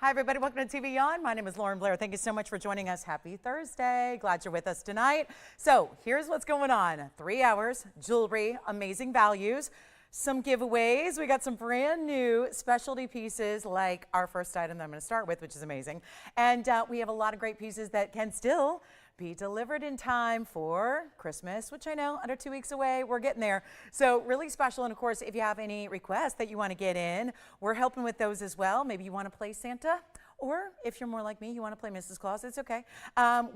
Hi, everybody. Welcome to TVON. My name is Blair. Thank you so much for joining us. Happy Thursday. Glad you're with us tonight. So here's what's going on. 3 hours, jewelry, amazing values, some giveaways. We got some brand new specialty pieces like our first item that I'm going to start with, which is amazing. And we have a lot of great pieces that can still be delivered in time for Christmas, which I know under 2 weeks away, we're getting there. So really special. And of course, if you have any requests that you want to get in, we're helping with those as well. Maybe you want to play Santa, or if you're more like me, you want to play Mrs. Claus, it's okay.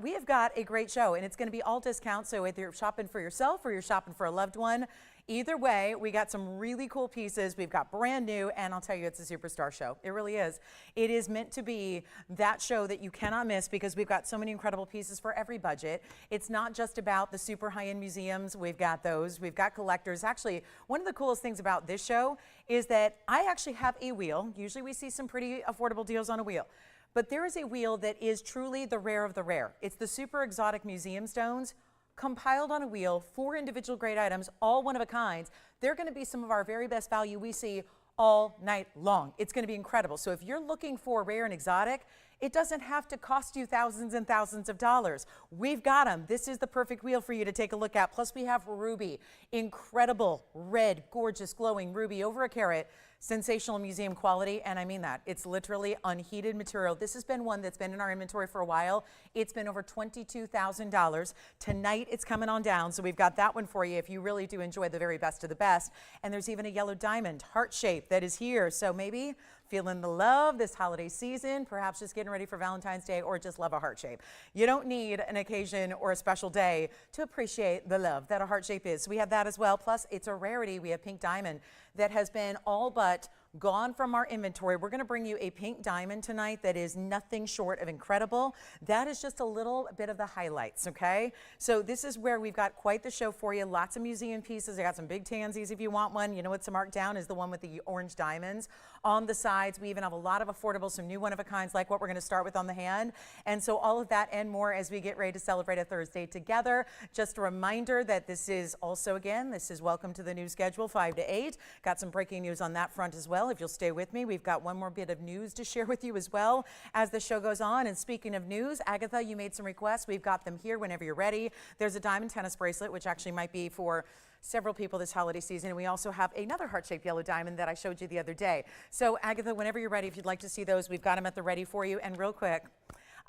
We have got a great show, and it's going to be all discounts. So whether you're shopping for yourself or you're shopping for a loved one, either way, we got some really cool pieces. We've got brand new, and I'll tell you, it's a superstar show. It really is. It is meant to be that show that you cannot miss because we've got so many incredible pieces for every budget. It's not just about the super high-end museums. We've got those. We've got collectors. Actually, one of the coolest things about this show is that I actually have a wheel. Usually we see some pretty affordable deals on a wheel. But there is a wheel that is truly the rare of the rare. It's the super exotic museum stones, compiled on a wheel, 4 individual great items, all one of a kind. They're going to be some of our very best value we see all night long. It's going to be incredible. So if you're looking for rare and exotic, it doesn't have to cost you thousands and thousands of dollars. We've got them. This is the perfect wheel for you to take a look at. Plus we have ruby, incredible red, gorgeous, glowing ruby over a carat. Sensational museum quality, and I mean that. It's literally unheated material. This has been one that's been in our inventory for a while. It's been over $22,000. Tonight it's coming on down, so we've got that one for you if you really do enjoy the very best of the best. And there's even a yellow diamond, heart shape, that is here. So maybe feeling the love this holiday season, perhaps just getting ready for Valentine's Day, or just love a heart shape. You don't need an occasion or a special day to appreciate the love that a heart shape is. So we have that as well. Plus, it's a rarity. We have pink diamond that has been all but gone from our inventory. We're going to bring you a pink diamond tonight that is nothing short of incredible. That is just a little bit of the highlights, okay? So this is where we've got quite the show for you. Lots of museum pieces. I got some big tansies if you want one. You know what's marked down is the one with the orange diamonds on the sides. We even have a lot of affordable, some new one-of-a-kinds like what we're going to start with on the hand. And so all of that and more as we get ready to celebrate a Thursday together. Just a reminder that this is also, again, this is welcome to the new schedule, 5 to 8. Got some breaking news on that front as well. If you'll stay with me, we've got one more bit of news to share with you as well as the show goes on. And speaking of news, Agatha, you made some requests. We've got them here whenever you're ready. There's a diamond tennis bracelet, which actually might be for several people this holiday season. And we also have another heart-shaped yellow diamond that I showed you the other day. So Agatha, whenever you're ready, if you'd like to see those, we've got them at the ready for you. And real quick,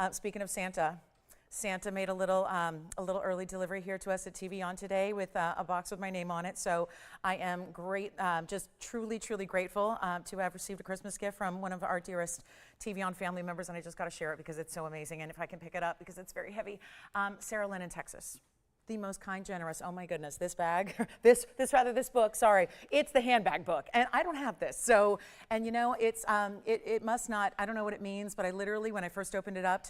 speaking of Santa, Santa made a little early delivery here to us at TVON today with a box with my name on it. So I am just truly, truly grateful to have received a Christmas gift from one of our dearest TVON family members. And I just got to share it because it's so amazing. And if I can pick it up because it's very heavy, Sarah Lynn in Texas. The most kind, generous, oh my goodness, this bag, this book, sorry, it's the handbag book, and I don't have this. So, and you know, it must not, I don't know what it means, but I literally, when I first opened it up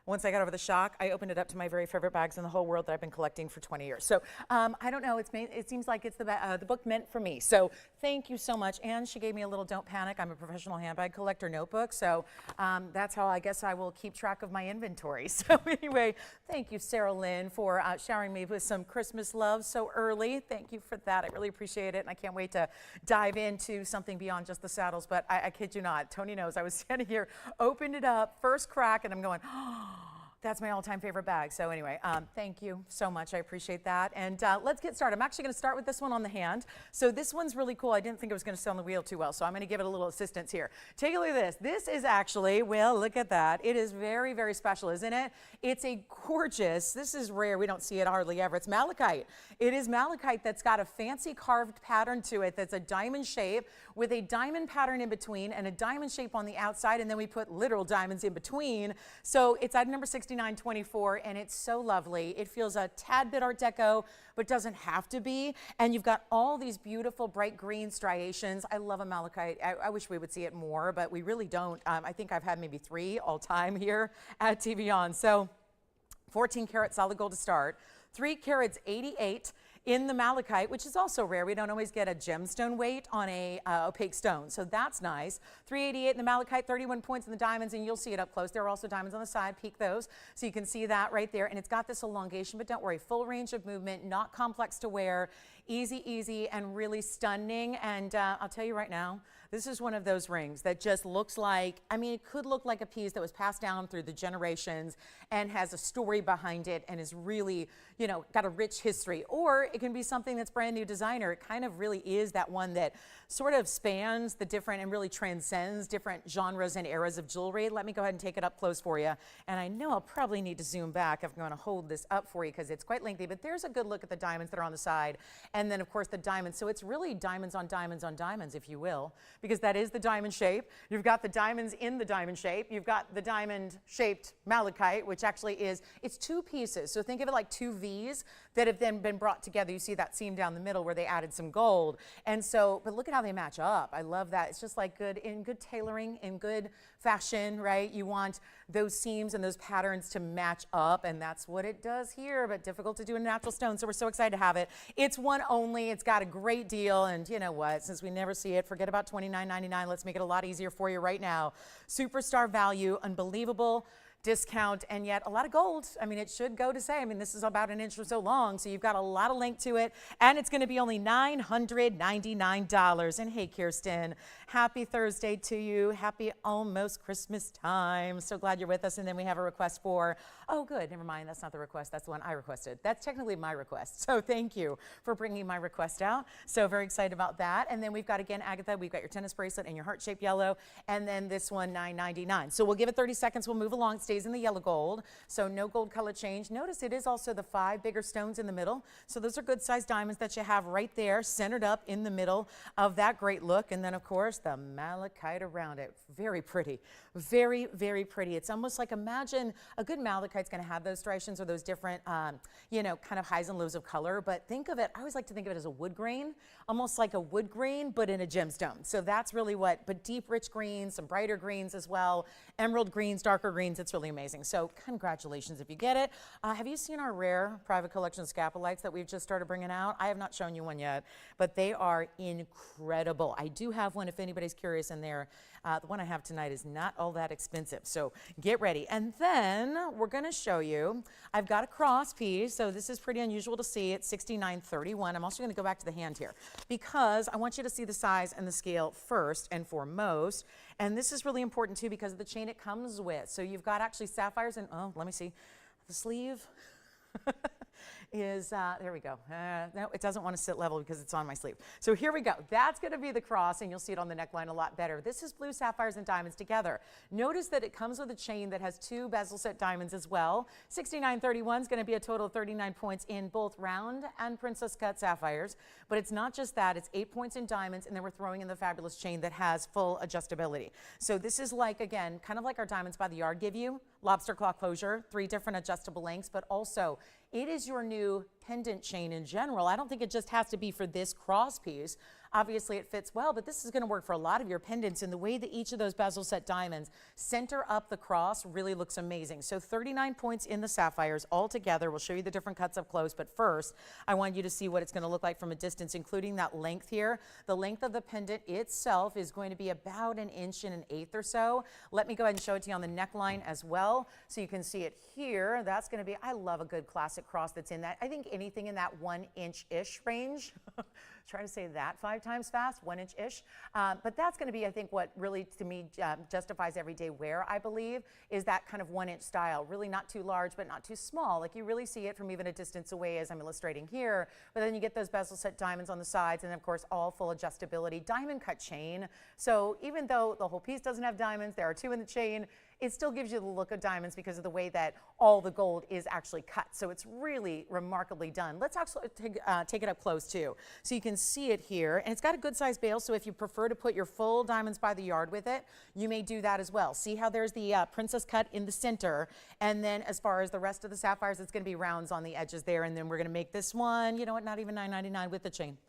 once I got over the shock, I opened it up to my very favorite bags in the whole world that I've been collecting for 20 years. So I don't know, it seems like it's the book meant for me. So thank you so much. And she gave me a little Don't Panic, I'm a professional handbag collector notebook. So that's how I guess I will keep track of my inventory. So anyway, thank you, Sarah Lynn, for showering me with some Christmas love so early. Thank you for that. I really appreciate it. And I can't wait to dive into something beyond just the saddles. But I kid you not, Tony knows I was standing here, opened it up, first crack, and I'm going, oh, that's my all-time favorite bag. So anyway, thank you so much. I appreciate that. And let's get started. I'm actually going to start with this one on the hand. So this one's really cool. I didn't think it was going to stay on the wheel too well, so I'm going to give it a little assistance here. Take a look at this. This is actually, well, look at that. It is very, very special, isn't it? It's a gorgeous, this is rare. We don't see it hardly ever. It's malachite. It is malachite that's got a fancy carved pattern to it that's a diamond shape with a diamond pattern in between and a diamond shape on the outside, and then we put literal diamonds in between. So it's item number 6924, and it's so lovely. It feels a tad bit Art Deco, but doesn't have to be. And you've got all these beautiful bright green striations. I love a malachite. I wish we would see it more, but we really don't. I think I've had maybe 3 all time here at TVON. So 14 karat solid gold to start, 3 carats 88 in the malachite, which is also rare. We don't always get a gemstone weight on a opaque stone, so that's nice. 388 in the malachite, 31 points in the diamonds, and you'll see it up close. There are also diamonds on the side, peek those, so you can see that right there. And it's got this elongation, but don't worry, full range of movement, not complex to wear, easy, and really stunning. And I'll tell you right now, This is one of those rings that just looks like, I mean, it could look like a piece that was passed down through the generations and has a story behind it and is really, you know, got a rich history. Or it can be something that's brand new designer. It kind of really is that one that sort of spans the different and really transcends different genres and eras of jewelry. Let me go ahead and take it up close for you. And I know I'll probably need to zoom back if I'm going to hold this up for you because it's quite lengthy, but there's a good look at the diamonds that are on the side. And then of course the diamonds. So it's really diamonds on diamonds on diamonds, if you will, because that is the diamond shape. You've got the diamonds in the diamond shape. You've got the diamond shaped malachite, which actually is, it's two pieces. So think of it like two V's that have then been brought together. You see that seam down the middle where they added some gold. And so, but look at how they match up. I love that. It's just like good tailoring, in good fashion, right? You want those seams and those patterns to match up, and that's what it does here, but difficult to do in natural stone. So we're so excited to have it. It's one only. It's got a great deal, and you know what? Since we never see it, forget about $29.99. Let's make it a lot easier for you right now. Superstar value, unbelievable discount, and yet a lot of gold. I mean, it should go to say, I mean, this is about an inch or so long, so you've got a lot of length to it, and it's going to be only $999. And hey, Kirsten, happy Thursday to you. Happy almost Christmas time. So glad you're with us. And then we have a request for, oh, good, never mind. That's not the request. That's the one I requested. That's technically my request. So thank you for bringing my request out. So very excited about that. And then we've got, again, Agatha, we've got your tennis bracelet and your heart-shaped yellow, and then this one, $9.99. So we'll give it 30 seconds. We'll move along. It stays in the yellow gold, so no gold color change. Notice it is also the 5 bigger stones in the middle. So those are good sized diamonds that you have right there, centered up in the middle of that great look. And then of course the malachite around it. Very pretty, very, very pretty. It's almost like, imagine a good malachite's going to have those striations or those different, you know, kind of highs and lows of color. But think of it, I always like to think of it as a wood grain, almost like a wood grain, but in a gemstone. So that's really what, but deep, rich greens, some brighter greens as well, emerald greens, darker greens. It's really amazing. So congratulations if you get it. Have you seen our rare private collection scapullites that we've just started bringing out? I have not shown you one yet, but they are incredible. I do have one if anybody's curious in there. The one I have tonight is not all that expensive, so get ready. And then we're going to show you, I've got a cross piece, so this is pretty unusual to see. It's $69.31. I'm also going to go back to the hand here because I want you to see the size and the scale first and foremost. And this is really important too because of the chain it comes with. So you've got actually sapphires and, oh, let me see, the sleeve is, there we go. No, it doesn't want to sit level because it's on my sleeve. So here we go. That's going to be the cross, and you'll see it on the neckline a lot better. This is blue sapphires and diamonds together. Notice that it comes with a chain that has 2 bezel set diamonds as well. $69.31 is going to be a total of 39 points in both round and princess cut sapphires. But it's not just that. It's 8 points in diamonds, and then we're throwing in the fabulous chain that has full adjustability. So this is like, again, kind of like our diamonds by the yard give you. Lobster claw closure, 3 different adjustable lengths, but also it is your new pendant chain in general. I don't think it just has to be for this cross piece. Obviously it fits well, but this is going to work for a lot of your pendants, and the way that each of those bezel set diamonds center up the cross really looks amazing. So 39 points in the sapphires all together. We'll show you the different cuts up close, but first I want you to see what it's going to look like from a distance, including that length here. The length of the pendant itself is going to be about 1 1/8 or so. Let me go ahead and show it to you on the neckline as well, so you can see it here. That's going to be, I love a good classic cross that's in that. I think anything in that 1 inch-ish range. Try to say that 5 times fast, 1 inch-ish. But that's going to be, I think, what really, to me, justifies everyday wear, I believe, is that kind of 1 inch style. Really not too large, but not too small. Like you really see it from even a distance away, as I'm illustrating here. But then you get those bezel set diamonds on the sides, and of course, all full adjustability. Diamond cut chain. So even though the whole piece doesn't have diamonds, there are 2 in the chain, it still gives you the look of diamonds because of the way that all the gold is actually cut. So it's really remarkably done. Let's actually take it up close too. So you can see it here, and it's got a good size bail, so if you prefer to put your full diamonds by the yard with it, you may do that as well. See how there's the princess cut in the center, and then as far as the rest of the sapphires, it's going to be rounds on the edges there, and then we're going to make this one, you know what, not even $9.99 with the chain.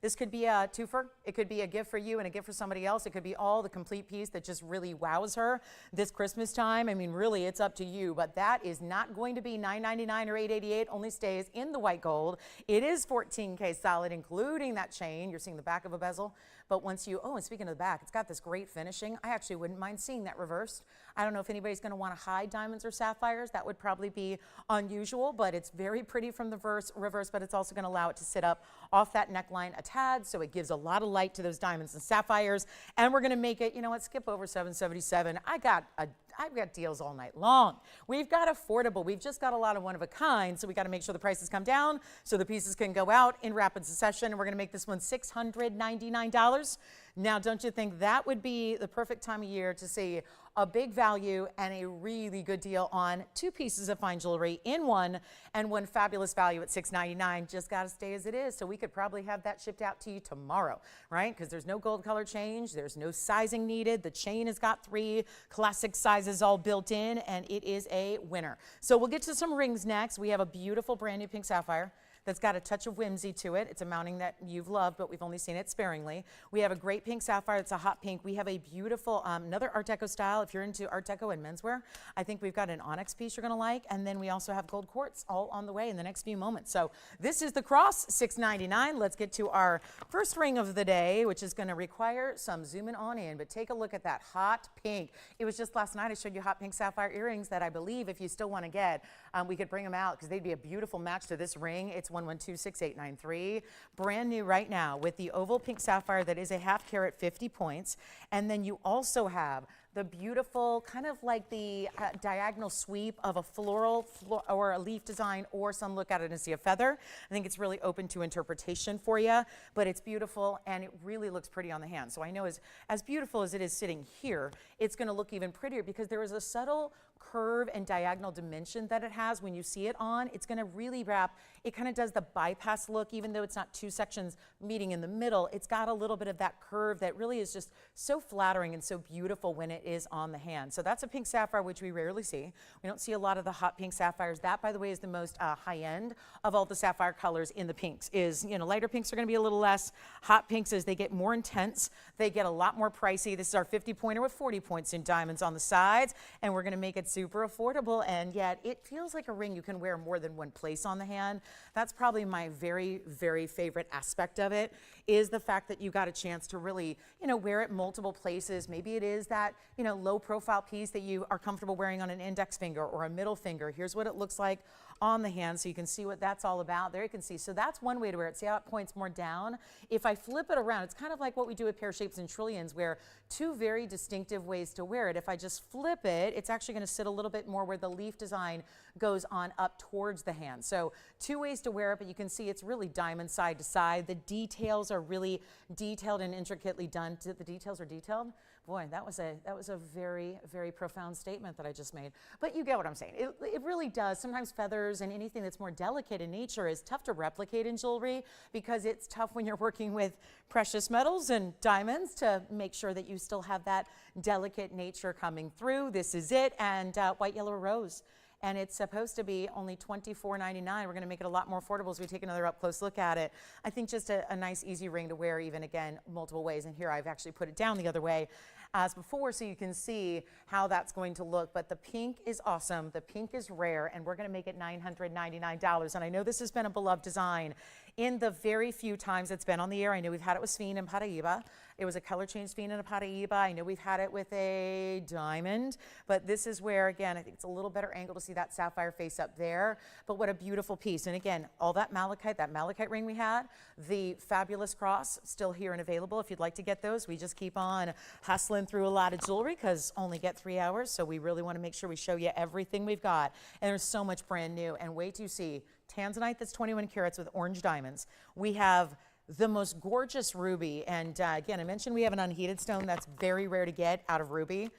This could be a twofer. It could be a gift for you and a gift for somebody else. It could be all the complete piece that just really wows her this Christmas time. I mean, really, it's up to you. But that is not going to be $9.99 or $8.88. Only stays in the white gold. It is 14K solid, including that chain. You're seeing the back of a bezel. But once you, oh, and speaking of the back, it's got this great finishing. I actually wouldn't mind seeing that reversed. I don't know if anybody's going to want to hide diamonds or sapphires. That would probably be unusual, but it's very pretty from the reverse, but it's also going to allow it to sit up off that neckline a tad, so it gives a lot of light to those diamonds and sapphires. And we're going to make it, you know what, skip over $777. I've got deals all night long. We've got affordable. We've just got a lot of one of a kind, so we got to make sure the prices come down so the pieces can go out in rapid succession. We're going to make this one $699. Now, don't you think that would be the perfect time of year to see a big value and a really good deal on 2 pieces of fine jewelry in one, and one fabulous value at $699. Just got to stay as it is, so we could probably have that shipped out to you tomorrow, right? Because there's no gold color change. There's no sizing needed. The chain has got 3 classic sizes all built in, and it is a winner. So we'll get to some rings next. We have a beautiful brand new pink sapphire that's got a touch of whimsy to it. It's a mounting that you've loved, but we've only seen it sparingly. We have a great pink sapphire. It's a hot pink. We have a beautiful, another Art Deco style. If you're into Art Deco and menswear, I think we've got an onyx piece you're gonna like. And then we also have gold quartz all on the way in the next few moments. So this is the cross, $699. Let's get to our first ring of the day, which is gonna require some zooming on in, but take a look at that hot pink. It was just last night I showed you hot pink sapphire earrings that I believe if you still wanna get, we could bring them out because they'd be a beautiful match to this ring. It's 1126893, brand new right now with the oval pink sapphire that is a half carat, 50 points. And then you also have the beautiful kind of like the diagonal sweep of a floral or a leaf design, or some look at it and see a feather. I think it's really open to interpretation for you, but it's beautiful and it really looks pretty on the hand. So I know as beautiful as it is sitting here, it's going to look even prettier because there is a subtle curve and diagonal dimension that it has. When you see it on, it's going to really wrap. It kind of does the bypass look, even though it's not 2 sections meeting in the middle. It's got a little bit of that curve that really is just so flattering and so beautiful when it is on the hand. So that's a pink sapphire, which we rarely see. We don't see a lot of the hot pink sapphires. That, by the way, is the most high end of all the sapphire colors in the pinks. Is, you know, lighter pinks are going to be a little less. Hot pinks, as they get more intense, they get a lot more pricey. This is our 50 pointer with 40 points in diamonds on the sides, and we're going to make it super affordable, and yet it feels like a ring you can wear more than one place on the hand. That's probably my very, very favorite aspect of it, is the fact that you got a chance to really, you know, wear it multiple places. Maybe it is that, you know, low profile piece that you are comfortable wearing on an index finger or a middle finger. Here's what it looks like on the hand, so you can see what that's all about. There you can see. So that's one way to wear it. See how it points more down? If I flip it around, it's kind of like what we do with pear shapes and trillions, where 2 very distinctive ways to wear it. If I just flip it, it's actually going to sit a little bit more where the leaf design goes on up towards the hand. So 2 ways to wear it, but you can see it's really diamond side to side. The details are really detailed and intricately done. The details are detailed. Boy, that was a very, very profound statement that I just made. But you get what I'm saying. It really does. Sometimes feathers and anything that's more delicate in nature is tough to replicate in jewelry, because it's tough when you're working with precious metals and diamonds to make sure that you still have that delicate nature coming through. This is it, and white, yellow, rose. And it's supposed to be only $24.99. We're going to make it a lot more affordable as we take another up close look at it. I think just a nice, easy ring to wear, even, again, multiple ways. And here I've actually put it down the other way as before, so you can see how that's going to look. But the pink is awesome. The pink is rare, and we're going to make it $999. And I know this has been a beloved design in the very few times it's been on the air. I know we've had it with Sphene and Paraíba. It was a color change Sphene and a Paraíba. I know we've had it with a diamond, but this is where, again, I think it's a little better angle to see that sapphire face up there. But what a beautiful piece. And again, all that Malachite ring we had, the fabulous cross, still here and available if you'd like to get those. We just keep on hustling through a lot of jewelry because only get 3 hours, so we really want to make sure we show you everything we've got. And there's so much brand new. And wait till you see Tanzanite that's 21 carats with orange diamonds. We have the most gorgeous ruby, and again, I mentioned we have an unheated stone that's very rare to get out of ruby.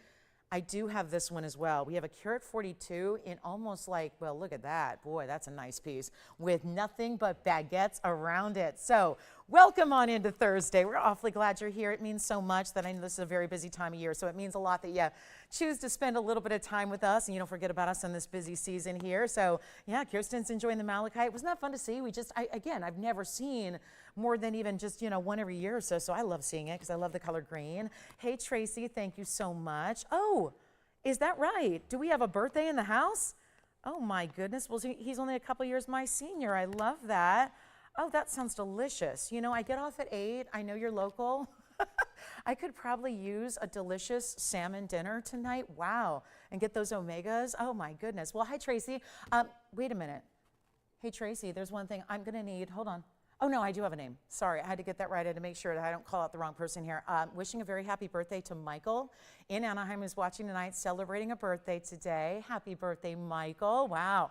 I do have this one as well. We have a carat 42 in almost like, well, look at that. Boy, that's a nice piece with nothing but baguettes around it. So welcome on into Thursday. We're awfully glad you're here. It means so much that I know this is a very busy time of year, so it means a lot that you choose to spend a little bit of time with us, and you don't forget about us in this busy season here. So yeah, Kirsten's enjoying the Malachite. Wasn't that fun to see? Again, I've never seen more than even just, one every year or so. So I love seeing it because I love the color green. Hey, Tracy, thank you so much. Oh, is that right? Do we have a birthday in the house? Oh my goodness. Well, he's only a couple years my senior. I love that. Oh, that sounds delicious. I get off at 8. I know you're local. I could probably use a delicious salmon dinner tonight. Wow. And get those omegas. Oh my goodness. Well, hi, Tracy. Wait a minute. Hey, Tracy, there's one thing I'm going to need. Hold on. Oh, no, I do have a name. Sorry, I had to get that right. I had to make sure that I don't call out the wrong person here. Wishing a very happy birthday to Michael in Anaheim, who's watching tonight, celebrating a birthday today. Happy birthday, Michael. Wow.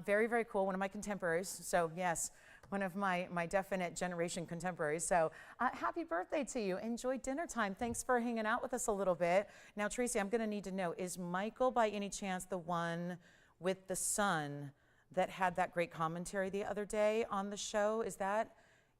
Very, very cool. One of my contemporaries. So, yes, one of my definite generation contemporaries. So, happy birthday to you. Enjoy dinner time. Thanks for hanging out with us a little bit. Now, Tracy, I'm going to need to know, is Michael by any chance the one with the sun that had that great commentary the other day on the show?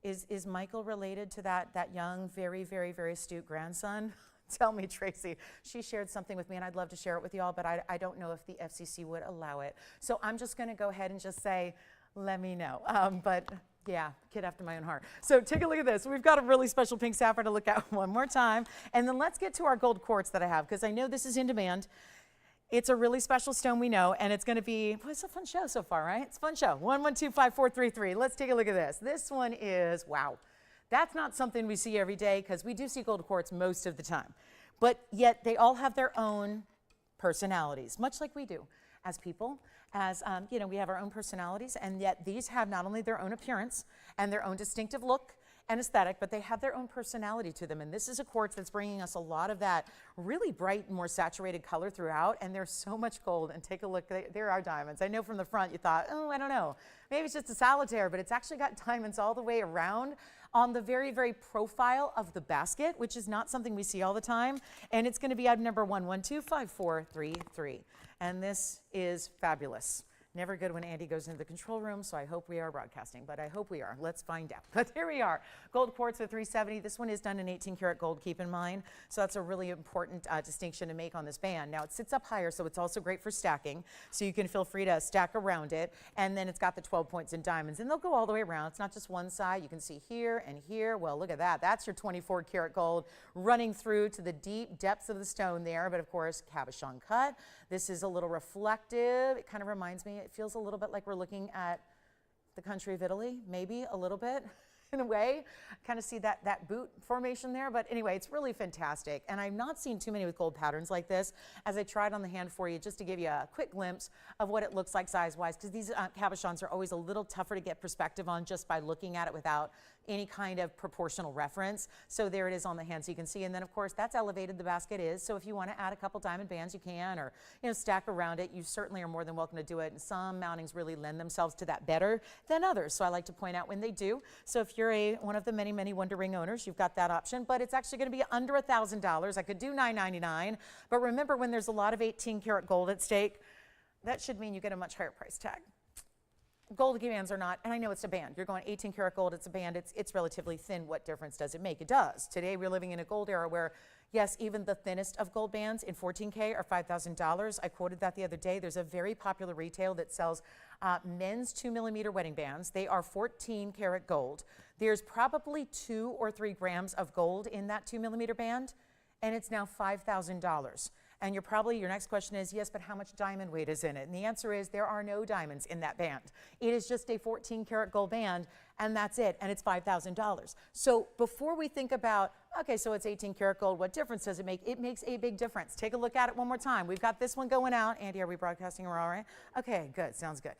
Is Michael related to that young, very, very, very astute grandson? Tell me, Tracy. She shared something with me, and I'd love to share it with y'all, but I don't know if the FCC would allow it. So I'm just going to go ahead and just say, let me know. But yeah, kid after my own heart. So take a look at this. We've got a really special pink sapphire to look at one more time. And then let's get to our gold quartz that I have, because I know this is in demand. It's a really special stone, we know, and it's going to be, well, it's a fun show so far, right? It's a fun show. 1125433. Let's take a look at this. This one is, wow. That's not something we see every day, because we do see gold quartz most of the time. But yet they all have their own personalities, much like we do as people. As you know, we have our own personalities, and yet these have not only their own appearance and their own distinctive look and aesthetic, but they have their own personality to them. And this is a quartz that's bringing us a lot of that really bright, more saturated color throughout. And there's so much gold. And take a look, there are diamonds. I know from the front you thought, oh, I don't know, maybe it's just a solitaire, but it's actually got diamonds all the way around on the very, very profile of the basket, which is not something we see all the time. And it's going to be item number 1125433. And this is fabulous. Never good when Andy goes into the control room, so I hope we are broadcasting, but I hope we are. Let's find out. But here we are. Gold quartz at 370. This one is done in 18 karat gold, keep in mind. So that's a really important distinction to make on this band. Now it sits up higher, so it's also great for stacking. So you can feel free to stack around it. And then it's got the 12 points in diamonds, and they'll go all the way around. It's not just one side. You can see here and here. Well, look at that. That's your 24 karat gold running through to the deep depths of the stone there. But of course, cabochon cut. This is a little reflective. It kind of reminds me, it feels a little bit like we're looking at the country of Italy, maybe a little bit in a way. Kind of see that boot formation there. But anyway, it's really fantastic. And I've not seen too many with gold patterns like this, as I tried on the hand for you, just to give you a quick glimpse of what it looks like size-wise, because these cabochons are always a little tougher to get perspective on just by looking at it without any kind of proportional reference. So there it is on the hand, so you can see. And then of course that's elevated the basket is. So if you want to add a couple diamond bands, you can, or stack around it. You certainly are more than welcome to do it. And some mountings really lend themselves to that better than others. So I like to point out when they do. So if you're one of the many, many Wonder Ring owners, you've got that option. But it's actually going to be under $1,000. I could do $999. But remember, when there's a lot of 18 karat gold at stake, that should mean you get a much higher price tag. Gold bands are not, and I know it's a band. You're going 18 karat gold, it's a band, it's relatively thin. What difference does it make? It does. Today we're living in a gold era where, yes, even the thinnest of gold bands in 14K are $5,000. I quoted that the other day. There's a very popular retail that sells men's 2mm wedding bands. They are 14 karat gold. There's probably 2 or 3 grams of gold in that 2mm band, and it's now $5,000. And your next question is, yes, but how much diamond weight is in it? And the answer is there are no diamonds in that band. It is just a 14 karat gold band, and that's it, and it's $5,000. So before we think about, okay, so it's 18 karat gold, what difference does it make? It makes a big difference. Take a look at it one more time. We've got this one going out. Andy, are we broadcasting? We're all right? Okay, good, sounds good.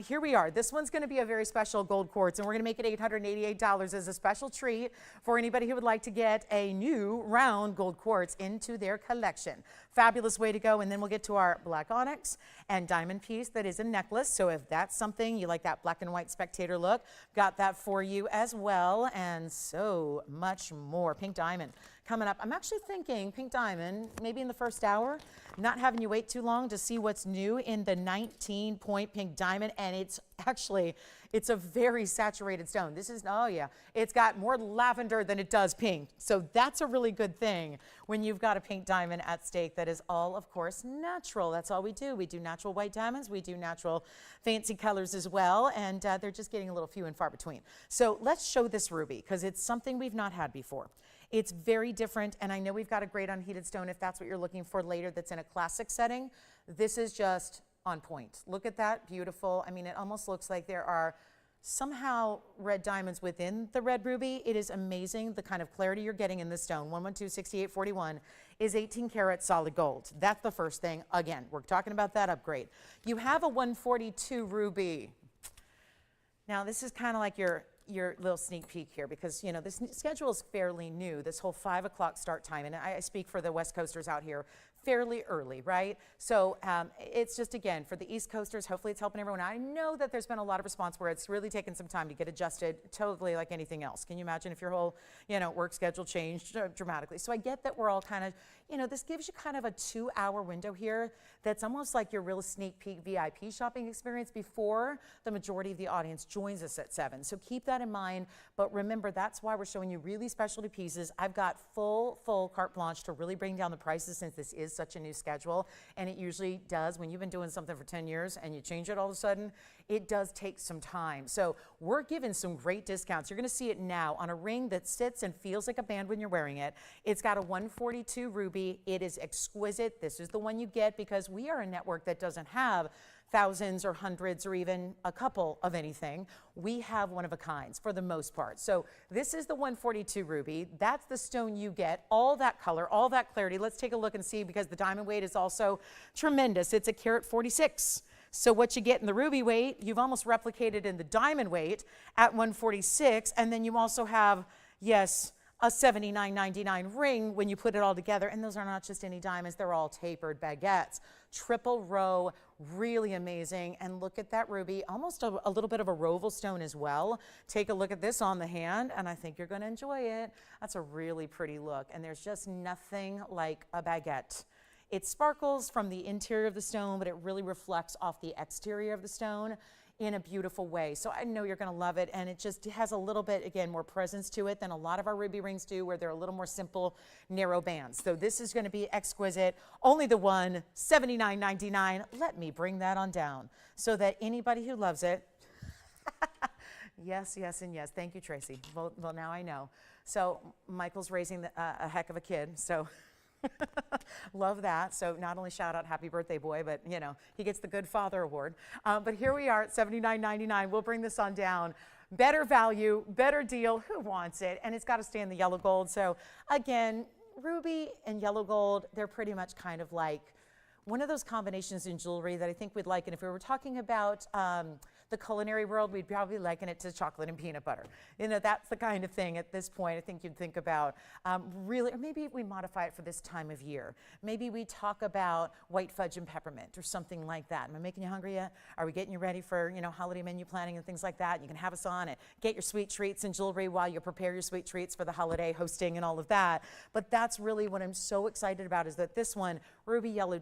Here we are. This one's gonna be a very special gold quartz, and we're gonna make it $888 as a special treat for anybody who would like to get a new round gold quartz into their collection. Fabulous way to go. And then we'll get to our black onyx and diamond piece that is a necklace. So if that's something you like, that black and white spectator look, got that for you as well, and so much more. Pink diamond coming up. I'm actually thinking pink diamond maybe in the first hour, not having you wait too long to see what's new in the 19-point pink diamond. And it's a very saturated stone. This is, oh yeah, it's got more lavender than it does pink. So that's a really good thing when you've got a pink diamond at stake that is all, of course, natural. That's all we do. We do natural white diamonds. We do natural fancy colors as well. And they're just getting a little few and far between. So let's show this ruby, because it's something we've not had before. It's very different, and I know we've got a great unheated stone if that's what you're looking for later that's in a classic setting. This is just on point. Look at that, beautiful. I mean, it almost looks like there are somehow red diamonds within the red ruby. It is amazing the kind of clarity you're getting in this stone. 112-6841 is 18 karat solid gold. That's the first thing. Again, we're talking about that upgrade. You have a 142 ruby. Now, this is kind of like your your little sneak peek here, because you know this schedule is fairly new, this whole 5 o'clock start time, and I speak for the West Coasters out here, fairly early, right? So it's just, again, for the East Coasters, hopefully it's helping everyone. I know that there's been a lot of response where it's really taken some time to get adjusted, totally like anything else. Can you imagine if your whole, you know, work schedule changed dramatically? So I get that we're all kind of, you know, this gives you kind of a 2-hour window here that's almost like your real sneak peek VIP shopping experience before the majority of the audience joins us at 7. So keep that in mind, but remember, that's why we're showing you really specialty pieces. I've got full carte blanche to really bring down the prices, since this is such a new schedule, and it usually does. When you've been doing something for 10 years and you change it all of a sudden, it does take some time. So we're giving some great discounts. You're going to see it now on a ring that sits and feels like a band when you're wearing it. It's got a 142 ruby. It is exquisite. This is the one you get because we are a network that doesn't have thousands or hundreds or even a couple of anything. We have one of a kinds for the most part. So this is the 142 ruby. That's the stone you get, all that color, all that clarity. Let's take a look and see, because the diamond weight is also tremendous. It's a carat 46. So what you get in the ruby weight, you've almost replicated in the diamond weight at 146. And then you also have, yes, a $79.99 ring when you put it all together. And those are not just any diamonds, they're all tapered baguettes. Triple row, really amazing. And look at that ruby, almost a little bit of a roval stone as well. Take a look at this on the hand, and I think you're gonna enjoy it. That's a really pretty look, and there's just nothing like a baguette. It sparkles from the interior of the stone, but it really reflects off the exterior of the stone in a beautiful way. So I know you're gonna love it, and it just has a little bit, again, more presence to it than a lot of our ruby rings do, where they're a little more simple, narrow bands. So this is gonna be exquisite. Only the one, $79.99. Let me bring that on down so that anybody who loves it, yes, and yes. Thank you, Tracy. Well, now I know. So Michael's raising a heck of a kid, so. Love that. So not only shout out happy birthday boy, but you know, he gets the good father award. But here we are at $79.99. We'll bring this on down. Better value, better deal. Who wants it? And it's got to stay in the yellow gold. So again, ruby and yellow gold, they're pretty much kind of like one of those combinations in jewelry that I think we'd like. And if we were talking about the culinary world, we'd probably liken it to chocolate and peanut butter. You know, that's the kind of thing at this point I think you'd think about really, or maybe we modify it for this time of year. Maybe we talk about white fudge and peppermint or something like that. Am I making you hungry yet? Are we getting you ready for, you know, holiday menu planning and things like that? You can have us on and get your sweet treats and jewelry while you prepare your sweet treats for the holiday hosting and all of that. But that's really what I'm so excited about, is that this one, ruby, yellow,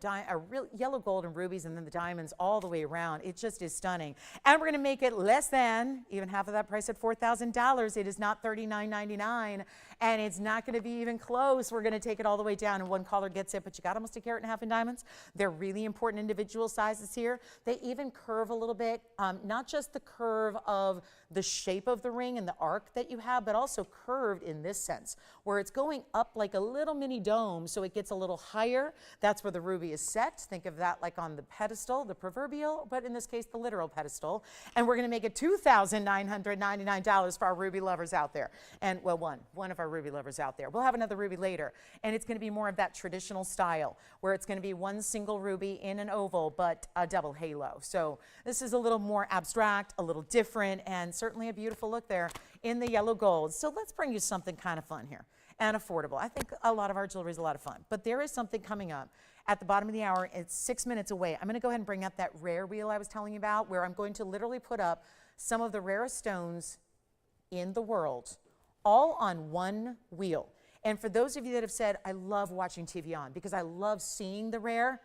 yellow gold and rubies, and then the diamonds all the way around. It just is stunning. And we're going to make it less than even half of that price at $4,000. It is not $39.99, and it's not going to be even close. We're going to take it all the way down, and one caller gets it, but you got almost a carat and a half in diamonds. They're really important individual sizes here. They even curve a little bit, not just the curve of the shape of the ring and the arc that you have, but also curved in this sense, where it's going up like a little mini dome, so it gets a little higher. That's where the ruby is set. Think of that like on the pedestal, the proverbial, but in this case, the literal pedestal. And we're going to make it $2,999 for our ruby lovers out there. And well, one of our ruby lovers out there. We'll have another ruby later, and it's going to be more of that traditional style, where it's going to be one single ruby in an oval, but a double halo. So this is a little more abstract, a little different, and certainly a beautiful look there in the yellow gold. So let's bring you something kind of fun here and affordable. I think a lot of our jewelry is a lot of fun, but there is something coming up at the bottom of the hour. It's 6 minutes away. I'm going to go ahead and bring up that rare wheel I was telling you about, where I'm going to literally put up some of the rarest stones in the world, all on one wheel. And for those of you that have said, I love watching TVON because I love seeing the rare,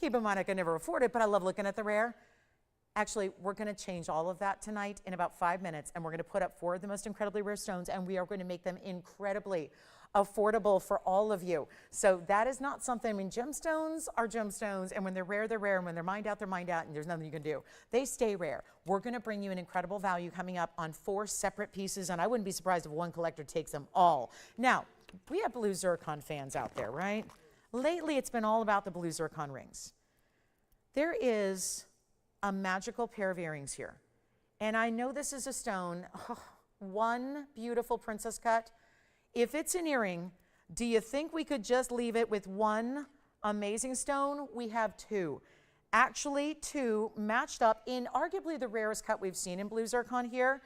keep in mind I can never afford it, but I love looking at the rare. Actually, we're going to change all of that tonight in about 5 minutes, and we're going to put up 4 of the most incredibly rare stones, and we are going to make them incredibly affordable for all of you. So that is not something, I mean, gemstones are gemstones, and when they're rare, and when they're mined out, and there's nothing you can do. They stay rare. We're going to bring you an incredible value coming up on 4 separate pieces, and I wouldn't be surprised if one collector takes them all. Now, we have blue zircon fans out there, right? Lately, it's been all about the blue zircon rings. There is a magical pair of earrings here. And I know this is a stone, one beautiful princess cut. If it's an earring, do you think we could just leave it with one amazing stone? We have 2. Actually, 2 matched up in arguably the rarest cut we've seen in blue zircon here.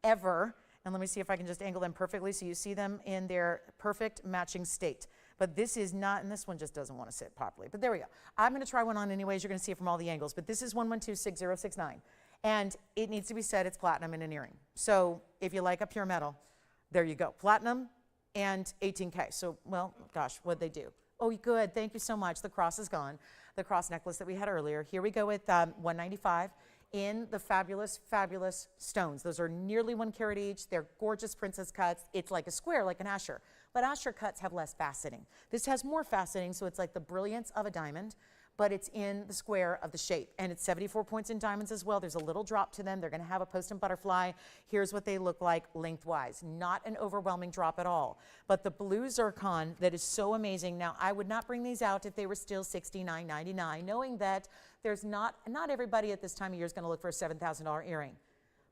ever. And let me see if I can just angle them perfectly so you see them in their perfect matching state. But this is not, and this one just doesn't want to sit properly. But there we go. I'm going to try one on anyways. You're going to see it from all the angles. But this is 1126069. And it needs to be said it's platinum in an earring. So if you like a pure metal, there you go. Platinum and 18K. So, well, gosh, what'd they do? Oh, good. Thank you so much. The cross is gone. The cross necklace that we had earlier. Here we go with 195 in the fabulous, fabulous stones. Those are nearly 1 carat each. They're gorgeous princess cuts. It's like a square, like an Asher. But Asher cuts have less faceting. This has more faceting, so it's like the brilliance of a diamond, but it's in the square of the shape. And it's 74 points in diamonds as well. There's a little drop to them. They're going to have a post and butterfly. Here's what they look like lengthwise. Not an overwhelming drop at all. But the blue zircon that is so amazing. Now, I would not bring these out if they were still $69.99, knowing that there's not everybody at this time of year is going to look for a $7,000 earring.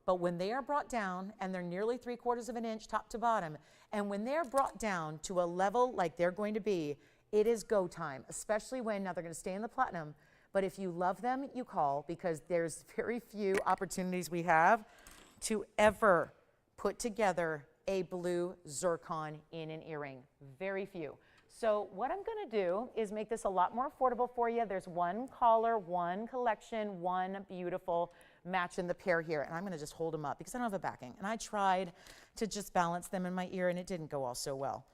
But when they are brought down, and they're nearly 3/4 of an inch top to bottom, and when they're brought down to a level like they're going to be, it is go time, especially when, now they're going to stay in the platinum, but if you love them, you call, because there's very few opportunities we have to ever put together a blue zircon in an earring. Very few. So what I'm going to do is make this a lot more affordable for you. There's one collar, one collection, one beautiful match in the pair here. And I'm going to just hold them up because I don't have a backing. And I tried to just balance them in my ear, and it didn't go all so well.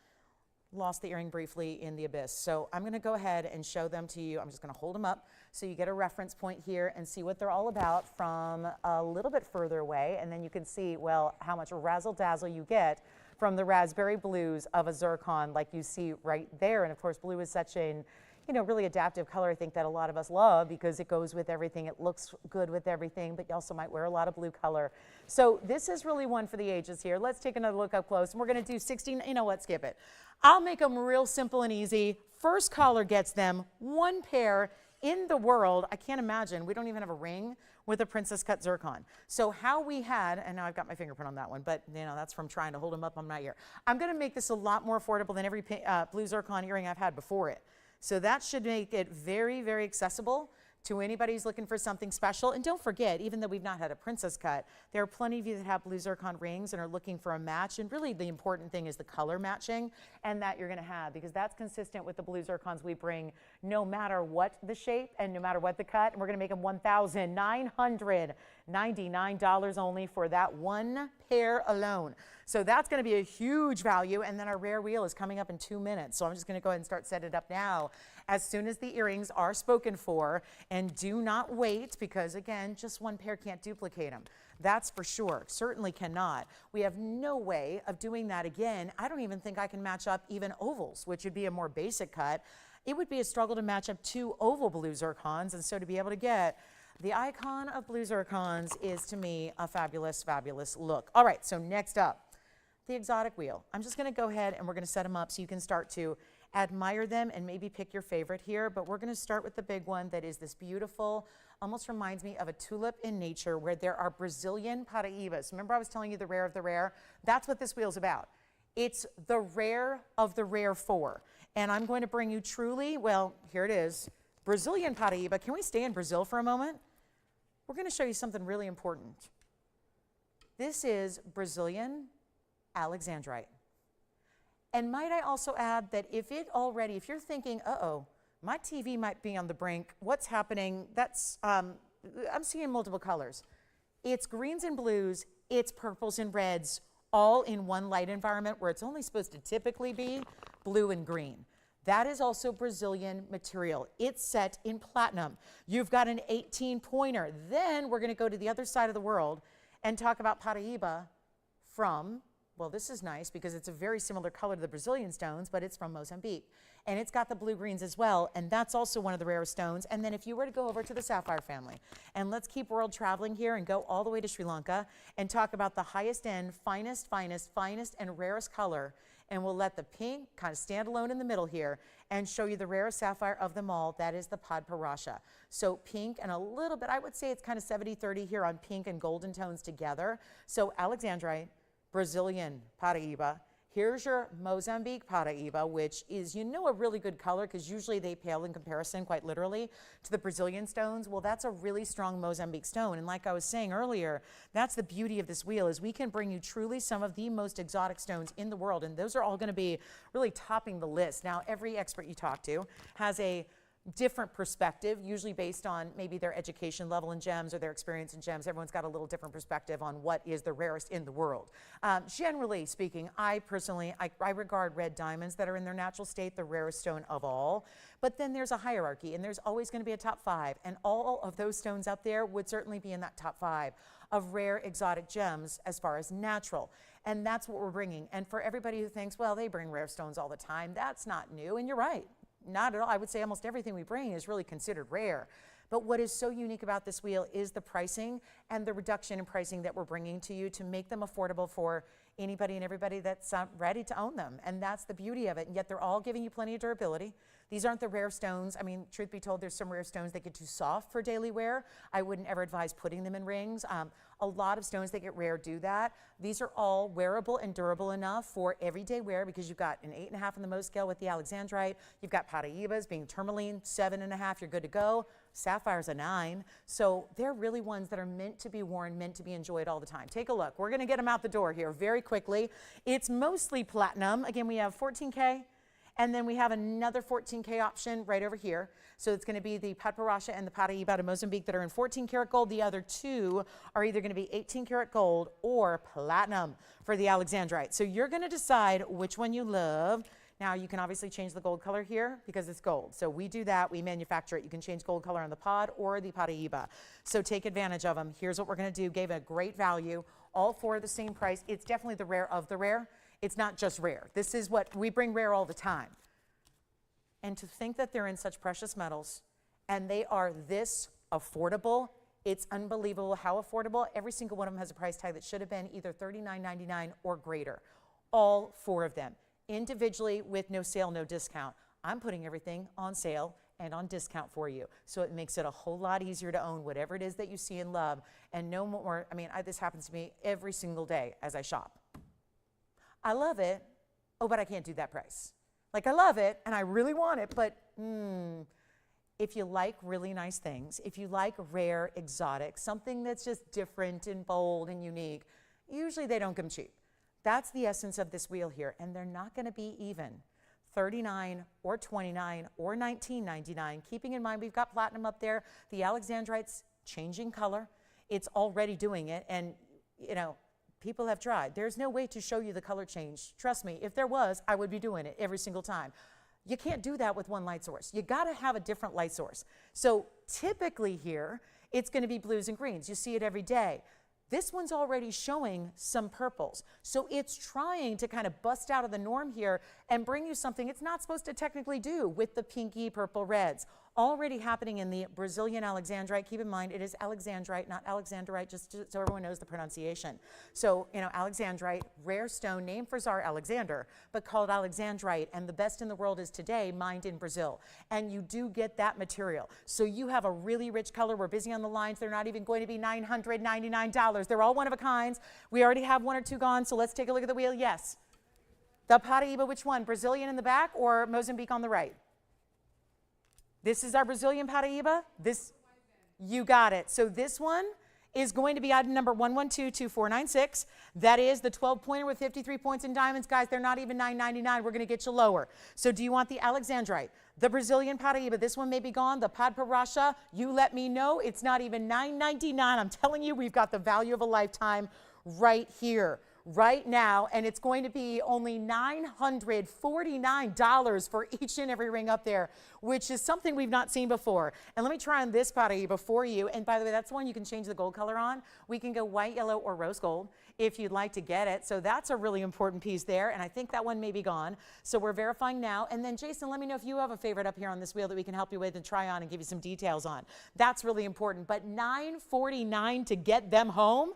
Lost the earring briefly in the abyss. So I'm going to go ahead and show them to you. I'm just going to hold them up so you get a reference point here and see what they're all about from a little bit further away. And then you can see, well, how much razzle dazzle you get from the raspberry blues of a zircon like you see right there. And of course, blue is such an, really adaptive color, I think, that a lot of us love because it goes with everything. It looks good with everything, but you also might wear a lot of blue color. So this is really one for the ages here. Let's take another look up close. And we're going to do 16, you know what, skip it. I'll make them real simple and easy. First caller gets them, one pair in the world. I can't imagine. We don't even have a ring with a princess cut zircon. So how we had, and now I've got my fingerprint on that one, but that's from trying to hold them up on my ear. I'm going to make this a lot more affordable than every blue zircon earring I've had before it. So that should make it very, very accessible to anybody who's looking for something special. And don't forget, even though we've not had a princess cut, there are plenty of you that have blue zircon rings and are looking for a match. And really the important thing is the color matching, and that you're going to have, because that's consistent with the blue zircons we bring no matter what the shape and no matter what the cut. And we're going to make them $1,999 only for that one pair alone. So that's going to be a huge value. And then our rare wheel is coming up in 2 minutes. So I'm just going to go ahead and start setting it up now as soon as the earrings are spoken for. And do not wait, because again, just one pair can't duplicate them. That's for sure. Certainly cannot. We have no way of doing that again. I don't even think I can match up even ovals, which would be a more basic cut. It would be a struggle to match up 2 oval blue zircons. And so to be able to get the icon of blue zircons is, to me, a fabulous, fabulous look. All right, so next up, the exotic wheel. I'm just going to go ahead and we're going to set them up so you can start to admire them and maybe pick your favorite here. But we're going to start with the big one that is this beautiful, almost reminds me of a tulip in nature, where there are Brazilian paraíbas. Remember I was telling you the rare of the rare? That's what this wheel's about. It's the rare of the rare 4. And I'm going to bring you truly, well, here it is, Brazilian paraíba. Can we stay in Brazil for a moment? We're going to show you something really important. This is Brazilian alexandrite. And might I also add that if you're thinking, uh-oh, my TV might be on the brink, what's happening? That's, I'm seeing multiple colors. It's greens and blues, it's purples and reds, all in one light environment where it's only supposed to typically be blue and green. That is also Brazilian material. It's set in platinum. You've got an 18-pointer. Then we're going to go to the other side of the world and talk about paraíba from, well, this is nice because it's a very similar color to the Brazilian stones, but it's from Mozambique. And it's got the blue greens as well, and that's also one of the rarest stones. And then if you were to go over to the Sapphire family, and let's keep world traveling here and go all the way to Sri Lanka and talk about the highest end, finest, and rarest color. And we'll let the pink kind of stand alone in the middle here and show you the rarest sapphire of them all. That is the Padparasha. So pink and a little bit, I would say it's kind of 70-30 here on pink and golden tones together. So alexandrite, Brazilian paraíba. Here's your Mozambique Paraíba, which is, you know, a really good color because usually they pale in comparison, quite literally, to the Brazilian stones. Well, that's a really strong Mozambique stone. And like I was saying earlier, that's the beauty of this wheel is we can bring you truly some of the most exotic stones in the world. And those are all going to be really topping the list. Now, every expert you talk to has a different perspective, usually based on maybe their education level in gems or their experience in gems. Everyone's got a little different perspective on what is the rarest in the world. Generally speaking, I personally regard red diamonds that are in their natural state the rarest stone of all. But then there's a hierarchy, and there's always going to be a top 5. And all of those stones up there would certainly be in that top 5 of rare exotic gems as far as natural. And that's what we're bringing. And for everybody who thinks, well, they bring rare stones all the time, that's not new. And you're right. Not at all. I would say almost everything we bring is really considered rare. But what is so unique about this wheel is the pricing and the reduction in pricing that we're bringing to you to make them affordable for anybody and everybody that's ready to own them. And that's the beauty of it. And yet they're all giving you plenty of durability. These aren't the rare stones. I mean, truth be told, there's some rare stones that get too soft for daily wear. I wouldn't ever advise putting them in rings. A lot of stones that get rare do that. These are all wearable and durable enough for everyday wear because you've got an 8.5 in the Mohs scale with the alexandrite. You've got Paraíbas being tourmaline, 7.5, you're good to go. Sapphire's a 9. So they're really ones that are meant to be worn, meant to be enjoyed all the time. Take a look. We're going to get them out the door here very quickly. It's mostly platinum. Again, we have 14K. And then we have another 14K option right over here. So it's going to be the Padparacha and the Paraíba de Mozambique that are in 14 karat gold. The other 2 are either going to be 18 karat gold or platinum for the alexandrite. So you're going to decide which one you love. Now you can obviously change the gold color here because it's gold. So we do that, we manufacture it. You can change gold color on the pod or the Paraíba. So take advantage of them. Here's what we're going to do. Gave a great value. All 4 the same price. It's definitely the rare of the rare. It's not just rare. This is what we bring rare all the time. And to think that they're in such precious metals and they are this affordable, it's unbelievable how affordable. Every single one of them has a price tag that should have been either $39.99 or greater. All 4 of them, individually with no sale, no discount. I'm putting everything on sale and on discount for you. So it makes it a whole lot easier to own whatever it is that you see and love. And no more, I mean, this happens to me every single day as I shop. I love it, oh, but I can't do that price. Like, I love it, and I really want it, but if you like really nice things, if you like rare, exotic, something that's just different and bold and unique, usually they don't come cheap. That's the essence of this wheel here, and they're not going to be even. $39 or $29 or $19.99. Keeping in mind we've got platinum up there. The alexandrite's changing color. It's already doing it, and, you know, people have tried. There's no way to show you the color change. Trust me, if there was, I would be doing it every single time. You can't do that with one light source. You got to have a different light source. So typically here, it's going to be blues and greens. You see it every day. This one's already showing some purples. So it's trying to kind of bust out of the norm here and bring you something it's not supposed to technically do with the pinky purple reds. Already happening in the Brazilian alexandrite. Keep in mind, it is alexandrite, not alexandrite, just so everyone knows the pronunciation. So, you know, alexandrite, rare stone, named for Tsar Alexander, but called alexandrite, and the best in the world is today mined in Brazil. And you do get that material. So you have a really rich color. We're busy on the lines. They're not even going to be $999. They're all one of a kinds. We already have 1 or 2 gone, so let's take a look at the wheel. Yes. The Paraíba, which one? Brazilian in the back or Mozambique on the right? This is our Brazilian Paraíba. This, you got it. So this one is going to be item number 1122496. That is the 12-pointer with 53 points in diamonds. Guys, they're not even $9.99. We're going to get you lower. So do you want the alexandrite, the Brazilian Paraíba? This one may be gone. The Padparacha, you let me know. It's not even $9.99. I'm telling you, we've got the value of a lifetime right here, right now, and it's going to be only $949 for each and every ring up there, which is something we've not seen before. And let me try on this Paraíba for you. And by the way, that's the one you can change the gold color on. We can go white, yellow, or rose gold if you'd like to get it. So that's a really important piece there, and I think that one may be gone. So we're verifying now. And then Jason, let me know if you have a favorite up here on this wheel that we can help you with and try on and give you some details on. That's really important. But $949 to get them home,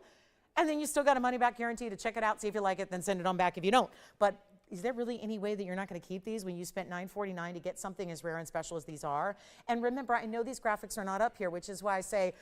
and then you still got a money-back guarantee to check it out, see if you like it, then send it on back if you don't. But is there really any way that you're not going to keep these when you spent $9.49 to get something as rare and special as these are? And remember, I know these graphics are not up here, which is why I say,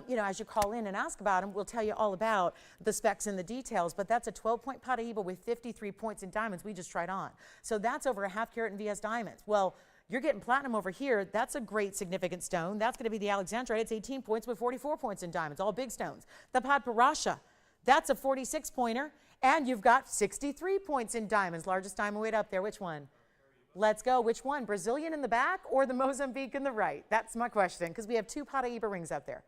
you know, as you call in and ask about them, we'll tell you all about the specs and the details. But that's a 12-point Paraíba with 53 points in diamonds we just tried on. So that's over a ½ carat in VS diamonds. Well, you're getting platinum over here. That's a great significant stone. That's going to be the Alexandrite. It's 18 points with 44 points in diamonds, all big stones. The Padparasha, that's a 46-pointer. And you've got 63 points in diamonds. Largest diamond weight up there. Which one? Let's go. Which one? Brazilian in the back or the Mozambique in the right? That's my question, because we have 2 Paraíba rings up there.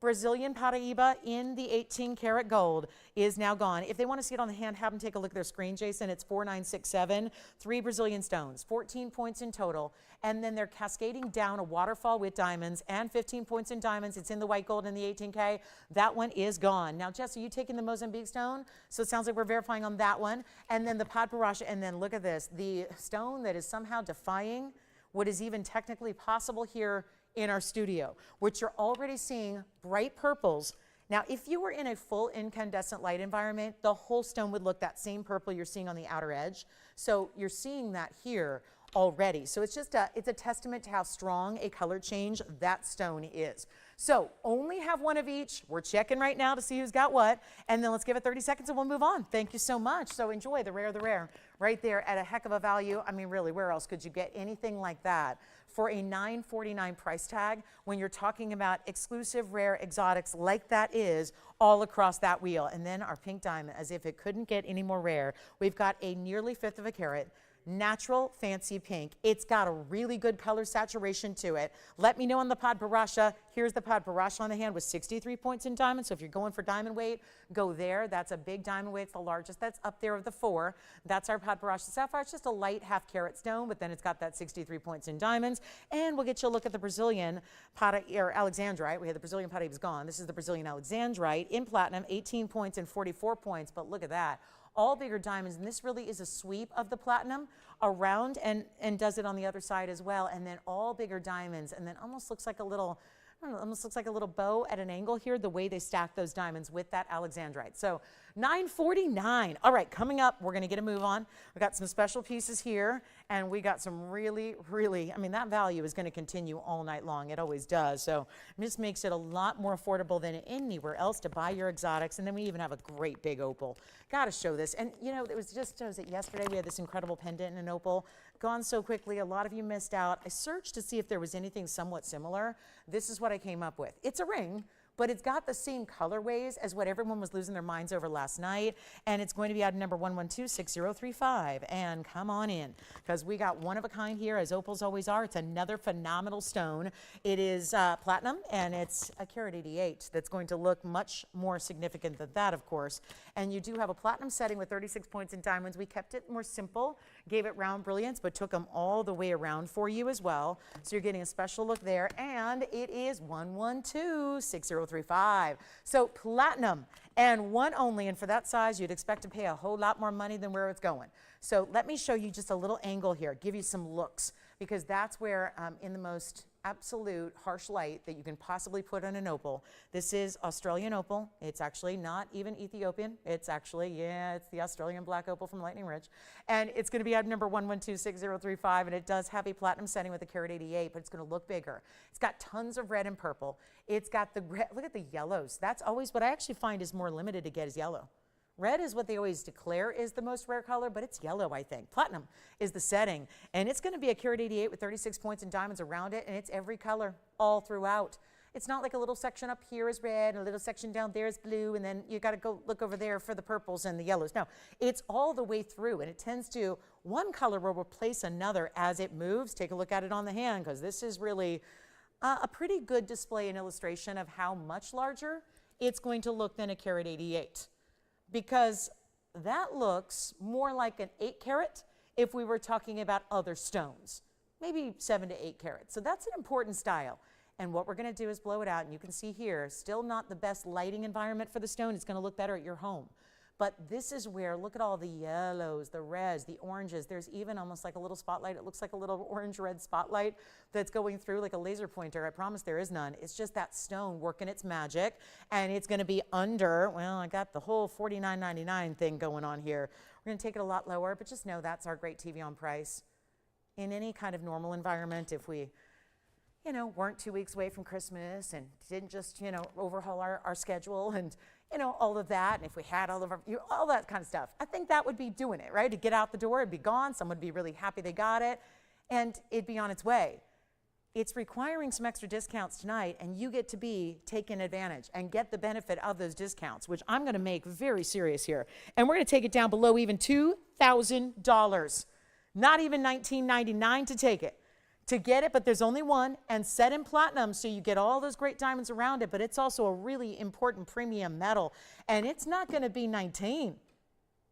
Brazilian Paraíba in the 18-karat gold is now gone. If they want to see it on the hand, have them take a look at their screen, Jason. It's 4967, 3 Brazilian stones, 14 points in total. And then they're cascading down a waterfall with diamonds and 15 points in diamonds. It's in the white gold in the 18K. That one is gone. Now, Jess, are you taking the Mozambique stone? So it sounds like we're verifying on that one. And then the Padparasha, and then look at this. The stone that is somehow defying what is even technically possible here in our studio, which you're already seeing bright purples. Now, if you were in a full incandescent light environment, the whole stone would look that same purple you're seeing on the outer edge. So you're seeing that here already. So it's just it's a testament to how strong a color change that stone is. So only have one of each. We're checking right now to see who's got what. And then let's give it 30 seconds and we'll move on. Thank you so much. So enjoy the rare right there at a heck of a value. I mean, really, where else could you get anything like that for a $9.49 price tag when you're talking about exclusive rare exotics like that is all across that wheel? And then our pink diamond, as if it couldn't get any more rare. We've got a nearly 1/5 of a carat natural fancy pink. It's got a really good color saturation to it. Let me know on the Padparasha. Here's the Padparasha on the hand with 63 points in diamonds. So if you're going for diamond weight, go there. That's a big diamond weight. It's the largest that's up there of the 4. That's our Padparasha Sapphire. It's just a light ½ carat stone, but then it's got that 63 points in diamonds. And we'll get you a look at the Brazilian Alexandrite. We had the Brazilian Paraíba's gone. This is the Brazilian Alexandrite in platinum, 18 points and 44 points. But look at that. All bigger diamonds, and this really is a sweep of the platinum around and does it on the other side as well, and then all bigger diamonds, and then almost looks like a little, I don't know, almost looks like a little bow at an angle here, the way they stack those diamonds with that Alexandrite. So $9.49. All right, coming up, we're going to get a move on. We got some special pieces here, and we got some really, I mean, that value is going to continue all night long. It always does. So it just makes it a lot more affordable than anywhere else to buy your exotics. And then we even have a great big opal. Got to show this. And, you know, it was just, was it yesterday? We had this incredible pendant in an opal. Gone so quickly. A lot of you missed out. I searched to see if there was anything somewhat similar. This is what I came up with. It's a ring, but it's got the same colorways as what everyone was losing their minds over last night. And it's going to be out number 1126035. And come on in, because we got one of a kind here, as opals always are. It's another phenomenal stone. It is platinum, and it's a carat 88. That's going to look much more significant than that, of course. And you do have a platinum setting with 36 points in diamonds. We kept it more simple, gave it round brilliance, but took them all the way around for you as well. So you're getting a special look there. And it is 1126035. So platinum and one only, and for that size you'd expect to pay a whole lot more money than where it's going. So let me show you just a little angle here, give you some looks, because that's where in the most absolute harsh light that you can possibly put on an opal. This is Australian opal. It's actually not even Ethiopian. It's actually, yeah, it's the Australian black opal from Lightning Ridge. And it's going to be at number 1126035, and it does have a platinum setting with a carat 88, but it's going to look bigger. It's got tons of red and purple. It's got the red, look at the yellows. That's always what I actually find is more limited to get is yellow. Red is what they always declare is the most rare color, but it's yellow, I think. Platinum is the setting, and it's going to be a carat 88 with 36 points and diamonds around it, and it's every color all throughout. It's not like a little section up here is red, and a little section down there is blue, and then you got to go look over there for the purples and the yellows. No, it's all the way through, and it tends to, one color will replace another as it moves. Take a look at it on the hand, because this is really a pretty good display and illustration of how much larger it's going to look than a carat 88. Because that looks more like an 8 carat if we were talking about other stones, maybe 7 to 8 carats. So that's an important style. And what we're going to do is blow it out. And you can see here, still not the best lighting environment for the stone. It's going to look better at your home. But this is where, look at all the yellows, the reds, the oranges. There's even almost like a little spotlight. It looks like a little orange-red spotlight that's going through like a laser pointer. I promise there is none. It's just that stone working its magic. And it's going to be under, well, I got the whole $49.99 thing going on here. We're going to take it a lot lower, but just know that's our great TVON price. In any kind of normal environment, if we, you know, weren't 2 weeks away from Christmas and didn't just, you know, overhaul our schedule and, you know, all of that, and if we had all of our, all that kind of stuff, I think that would be doing it, right? To get out the door, it'd be gone, someone would be really happy they got it, and it'd be on its way. It's requiring some extra discounts tonight, and you get to be taking advantage and get the benefit of those discounts, which I'm going to make very serious here. And we're going to take it down below even $2,000. Not even $19.99 to take it. To get it, but there's only one, and set in platinum, so you get all those great diamonds around it, but it's also a really important premium metal, and it's not going to be 19.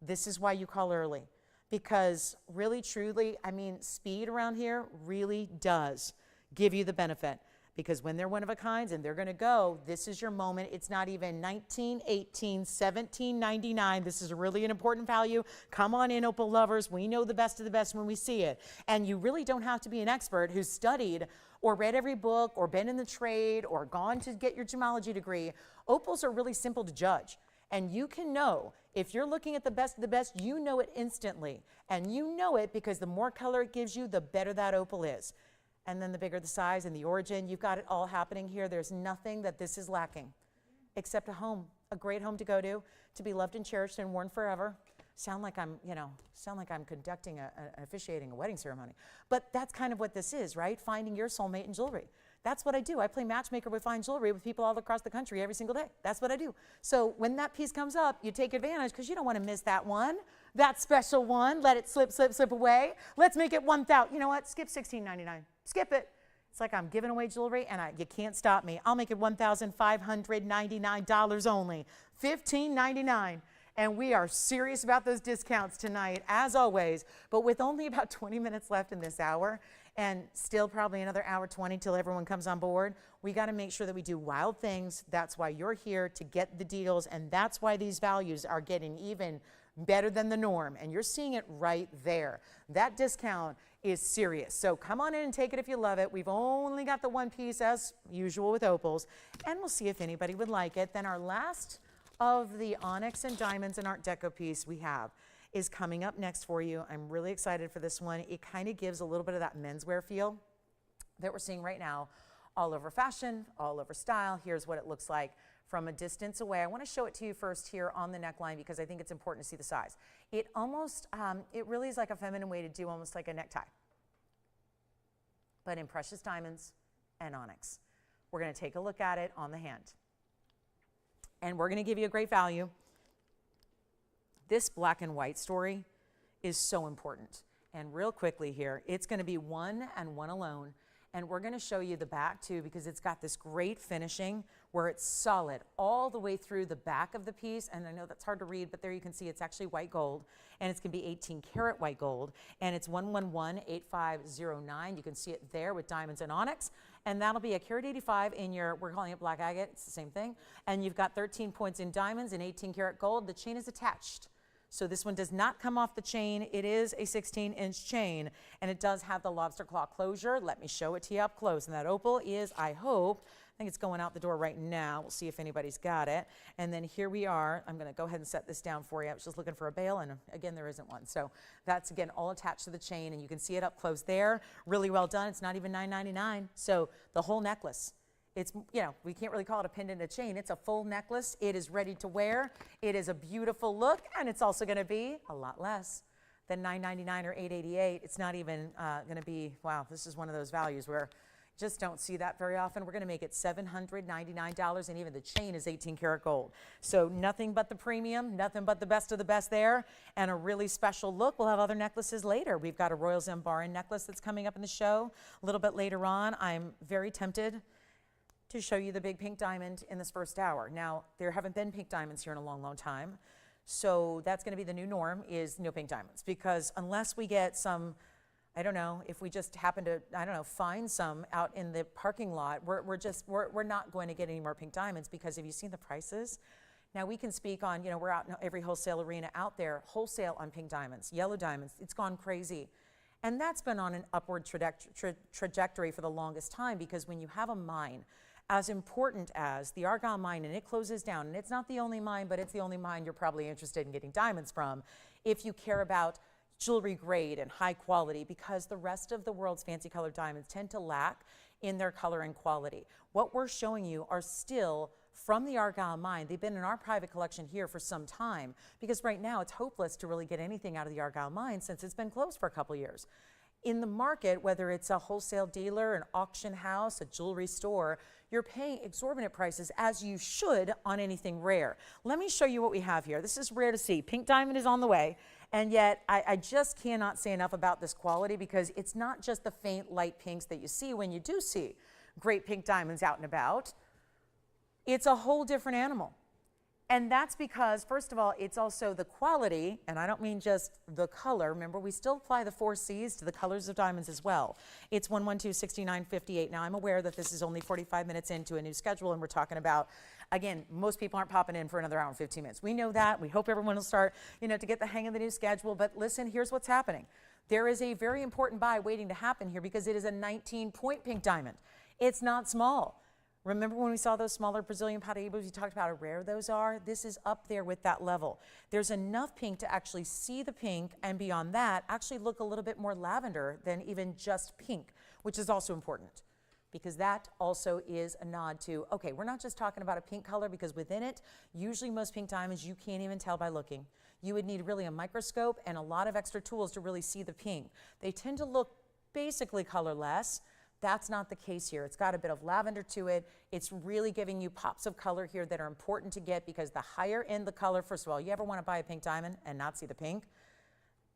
This is why you call early, because really, truly, I mean, speed around here really does give you the benefit, because when they're one of a kind and they're going to go, this is your moment. It's not even 19, 18, 17.99. This is really an important value. Come on in, opal lovers. We know the best of the best when we see it. And you really don't have to be an expert who's studied or read every book or been in the trade or gone to get your gemology degree. Opals are really simple to judge. And you can know, if you're looking at the best of the best, you know it instantly. And you know it because the more color it gives you, the better that opal is. And then the bigger the size and the origin, you've got it all happening here. There's nothing that this is lacking except a home, a great home to go to be loved and cherished and worn forever. Sound like I'm conducting officiating a wedding ceremony. But that's kind of what this is, right? Finding your soulmate in jewelry. That's what I do. I play matchmaker with fine jewelry with people all across the country every single day. That's what I do. So when that piece comes up, you take advantage because you don't want to miss that one, that special one. Let it slip, slip, slip away. Let's make it 1,000. You know what? Skip $16.99. Skip it. It's like I'm giving away jewelry, and you can't stop me. I'll make it $1,599 only, $15.99. And we are serious about those discounts tonight, as always. But with only about 20 minutes left in this hour, and still probably another hour 20 till everyone comes on board, we got to make sure that we do wild things. That's why you're here, to get the deals, and that's why these values are getting even better than the norm. And you're seeing it right there. That discount is serious. So come on in and take it if you love it. We've only got the one piece as usual with opals, and we'll see if anybody would like it. Then our last of the onyx and diamonds and art deco piece we have is coming up next for you. I'm really excited for this one. It kind of gives a little bit of that menswear feel that we're seeing right now all over fashion, all over style. Here's what it looks like from a distance away. I want to show it to you first here on the neckline because I think it's important to see the size. It almost, it really is like a feminine way to do almost like a necktie, but in precious diamonds and onyx. We're going to take a look at it on the hand. And we're going to give you a great value. This black and white story is so important. And real quickly here, it's going to be one and one alone. And we're going to show you the back too, because it's got this great finishing where it's solid all the way through the back of the piece. And I know that's hard to read, but there you can see it's actually white gold, and it's going to be 18 karat white gold, and it's 1118509. You can see it there with diamonds and onyx, and that'll be a karat 85 in your, we're calling it black agate. It's the same thing. And you've got 13 points in diamonds and 18 karat gold. The chain is attached. So this one does not come off the chain. It is a 16-inch chain, and it does have the lobster claw closure. Let me show it to you up close. And that opal is, I think it's going out the door right now. We'll see if anybody's got it. And then here we are. I'm going to go ahead and set this down for you. I was just looking for a bail, and again, there isn't one. So that's, again, all attached to the chain, and you can see it up close there. Really well done. It's not even $9.99. So the whole necklace. It's, you know, we can't really call it a pendant, a chain. It's a full necklace. It is ready to wear. It is a beautiful look, and it's also going to be a lot less than $9.99 or $8.88. It's not even going to be, wow, this is one of those values where you just don't see that very often. We're going to make it $799, and even the chain is 18 karat gold. So nothing but the premium, nothing but the best of the best there, and a really special look. We'll have other necklaces later. We've got a Royal Zambaran necklace that's coming up in the show a little bit later on. I'm very tempted to show you the big pink diamond in this first hour. Now, there haven't been pink diamonds here in a long, long time. So that's going to be the new norm, is no pink diamonds. Because unless we get some, I don't know, if we just happen to, I don't know, find some out in the parking lot, we're not going to get any more pink diamonds, because have you seen the prices? Now, we can speak on, you know, we're out in every wholesale arena out there, wholesale on pink diamonds, yellow diamonds. It's gone crazy. And that's been on an upward trajectory for the longest time, because when you have a mine as important as the Argyle mine, and it closes down, and it's not the only mine, but it's the only mine you're probably interested in getting diamonds from. if you care about jewelry grade and high quality, because the rest of the world's fancy colored diamonds tend to lack in their color and quality. What we're showing you are still from the Argyle mine. They've been in our private collection here for some time, because right now it's hopeless to really get anything out of the Argyle mine since it's been closed for a couple years. In the market, whether it's a wholesale dealer, an auction house, a jewelry store, you're paying exorbitant prices, as you should, on anything rare. Let me show you what we have here. This is rare to see. Pink diamond is on the way, and yet I just cannot say enough about this quality, because it's not just the faint light pinks that you see when you do see great pink diamonds out and about. It's a whole different animal. And that's because, first of all, it's also the quality, and I don't mean just the color. Remember, we still apply the 4 C's to the colors of diamonds as well. It's 112-6958. Now, I'm aware that this is only 45 minutes into a new schedule, and we're talking about, again, most people aren't popping in for another hour and 15 minutes. We know that. We hope everyone will start, to get the hang of the new schedule. But listen, here's what's happening. There is a very important buy waiting to happen here, because it is a 19-point pink diamond. It's not small. Remember when we saw those smaller Brazilian Paraíbas, we talked about how rare those are? This is up there with that level. There's enough pink to actually see the pink, and beyond that, actually look a little bit more lavender than even just pink, which is also important, because that also is a nod to, okay, we're not just talking about a pink color, because within it, usually most pink diamonds, you can't even tell by looking. You would need really a microscope and a lot of extra tools to really see the pink. They tend to look basically colorless. That's not the case here. It's got a bit of lavender to it. It's really giving you pops of color here that are important to get, because the higher end the color, first of all, you ever want to buy a pink diamond and not see the pink?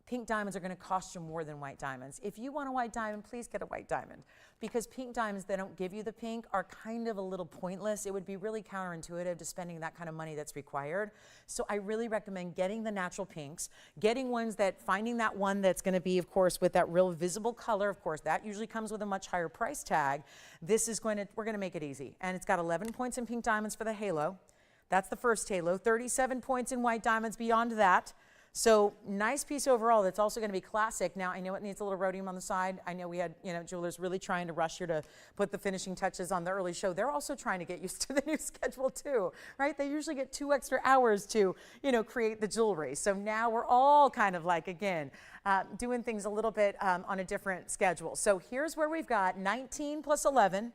Pink diamonds are going to cost you more than white diamonds. If you want a white diamond, please get a white diamond, because pink diamonds that don't give you the pink are kind of a little pointless. It would be really counterintuitive to spending that kind of money that's required. So I really recommend getting the natural pinks, getting ones finding that one that's going to be, of course, with that real visible color. Of course, that usually comes with a much higher price tag. We're going to make it easy. And it's got 11 points in pink diamonds for the halo. That's the first halo. 37 points in white diamonds beyond that. So nice piece overall that's also going to be classic. Now, I know it needs a little rhodium on the side. I know we had, jewelers really trying to rush here to put the finishing touches on the early show. They're also trying to get used to the new schedule too, right? They usually get 2 extra hours to, create the jewelry. So now we're all kind of like, again, doing things a little bit on a different schedule. So here's where we've got 19 plus 11.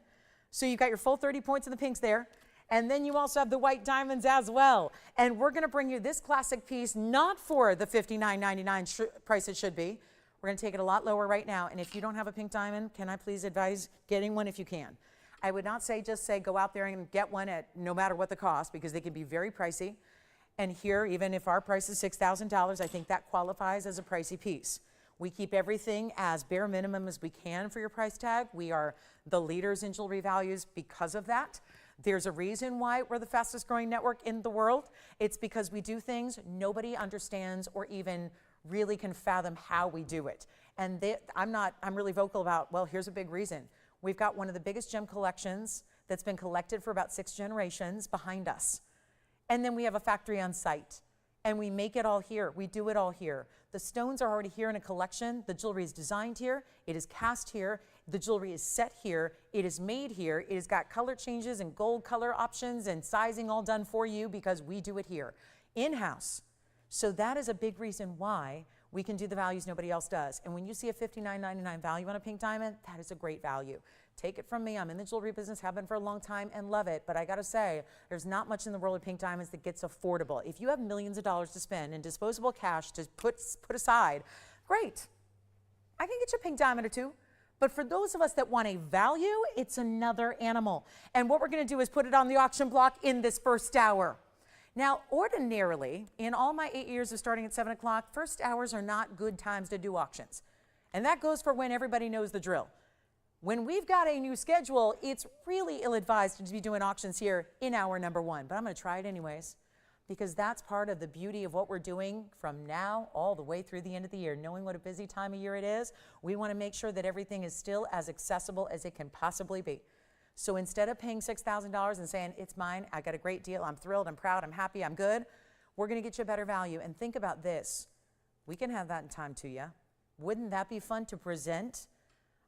So you've got your full 30 points in the pinks there. And then you also have the white diamonds as well. And we're going to bring you this classic piece, not for the $59.99 price it should be. We're going to take it a lot lower right now. And if you don't have a pink diamond, can I please advise getting one if you can? I would not say just say go out there and get one at no matter what the cost, because they can be very pricey. And here, even if our price is $6,000, I think that qualifies as a pricey piece. We keep everything as bare minimum as we can for your price tag. We are the leaders in jewelry values because of that. There's a reason why we're the fastest growing network in the world. It's because we do things nobody understands or even really can fathom how we do it. And I'm really vocal about, well, here's a big reason. We've got one of the biggest gem collections that's been collected for about 6 generations behind us. And then we have a factory on site. And we make it all here. We do it all here. The stones are already here in a collection. The jewelry is designed here. It is cast here. The jewelry is set here. It is made here. It has got color changes and gold color options and sizing all done for you, because we do it here in-house. So that is a big reason why we can do the values nobody else does. And when you see a $59.99 value on a pink diamond, that is a great value. Take it from me. I'm in the jewelry business, have been for a long time, and love it. But I got to say, there's not much in the world of pink diamonds that gets affordable. If you have millions of dollars to spend in disposable cash to put aside, great. I can get you a pink diamond or 2. But for those of us that want a value, it's another animal. And what we're going to do is put it on the auction block in this first hour. Now, ordinarily, in all my 8 years of starting at 7 o'clock, first hours are not good times to do auctions. And that goes for when everybody knows the drill. When we've got a new schedule, it's really ill-advised to be doing auctions here in hour number 1. But I'm going to try it anyways, because that's part of the beauty of what we're doing from now all the way through the end of the year. Knowing what a busy time of year it is, we want to make sure that everything is still as accessible as it can possibly be. So instead of paying $6,000 and saying, it's mine, I got a great deal, I'm thrilled, I'm proud, I'm happy, I'm good, we're going to get you a better value. And think about this. We can have that in time to you. Wouldn't that be fun to present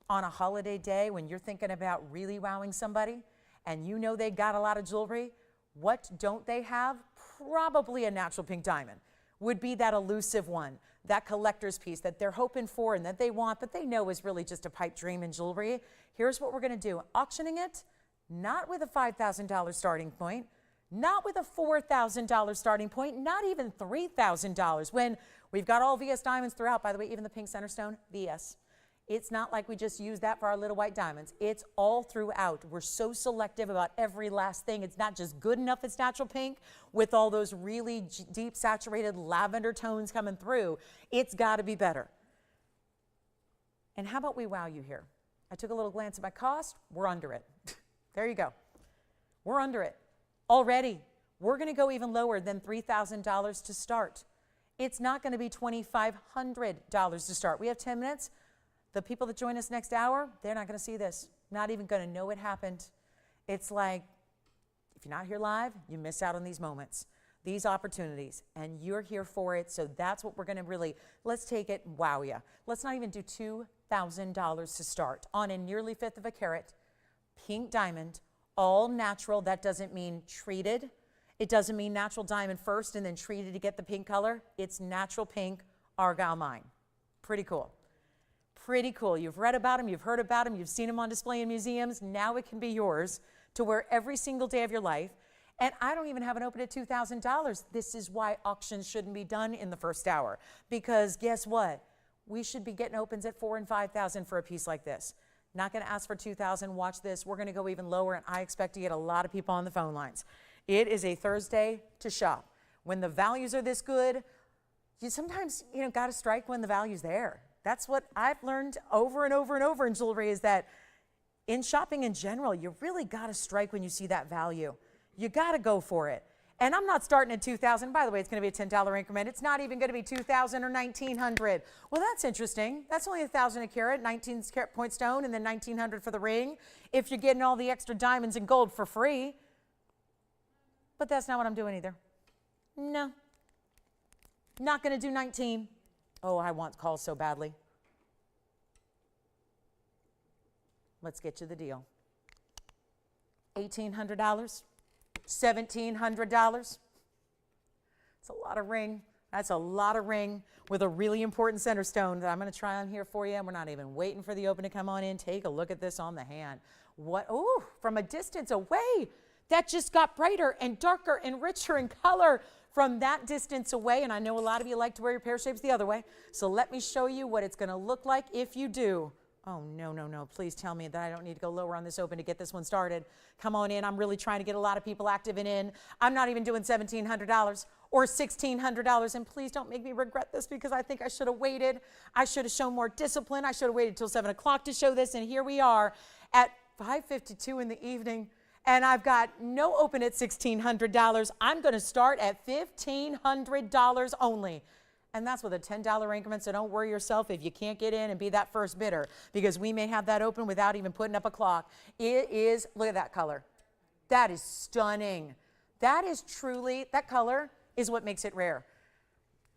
on a holiday day when you're thinking about really wowing somebody and you know they got a lot of jewelry? What don't they have? Probably a natural pink diamond. would be that elusive one, that collector's piece that they're hoping for and that they want, but they know is really just a pipe dream in jewelry. Here's what we're going to do. Auctioning it, not with a $5,000 starting point, not with a $4,000 starting point, not even $3,000. When we've got all VS diamonds throughout, by the way, even the pink center stone, VS. It's not like we just use that for our little white diamonds. It's all throughout. We're so selective about every last thing. It's not just good enough it's natural pink with all those really deep saturated lavender tones coming through. It's got to be better. And how about we wow you here? I took a little glance at my cost. We're under it. There you go. We're under it. Already, we're going to go even lower than $3,000 to start. It's not going to be $2,500 to start. We have 10 minutes. The people that join us next hour, they're not going to see this. Not even going to know it happened. It's like, if you're not here live, you miss out on these moments, these opportunities, and you're here for it. So that's what we're going to really, let's take it, wow ya. Let's not even do $2,000 to start on a nearly fifth of a carat, pink diamond, all natural. That doesn't mean treated. It doesn't mean natural diamond first and then treated to get the pink color. It's natural pink Argyle mine. Pretty cool. Pretty cool. You've read about them, you've heard about them, you've seen them on display in museums. Now it can be yours to wear every single day of your life. And I don't even have an open at $2,000. This is why auctions shouldn't be done in the first hour. Because guess what? We should be getting opens at $4,000 and $5,000 for a piece like this. Not going to ask for $2,000. Watch this. We're going to go even lower, and I expect to get a lot of people on the phone lines. It is a Thursday to shop. When the values are this good, you sometimes, got to strike when the value's there. That's what I've learned over and over and over in jewelry, is that in shopping in general, you really got to strike when you see that value. You got to go for it. And I'm not starting at $2,000. By the way, it's going to be a $10 increment. It's not even going to be $2,000 or $1,900. Well, that's interesting. That's only $1,000 a carat, 19 carat point stone, and then $1,900 for the ring. If you're getting all the extra diamonds and gold for free. But that's not what I'm doing either. No. Not going to do 19. Oh, I want calls so badly. Let's get you the deal. $1,800, $1,700. It's a lot of ring. That's a lot of ring with a really important center stone that I'm going to try on here for you. And we're not even waiting for the open to come on in. Take a look at this on the hand. What? Oh, from a distance away, that just got brighter and darker and richer in color from that distance away. And I know a lot of you like to wear your pear shapes the other way. So let me show you what it's going to look like if you do. Oh, no, no, no. Please tell me that I don't need to go lower on this open to get this one started. Come on in. I'm really trying to get a lot of people active and in. I'm not even doing $1,700 or $1,600. And please don't make me regret this, because I think I should have waited. I should have shown more discipline. I should have waited till 7 o'clock to show this. And here we are at 5:52 in the evening. And I've got no open at $1,600. I'm going to start at $1,500 only. And that's with a $10 increment, so don't worry yourself if you can't get in and be that first bidder, because we may have that open without even putting up a clock. It is, look at that color. That is stunning. That is truly, that color is what makes it rare.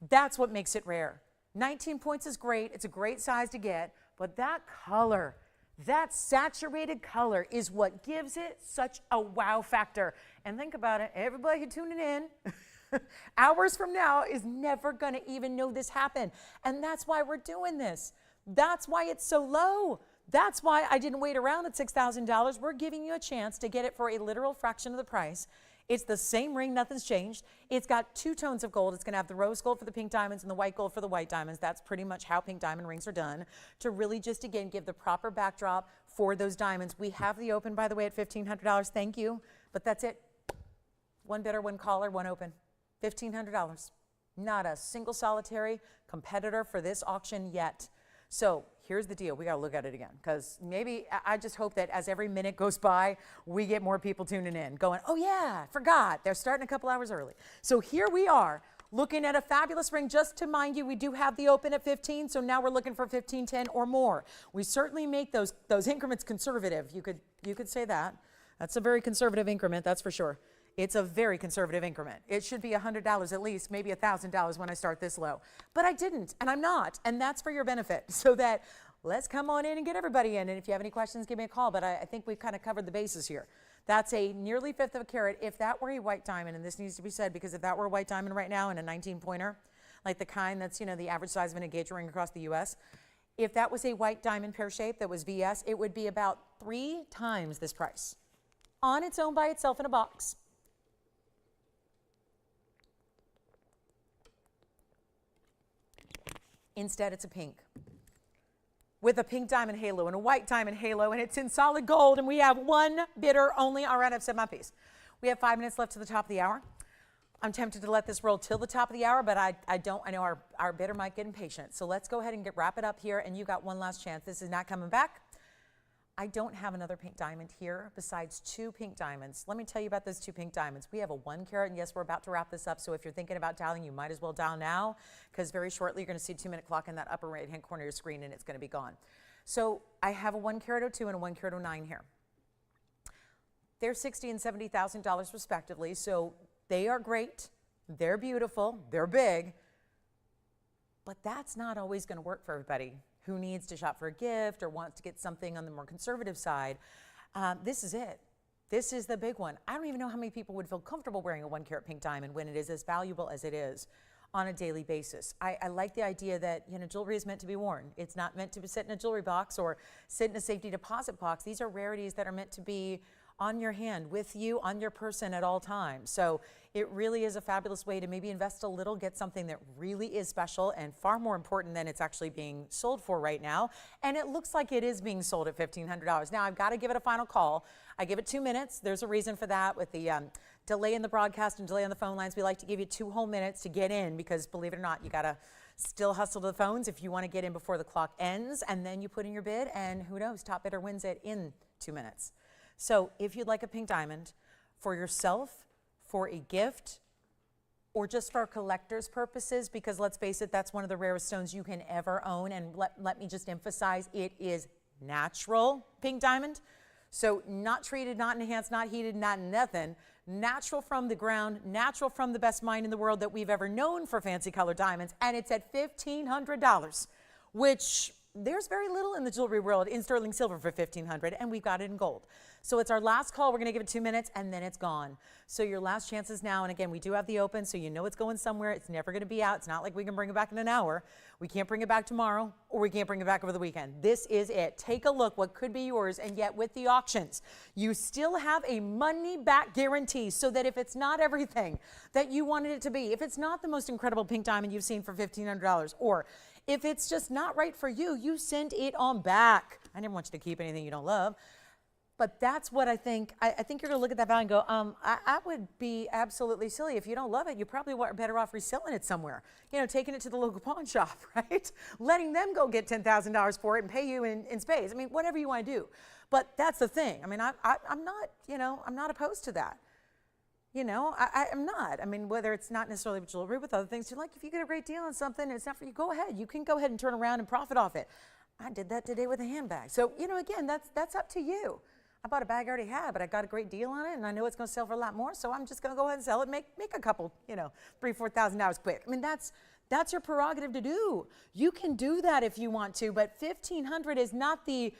That's what makes it rare. 19 points is great. It's a great size to get, but that color, that saturated color is what gives it such a wow factor. And think about it, everybody who's tuning in, hours from now is never going to even know this happened. And that's why we're doing this. That's why it's so low. That's why I didn't wait around at $6,000. We're giving you a chance to get it for a literal fraction of the price. It's the same ring, nothing's changed. It's got 2 tones of gold. It's going to have the rose gold for the pink diamonds and the white gold for the white diamonds. That's pretty much how pink diamond rings are done, to really just, again, give the proper backdrop for those diamonds. We have the open, by the way, at $1,500. Thank you. But that's it. One bidder, one caller, one open. $1,500. Not a single solitary competitor for this auction yet. So here's the deal. We got to look at it again, because maybe I just hope that as every minute goes by, we get more people tuning in going, oh yeah, I forgot. They're starting a couple hours early. So here we are looking at a fabulous ring. Just to mind you, we do have the open at 15. So now we're looking for 15, 10 or more. We certainly make those increments conservative. You could say that. That's a very conservative increment. That's for sure. It's a very conservative increment. It should be $100 at least, maybe $1,000 when I start this low. But I didn't, and I'm not, and that's for your benefit. So that, let's come on in and get everybody in. And if you have any questions, give me a call. But I think we've kind of covered the bases here. That's a nearly fifth of a carat. If that were a white diamond, and this needs to be said, because if that were a white diamond right now and a 19-pointer, like the kind that's, you know, the average size of an engagement ring across the US. If that was a white diamond pear shape that was VS, it would be about 3 times this price on its own by itself in a box. Instead, it's a pink with a pink diamond halo and a white diamond halo, and it's in solid gold, and we have one bidder only. All right, I've said my piece. We have 5 minutes left to the top of the hour. I'm tempted to let this roll till the top of the hour, but I know our bidder might get impatient. So let's go ahead and wrap it up here, and you got one last chance. This is not coming back. I don't have another pink diamond here besides 2 pink diamonds. Let me tell you about those 2 pink diamonds. We have a 1 carat, and yes, we're about to wrap this up, so if you're thinking about dialing, you might as well dial now, because very shortly you're going to see a 2-minute clock in that upper right-hand corner of your screen, and it's going to be gone. So I have a 1 carat 02 and a 1 carat 09 here. They're $60,000 and $70,000 respectively, so they are great, they're beautiful, they're big, but that's not always going to work for everybody who needs to shop for a gift or wants to get something on the more conservative side. This is it. This is the big one. I don't even know how many people would feel comfortable wearing a 1 carat pink diamond when it is as valuable as it is on a daily basis. I like the idea that, you know, jewelry is meant to be worn. It's not meant to sit in a jewelry box or sit in a safety deposit box. These are rarities that are meant to be on your hand, with you, on your person at all times. So it really is a fabulous way to maybe invest a little, get something that really is special and far more important than it's actually being sold for right now. And it looks like it is being sold at $1,500. Now, I've got to give it a final call. I give it 2 minutes. There's a reason for that. With the delay in the broadcast and delay on the phone lines, we like to give you 2 whole minutes to get in, because believe it or not, you got to still hustle to the phones if you want to get in before the clock ends, and then you put in your bid, and who knows, top bidder wins it in 2 minutes. So if you'd like a pink diamond for yourself, for a gift, or just for collector's purposes, because let's face it, that's one of the rarest stones you can ever own. And let me just emphasize, it is natural pink diamond. So not treated, not enhanced, not heated, not nothing. Natural from the ground, natural from the best mine in the world that we've ever known for fancy colored diamonds. And it's at $1,500, which there's very little in the jewelry world in sterling silver for $1,500, and we've got it in gold. So it's our last call. We're going to give it 2 minutes, and then it's gone. So your last chance is now. And again, we do have the open, so you know it's going somewhere. It's never going to be out. It's not like we can bring it back in an hour. We can't bring it back tomorrow, or we can't bring it back over the weekend. This is it. Take a look what could be yours, and yet with the auctions, you still have a money-back guarantee, so that if it's not everything that you wanted it to be, if it's not the most incredible pink diamond you've seen for $1,500, or if it's just not right for you, you send it on back. I never want you to keep anything you don't love. But that's what I think. I think you're going to look at that value and go, I would be absolutely silly. If you don't love it, you probably are better off reselling it somewhere. You know, taking it to the local pawn shop, right? Letting them go get $10,000 for it and pay you in spades. I mean, whatever you want to do. But that's the thing. I mean, I'm not, you know, I'm not opposed to that. You know, I'm not. I mean, whether it's not necessarily with jewelry, with other things, you're like, if you get a great deal on something and it's not for you, go ahead. You can go ahead and turn around and profit off it. I did that today with a handbag. So, you know, again, that's up to you. I bought a bag I already had, but I got a great deal on it, and I know it's going to sell for a lot more, so I'm just going to go ahead and sell it, make a couple, you know, $3,000, $4,000 quick. I mean, that's your prerogative to do. You can do that if you want to, but $1,500 is not the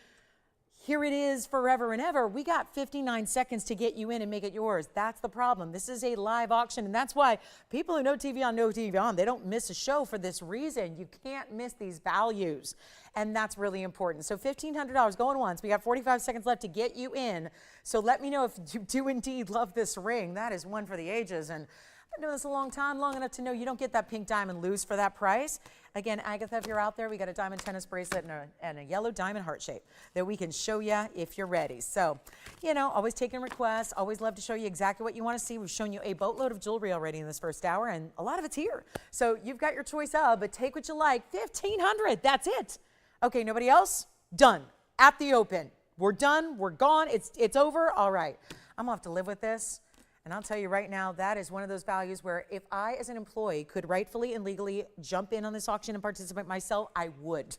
here it is forever and ever. We got 59 seconds to get you in and make it yours. That's the problem. This is a live auction, and that's why people who know TVON know TVON. They don't miss a show for this reason. You can't miss these values, and that's really important. So $1,500 going once. We got 45 seconds left to get you in. So let me know if you do indeed love this ring. That is one for the ages, and I've been doing this a long time, long enough to know you don't get that pink diamond loose for that price. Again, Agatha, if you're out there, we got a diamond tennis bracelet and a yellow diamond heart shape that we can show you if you're ready. So, you know, always taking requests, always love to show you exactly what you want to see. We've shown you a boatload of jewelry already in this first hour, and a lot of it's here. So you've got your choice of, but take what you like. $1,500, that's it. Okay, nobody else? Done. At the open. We're done. We're gone. It's over. All right. I'm going to have to live with this. And I'll tell you right now, that is one of those values where if I, as an employee, could rightfully and legally jump in on this auction and participate myself, I would.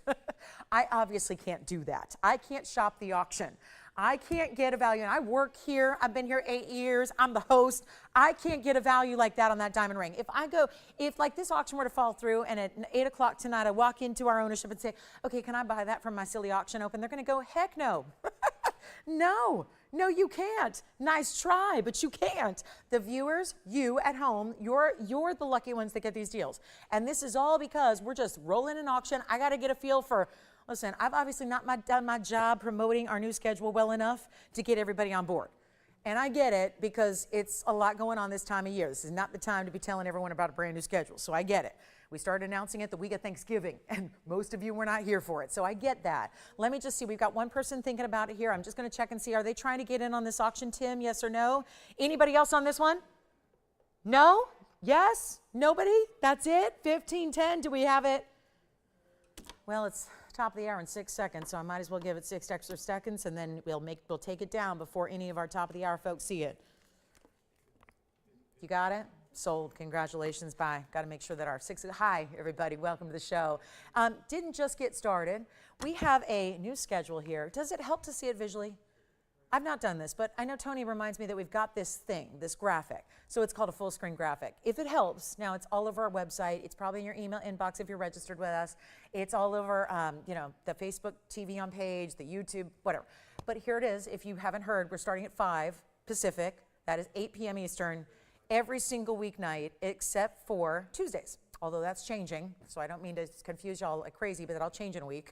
I obviously can't do that. I can't shop the auction. I can't get a value. And I work here. I've been here 8 years. I'm the host. I can't get a value like that on that diamond ring. If like this auction were to fall through and at 8 o'clock tonight, I walk into our ownership and say, okay, can I buy that from my silly auction open? They're going to go, heck no. No, no, you can't. Nice try, but you can't. The viewers, you at home, you're the lucky ones that get these deals. And this is all because we're just rolling an auction. I got to get a feel for, listen, I've obviously not done my job promoting our new schedule well enough to get everybody on board. And I get it because it's a lot going on this time of year. This is not the time to be telling everyone about a brand new schedule, so I get it. We started announcing it the week of Thanksgiving, and most of you were not here for it, so I get that. Let me just see. We've got one person thinking about it here. I'm just going to check and see. Are they trying to get in on this auction, Tim? Yes or no? Anybody else on this one? No? Yes? Nobody? That's it? 15:10. Do we have it? Well, it's top of the hour in 6 seconds, so I might as well give it 6 extra seconds, and then we'll take it down before any of our top of the hour folks see it. You got it? Sold. Congratulations. Bye. Got to make sure that our hi, everybody. Welcome to the show. Didn't just get started. We have a new schedule here. Does it help to see it visually? I've not done this, but I know Tony reminds me that we've got this thing, this graphic. So it's called a full screen graphic. If it helps, now it's all over our website. It's probably in your email inbox if you're registered with us. It's all over, the Facebook TVON page, the YouTube, whatever. But here it is. If you haven't heard, we're starting at 5 Pacific. That is 8 p.m. Eastern. Every single weeknight except for Tuesdays, although that's changing. So I don't mean to confuse y'all like crazy, but that'll change in a week.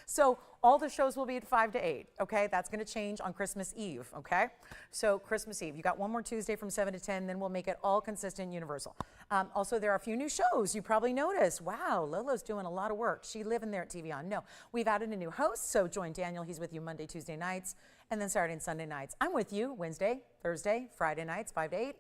So all the shows will be at 5 to 8, okay? That's going to change on Christmas Eve, okay? So Christmas Eve. You got one more Tuesday from 7 to 10, then we'll make it all consistent universal. Also, there are a few new shows. You probably noticed. Wow, Lolo's doing a lot of work. She living there at TVON. No, we've added a new host, so join Daniel. He's with you Monday, Tuesday nights, and then Saturday and Sunday nights. I'm with you Wednesday, Thursday, Friday nights, 5 to 8.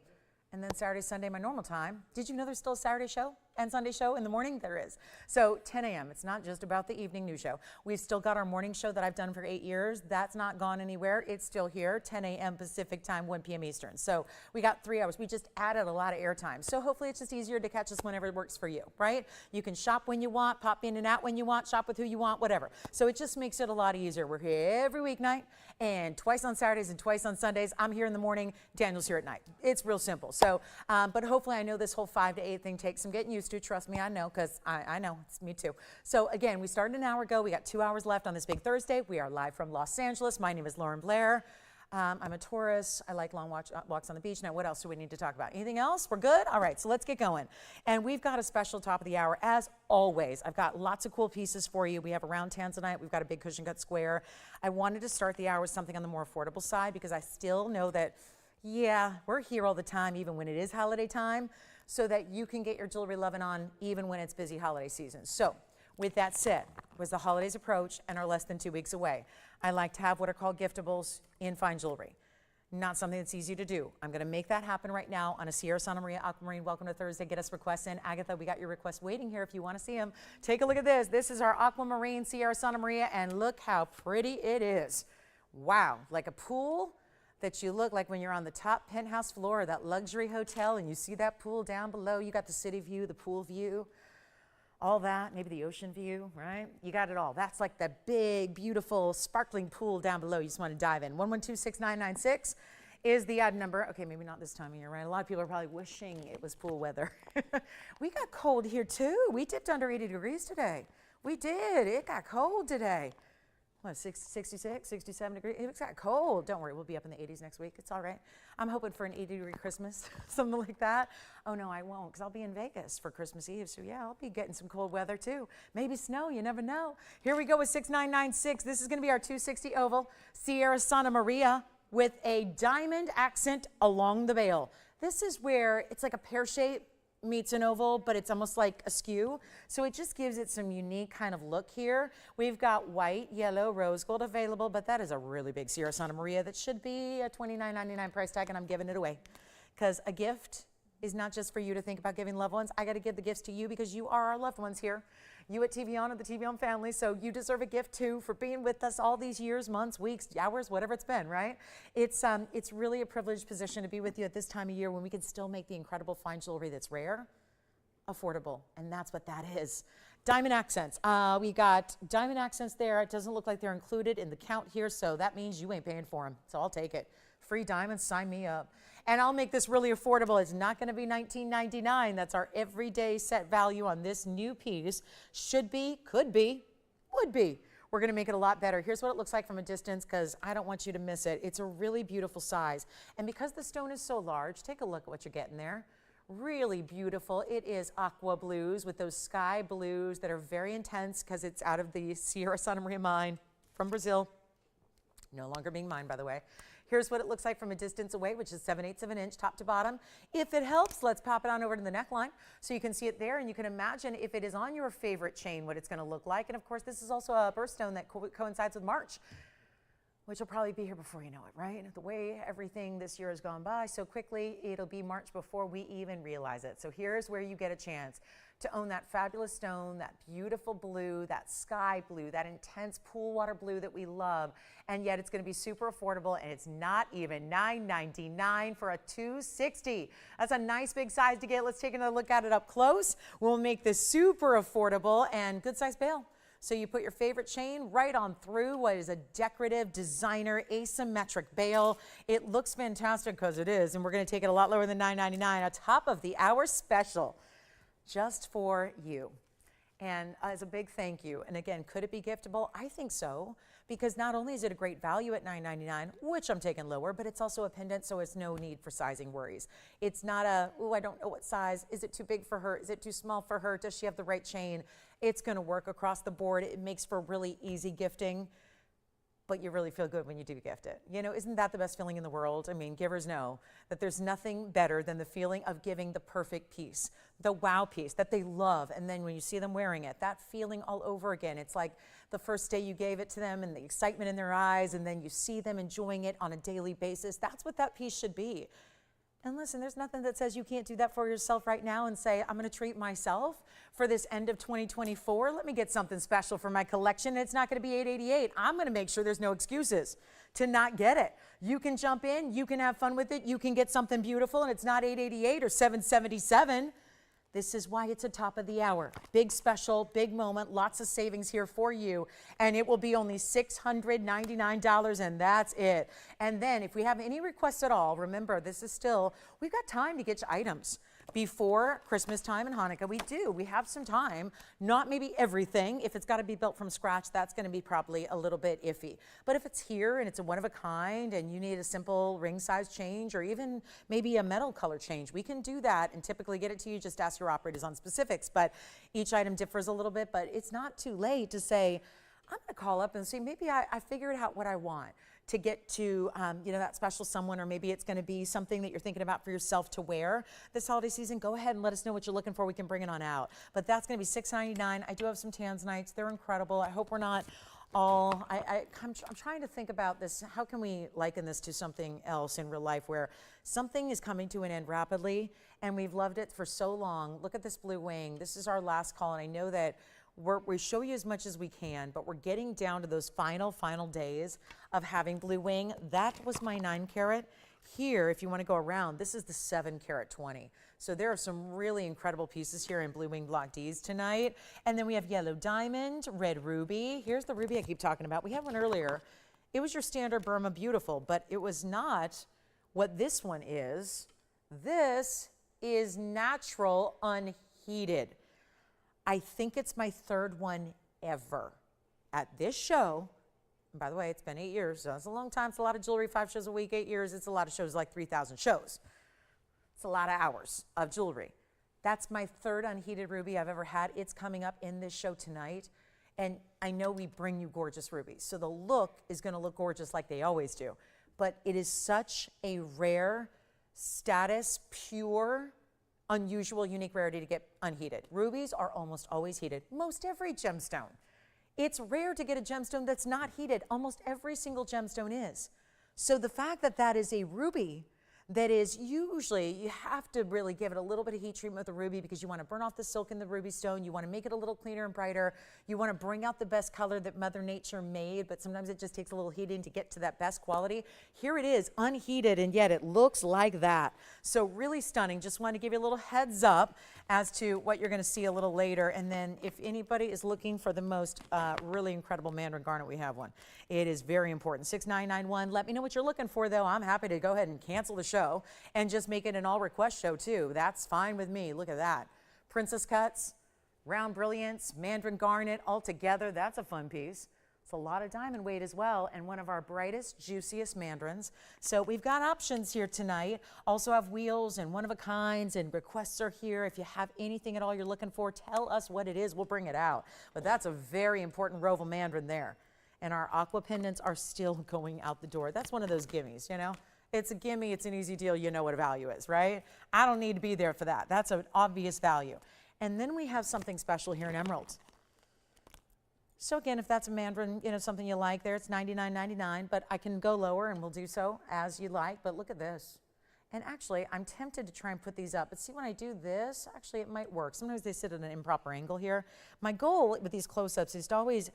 And then Saturday, Sunday, my normal time. Did you know there's still a Saturday show and Sunday show in the morning? There is. So 10 a.m. It's not just about the evening news show. We've still got our morning show that I've done for 8 years. That's not gone anywhere. It's still here, 10 a.m. Pacific time, 1 p.m. Eastern. So we got 3 hours. We just added a lot of airtime. So hopefully it's just easier to catch us whenever it works for you, right? You can shop when you want, pop in and out when you want, shop with who you want, whatever. So it just makes it a lot easier. We're here every weeknight and twice on Saturdays and twice on Sundays. I'm here in the morning. Daniel's here at night. It's real simple. So, but hopefully I know this whole 5 to 8 thing takes some getting used to. Trust me, I know, because I know. It's me too. So again, we started an hour ago. We got 2 hours left on this big Thursday. We are live from Los Angeles. My name is Lauren Blair. I'm a Taurus. I like long walks on the beach. Now, what else do we need to talk about? Anything else? We're good? All right, so let's get going. And we've got a special top of the hour, as always. I've got lots of cool pieces for you. We have a round Tanzanite. We've got a big cushion cut square. I wanted to start the hour with something on the more affordable side because I still know that, yeah, we're here all the time, even when it is holiday time, so that you can get your jewelry loving on even when it's busy holiday season. So with that said, as the holidays approach and are less than 2 weeks away, I like to have what are called giftables in fine jewelry. Not something that's easy to do. I'm going to make that happen right now on a Sierra Santa Maria Aquamarine. Welcome to Thursday. Get us requests in. Agatha, we got your requests waiting here if you want to see them. Take a look at this. This is our Aquamarine Sierra Santa Maria, and look how pretty it is. Wow, like a pool that you look like when you're on the top penthouse floor of that luxury hotel and you see that pool down below. You got the city view, the pool view, all that, maybe the ocean view, right? You got it all. That's like the big, beautiful, sparkling pool down below. You just want to dive in. 112-6996 is the ad number. Okay, maybe not this time of year, right? A lot of people are probably wishing it was pool weather. We got cold here too. We dipped under 80 degrees today. We did. It got cold today. What, 66, 67 degrees? It got cold. Don't worry, we'll be up in the 80s next week. It's all right. I'm hoping for an 80-degree Christmas, something like that. Oh, no, I won't, because I'll be in Vegas for Christmas Eve. So, yeah, I'll be getting some cold weather, too. Maybe snow. You never know. Here we go with 6996. This is going to be our 260 oval Sierra Santa Maria with a diamond accent along the bail. This is where it's like a pear shape meets an oval, but it's almost like askew. So it just gives it some unique kind of look here. We've got white, yellow, rose gold available, but that is a really big Sierra Santa Maria that should be a $29.99 price tag, and I'm giving it away. Because a gift is not just for you to think about giving loved ones. I got to give the gifts to you because you are our loved ones here. You at TVON are the TVON family, so you deserve a gift too for being with us all these years, months, weeks, hours, whatever it's been, right? It's really a privileged position to be with you at this time of year when we can still make the incredible fine jewelry that's rare, affordable, and that's what that is. Diamond accents. We got diamond accents there. It doesn't look like they're included in the count here, so that means you ain't paying for them, so I'll take it. Free diamonds, sign me up. And I'll make this really affordable. It's not going to be $19.99. That's our everyday set value on this new piece. Should be, could be, would be. We're we're going to make it a lot better. Here's what it looks like from a distance because I don't want you to miss it. It's a really beautiful size. And because the stone is so large, take a look at what you're getting there. Really beautiful. It is aqua blues with those sky blues that are very intense because it's out of the Sierra Santa Maria mine from Brazil. No longer being mined, by the way. Here's what it looks like from a distance away, which is 7/8 of an inch top to bottom. If it helps, let's pop it on over to the neckline so you can see it there and you can imagine if it is on your favorite chain what it's going to look like. And of course, this is also a birthstone that coincides with March, which will probably be here before you know it, right? The way everything this year has gone by so quickly, it'll be March before we even realize it. So here's where you get a chance to own that fabulous stone, that beautiful blue, that sky blue, that intense pool water blue that we love, and yet it's going to be super affordable, and it's not even $9.99 for a $260. That's a nice big size to get. Let's take another look at it up close. We'll make this super affordable and good size bail. So you put your favorite chain right on through what is a decorative designer asymmetric bail. It looks fantastic because it is, and we're going to take it a lot lower than $9.99, a top of the hour special just for you. And as a big thank you, and again, could it be giftable? I think so, because not only is it a great value at $9.99, which I'm taking lower, but it's also a pendant, so it's no need for sizing worries. It's not a, oh, I don't know what size. Is it too big for her? Is it too small for her? Does she have the right chain? It's going to work across the board. It makes for really easy gifting, but you really feel good when you do gift it. You know, isn't that the best feeling in the world? I mean, givers know that there's nothing better than the feeling of giving the perfect piece, the wow piece that they love. And then when you see them wearing it, that feeling all over again. It's like the first day you gave it to them and the excitement in their eyes, and then you see them enjoying it on a daily basis. That's what that piece should be. And listen, there's nothing that says you can't do that for yourself right now and say, I'm going to treat myself for this end of 2024. Let me get something special for my collection. It's not going to be $888. I'm going to make sure there's no excuses to not get it. You can jump in. You can have fun with it. You can get something beautiful, and it's not $888 or $777. This is why it's a top of the hour. Big special, big moment, lots of savings here for you. And it will be only $699, and that's it. And then if we have any requests at all, remember, this is still, we've got time to get you items. Before Christmas time and Hanukkah, we have some time, not maybe everything. If it's got to be built from scratch, that's going to be probably a little bit iffy. But if it's here and it's a one of a kind and you need a simple ring size change or even maybe a metal color change, we can do that and typically get it to you. Just ask your operators on specifics, but each item differs a little bit. But it's not too late to say, I'm going to call up and see, maybe I figured out what I want to get to, you know, that special someone, or maybe it's going to be something that you're thinking about for yourself to wear this holiday season. Go ahead and let us know what you're looking for. We can bring it on out. But that's going to be $699. I do have some Tanzanites. They're incredible. I hope we're not all, I'm trying to think about this. How can we liken this to something else in real life where something is coming to an end rapidly and we've loved it for so long? Look at this blue wing. This is our last call, and I know that we show you as much as we can, but we're getting down to those final days of having blue wing. That was my 9 carat. Here, if you want to go around, this is the 7 carat 20. So there are some really incredible pieces here in blue wing block Ds tonight. And then we have yellow diamond, red ruby. Here's the ruby I keep talking about. We had one earlier. It was your standard Burma Beautiful, but it was not what this one is. This is natural unheated. I think it's my 3rd one ever at this show. And by the way, it's been 8 years, so it's a long time. It's a lot of jewelry, 5 shows a week, 8 years. It's a lot of shows, like 3,000 shows. It's a lot of hours of jewelry. That's my 3rd unheated ruby I've ever had. It's coming up in this show tonight. And I know we bring you gorgeous rubies, so the look is going to look gorgeous like they always do. But it is such a rare, status, pure, unusual, unique rarity to get unheated. Rubies are almost always heated. Most every gemstone. It's rare to get a gemstone that's not heated. Almost every single gemstone is. So the fact that that is a ruby that is usually, you have to really give it a little bit of heat treatment with the ruby because you want to burn off the silk in the ruby stone. You want to make it a little cleaner and brighter. You want to bring out the best color that Mother Nature made, but sometimes it just takes a little heating to get to that best quality. Here it is, unheated, and yet it looks like that. So really stunning. Just want to give you a little heads up as to what you're going to see a little later. And then if anybody is looking for the most really incredible mandarin garnet, we have one. It is very important. 6991. Let me know what you're looking for, though. I'm happy to go ahead and cancel the show and just make it an all request show too. That's fine with me. Look at that. Princess cuts, round brilliance, mandarin garnet all together. That's a fun piece. It's a lot of diamond weight as well, and one of our brightest, juiciest mandarins. So we've got options here tonight. Also have wheels and one-of-a-kinds, and requests are here. If you have anything at all you're looking for, tell us what it is. We'll bring it out. But that's a very important roval mandarin there. And our aqua pendants are still going out the door. That's one of those gimmies, you know? It's a gimme, it's an easy deal, you know what a value is, right? I don't need to be there for that. That's an obvious value. And then we have something special here in emeralds. So again, if that's a mandarin, you know, something you like there, it's $99.99, but I can go lower and we'll do so as you like. But look at this. And actually, I'm tempted to try and put these up. But see, when I do this, actually it might work. Sometimes they sit at an improper angle here. My goal with these close-ups is to always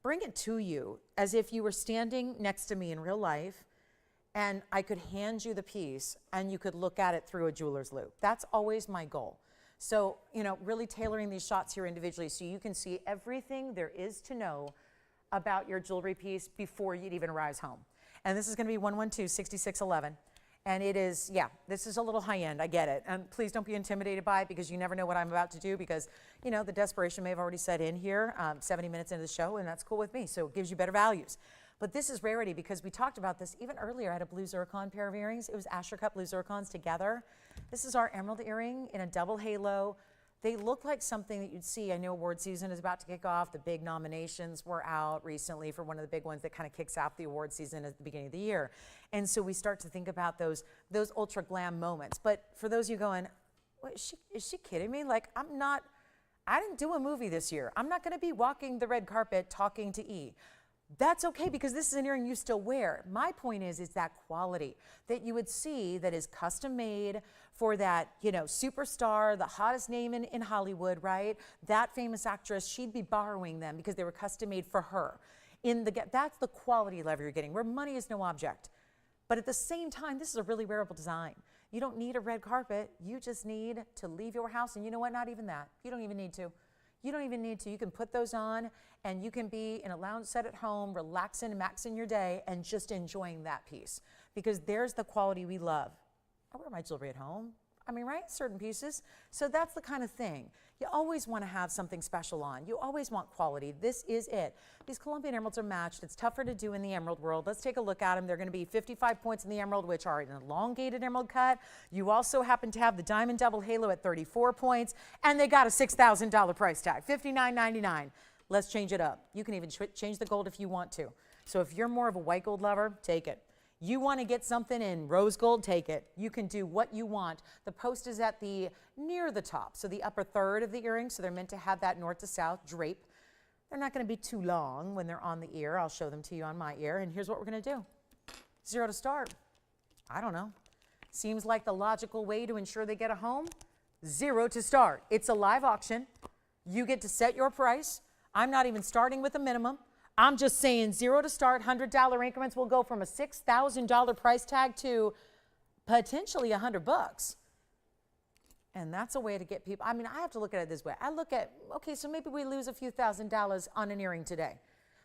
bring it to you as if you were standing next to me in real life, and I could hand you the piece and you could look at it through a jeweler's loupe. That's always my goal. So, you know, really tailoring these shots here individually so you can see everything there is to know about your jewelry piece before you'd even arrive home. And this is going to be 112-6611. And it is, yeah, this is a little high end, I get it. And please don't be intimidated by it, because you never know what I'm about to do, because, you know, the desperation may have already set in here 70 minutes into the show, and that's cool with me. So it gives you better values. But this is rarity, because we talked about this even earlier. I had a blue zircon pair of earrings. It was Asher cut blue zircons together. This is our emerald earring in a double halo. They look like something that you'd see. I know award season is about to kick off. The big nominations were out recently for one of the big ones that kind of kicks off the award season at the beginning of the year. And so we start to think about those ultra glam moments. But for those of you going, what, is she kidding me? Like, I didn't do a movie this year. I'm not going to be walking the red carpet talking to E. That's okay, because this is an earring you still wear. My point is that quality that you would see that is custom made for that, you know, superstar, the hottest name in Hollywood, right? That famous actress, she'd be borrowing them because they were custom made for her. That's the quality level you're getting, where money is no object. But at the same time, this is a really wearable design. You don't need a red carpet. You just need to leave your house. And you know what? Not even that. You don't even need to. You don't even need to. You can put those on and you can be in a lounge set at home, relaxing and maxing your day and just enjoying that piece, because there's the quality we love. I wear my jewelry at home. I mean, right? Certain pieces. So that's the kind of thing. You always want to have something special on. You always want quality. This is it. These Colombian emeralds are matched. It's tougher to do in the emerald world. Let's take a look at them. They're going to be 55 points in the emerald, which are an elongated emerald cut. You also happen to have the diamond double halo at 34 points, and they got a $6,000 price tag, $59.99. Let's change it up. You can even change the gold if you want to. So if you're more of a white gold lover, take it. You want to get something in rose gold, take it. You can do what you want. The post is at near the top, so the upper third of the earring, so they're meant to have that north to south drape. They're not going to be too long when they're on the ear. I'll show them to you on my ear, and here's what we're going to do. 0 to start. I don't know. Seems like the logical way to ensure they get a home. 0 to start. It's a live auction. You get to set your price. I'm not even starting with a minimum. I'm just saying 0 to start, $100 increments will go from a $6,000 price tag to potentially $100. And that's a way to get people. I mean, I have to look at it this way. I look at, okay, so maybe we lose a few $1,000s on an earring today.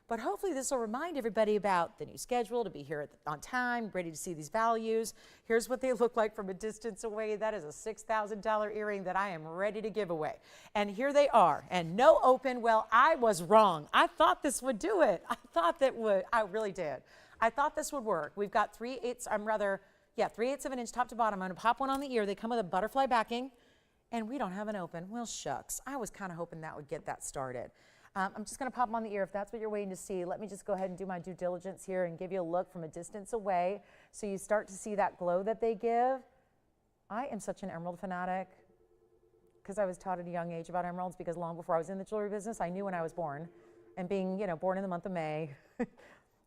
But hopefully this will remind everybody about the new schedule, to be here on time, ready to see these values. Here's what they look like from a distance away. That is a $6,000 earring that I am ready to give away. And here they are. And no open. Well, I was wrong. I thought this would do it. I really did. I thought this would work. We've got 3/8 of an inch top to bottom. I'm going to pop one on the ear. They come with a butterfly backing. And we don't have an open. Well, shucks. I was kind of hoping that would get that started. I'm just going to pop them on the ear if that's what you're waiting to see. Let me just go ahead and do my due diligence here and give you a look from a distance away so you start to see that glow that they give. I am such an emerald fanatic because I was taught at a young age about emeralds, because long before I was in the jewelry business, I knew when I was born. And being, you know, born in the month of May,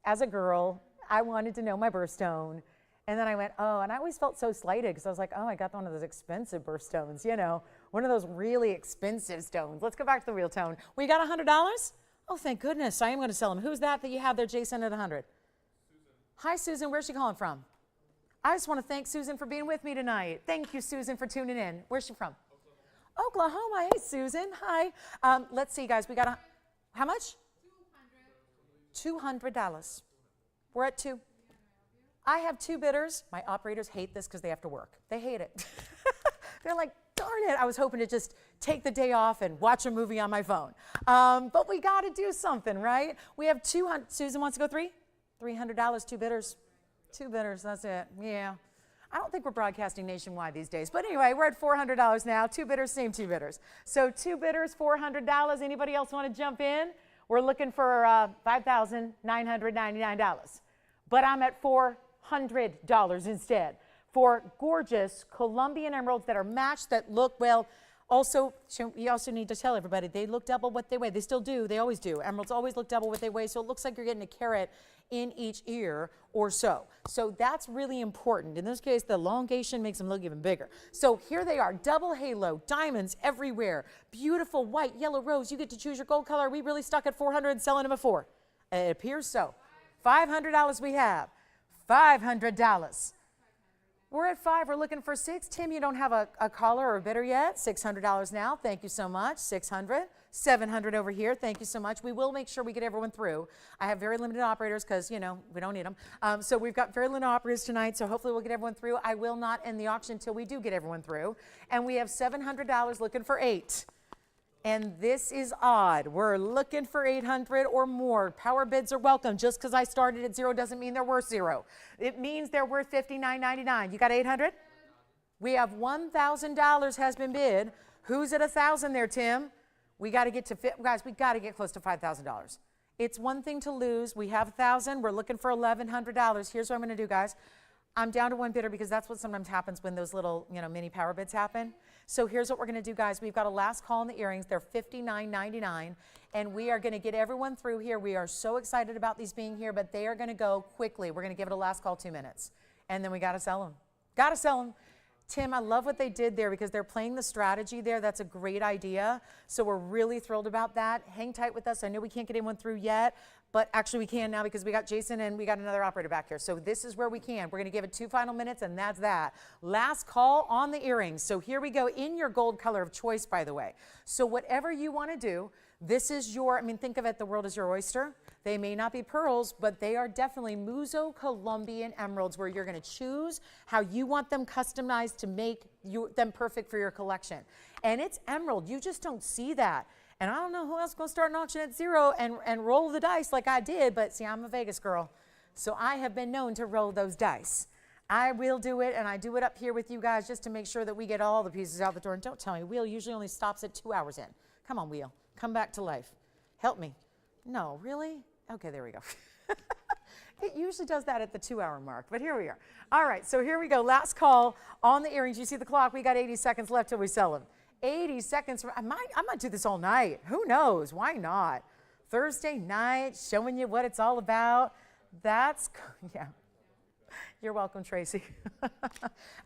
as a girl, I wanted to know my birthstone. And then I went, oh, and I always felt so slighted because I was like, oh, I got one of those expensive birthstones, you know, one of those really expensive stones. Let's go back to the real tone. We got $100? Oh, thank goodness. I am going to sell them. Who's that you have there, Jason, at 100? Susan. Hi, Susan. Where's she calling from? I just want to thank Susan for being with me tonight. Thank you, Susan, for tuning in. Where's she from? Oklahoma. Hey, Susan. Hi. Let's see, guys. We got how much? $200. We're at 2. I have 2 bidders. My operators hate this because they have to work. They hate it. They're like, darn it. I was hoping to just take the day off and watch a movie on my phone. But we got to do something, right? We have 200. Susan wants to go three? $300, two bidders. Two bidders, that's it. Yeah. I don't think we're broadcasting nationwide these days. But anyway, we're at $400 now. Two bidders, same two bidders. So two bidders, $400. Anybody else want to jump in? We're looking for $5,999. But I'm at $400 instead for gorgeous Colombian emeralds that are matched, that look, well, also, you also need to tell everybody, they look double what they weigh. They still do. They always do. Emeralds always look double what they weigh, so it looks like you're getting a carat in each ear or so. So that's really important. In this case, the elongation makes them look even bigger. So here they are, double halo, diamonds everywhere, beautiful white, yellow, rose. You get to choose your gold color. We really stuck at $400 and selling them at $400. It appears so. $500 we have. $500. We're at $500. We're looking for $600. Tim, you don't have a caller or a bidder yet. $600 now. Thank you so much. $600. $700 over here. Thank you so much. We will make sure we get everyone through. I have very limited operators because, you know, we don't need them. So we've got very limited operators tonight, so hopefully we'll get everyone through. I will not end the auction until we do get everyone through. And we have $700 looking for $800. And this is odd. We're looking for $800 or more. Power bids are welcome. Just because I started at 0 doesn't mean they're worth 0. It means they're worth $59.99. You got $800? We have $1,000 has been bid. Who's at $1,000 there, Tim? We got to get to, guys, we got to get close to $5,000. It's one thing to lose. We have $1,000. We're looking for $1,100. Here's what I'm going to do, guys. I'm down to one bidder because that's what sometimes happens when those little, you know, mini power bids happen. So here's what we're going to do, guys. We've got a last call on the earrings. They're $59.99, and we are going to get everyone through here. We are so excited about these being here, but they are going to go quickly. We're going to give it a last call 2 minutes, and then we got to sell them. Got to sell them. Tim, I love what they did there because they're playing the strategy there. That's a great idea. So we're really thrilled about that. Hang tight with us. I know we can't get anyone through yet, but actually we can now because we got Jason and we got another operator back here. So this is where we can. We're going to give it 2 final minutes, and that's that. Last call on the earrings. So here we go in your gold color of choice, by the way. So whatever you want to do, this is your, I mean, think of it, the world is your oyster. They may not be pearls, but they are definitely Muso Colombian emeralds where you're going to choose how you want them customized to make them perfect for your collection. And it's emerald. You just don't see that. And I don't know who else is going to start an auction at 0 and roll the dice like I did, but see, I'm a Vegas girl. So I have been known to roll those dice. I will do it, and I do it up here with you guys just to make sure that we get all the pieces out the door. And don't tell me, Wheel usually only stops at 2 hours in. Come on, Wheel. Come back to life. Help me. No, really? Okay, there we go. It usually does that at the 2-hour mark, but here we are. All right, so here we go. Last call on the earrings. You see the clock. We got 80 seconds left till we sell them. 80 seconds. I might do this all night. Who knows? Why not? Thursday night, showing you what it's all about. That's, yeah. You're welcome, Tracy.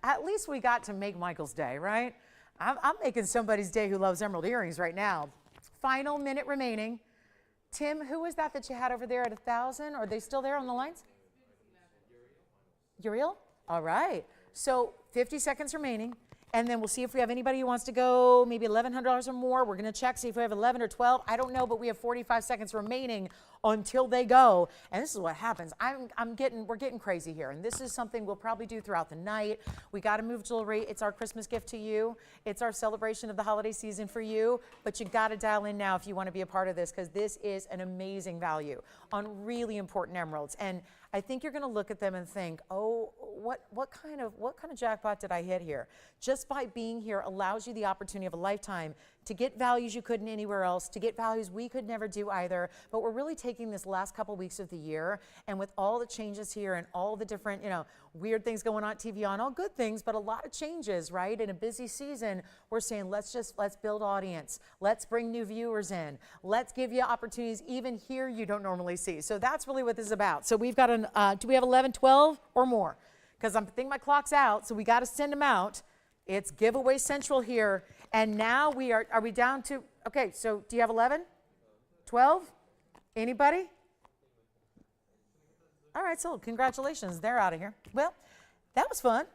At least we got to make Michael's day, right? I'm making somebody's day who loves emerald earrings right now. Final minute remaining. Tim, who was that you had over there at 1,000? Are they still there on the lines? Uriel? All right. So 50 seconds remaining. And then we'll see if we have anybody who wants to go maybe $1,100 or more. We're going to check, see if we have 11 or 12. I don't know, but we have 45 seconds remaining until they go. And this is what happens. We're getting crazy here. And this is something we'll probably do throughout the night. We got to move jewelry. It's our Christmas gift to you. It's our celebration of the holiday season for you. But you got to dial in now if you want to be a part of this, because this is an amazing value on really important emeralds. And I think you're going to look at them and think, oh, what kind of jackpot did I hit here? Just by being here allows you the opportunity of a lifetime to get values you couldn't anywhere else, to get values we could never do either. But we're really taking this last couple weeks of the year, and with all the changes here and all the different, weird things going on at TVON, all good things, but a lot of changes, right? In a busy season, we're saying let's build audience. Let's bring new viewers in. Let's give you opportunities even here you don't normally see. So that's really what this is about. So we've got do we have 11, 12 or more? Because I think my clock's out, so we got to send them out. It's giveaway central here. And now are we down to, okay, so do you have 11? 12? Anybody? All right, so congratulations. They're out of here. Well, that was fun.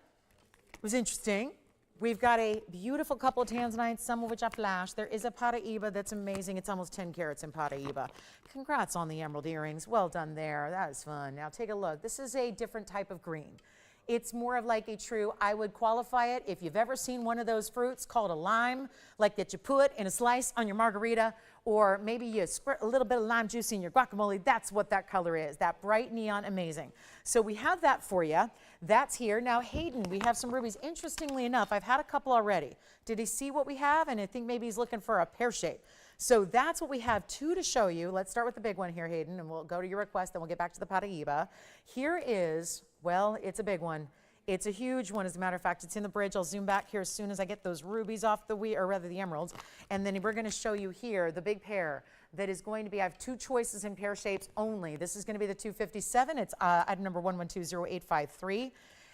It was interesting. We've got a beautiful couple of Tanzanites, some of which I flashed. There is a Paraíba that's amazing. It's almost 10 carats in Paraíba. Congrats on the emerald earrings. Well done there. That was fun. Now take a look. This is a different type of green. It's more of like a true, I would qualify it, if you've ever seen one of those fruits called a lime, like that you put in a slice on your margarita, or maybe you squirt a little bit of lime juice in your guacamole, that's what that color is, that bright neon, amazing. So we have that for you. That's here. Now, Hayden, we have some rubies. Interestingly enough, I've had a couple already. Did he see what we have? And I think maybe he's looking for a pear-shape. So that's what we have, two to show you. Let's start with the big one here, Hayden, and we'll go to your request, then we'll get back to the Paraíba. Here is, well, it's a big one. It's a huge one, as a matter of fact. It's in the bridge. I'll zoom back here as soon as I get those rubies off the or rather the emeralds. And then we're going to show you here the big pair that is going to be, I have two choices in pear shapes only. This is going to be the 257. It's item number 11200853.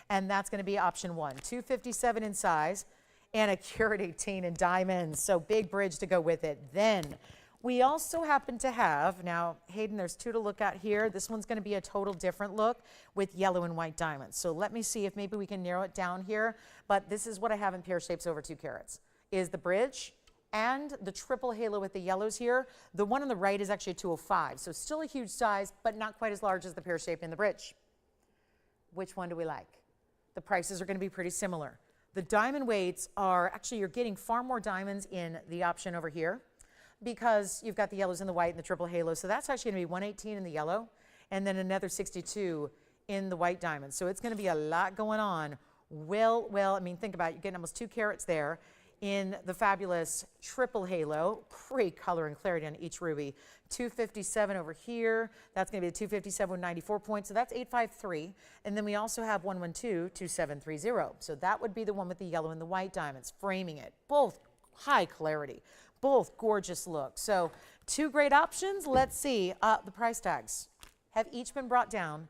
And that's going to be option 1. 257 in size and a carat 18 in diamonds. So big bridge to go with it. Then we also happen to have, now Hayden, there's two to look at here. This one's going to be a total different look with yellow and white diamonds. So let me see if maybe we can narrow it down here. But this is what I have in pear shapes over 2 carats, is the bridge and the triple halo with the yellows here. The one on the right is actually a 205. So still a huge size, but not quite as large as the pear shape in the bridge. Which one do we like? The prices are going to be pretty similar. The diamond weights are, actually you're getting far more diamonds in the option over here, because you've got the yellows and the white and the triple halo. So that's actually going to be 118 in the yellow and then another 62 in the white diamond. So it's going to be a lot going on. Well, I mean, think about it. You're getting almost 2 carats there in the fabulous triple halo. Great color and clarity on each ruby. 257 over here. That's going to be the 257 with 94 points. So that's 853. And then we also have 1122730. So that would be the one with the yellow and the white diamonds, framing it. Both high clarity. Both gorgeous looks. So 2 great options. Let's see. The price tags have each been brought down.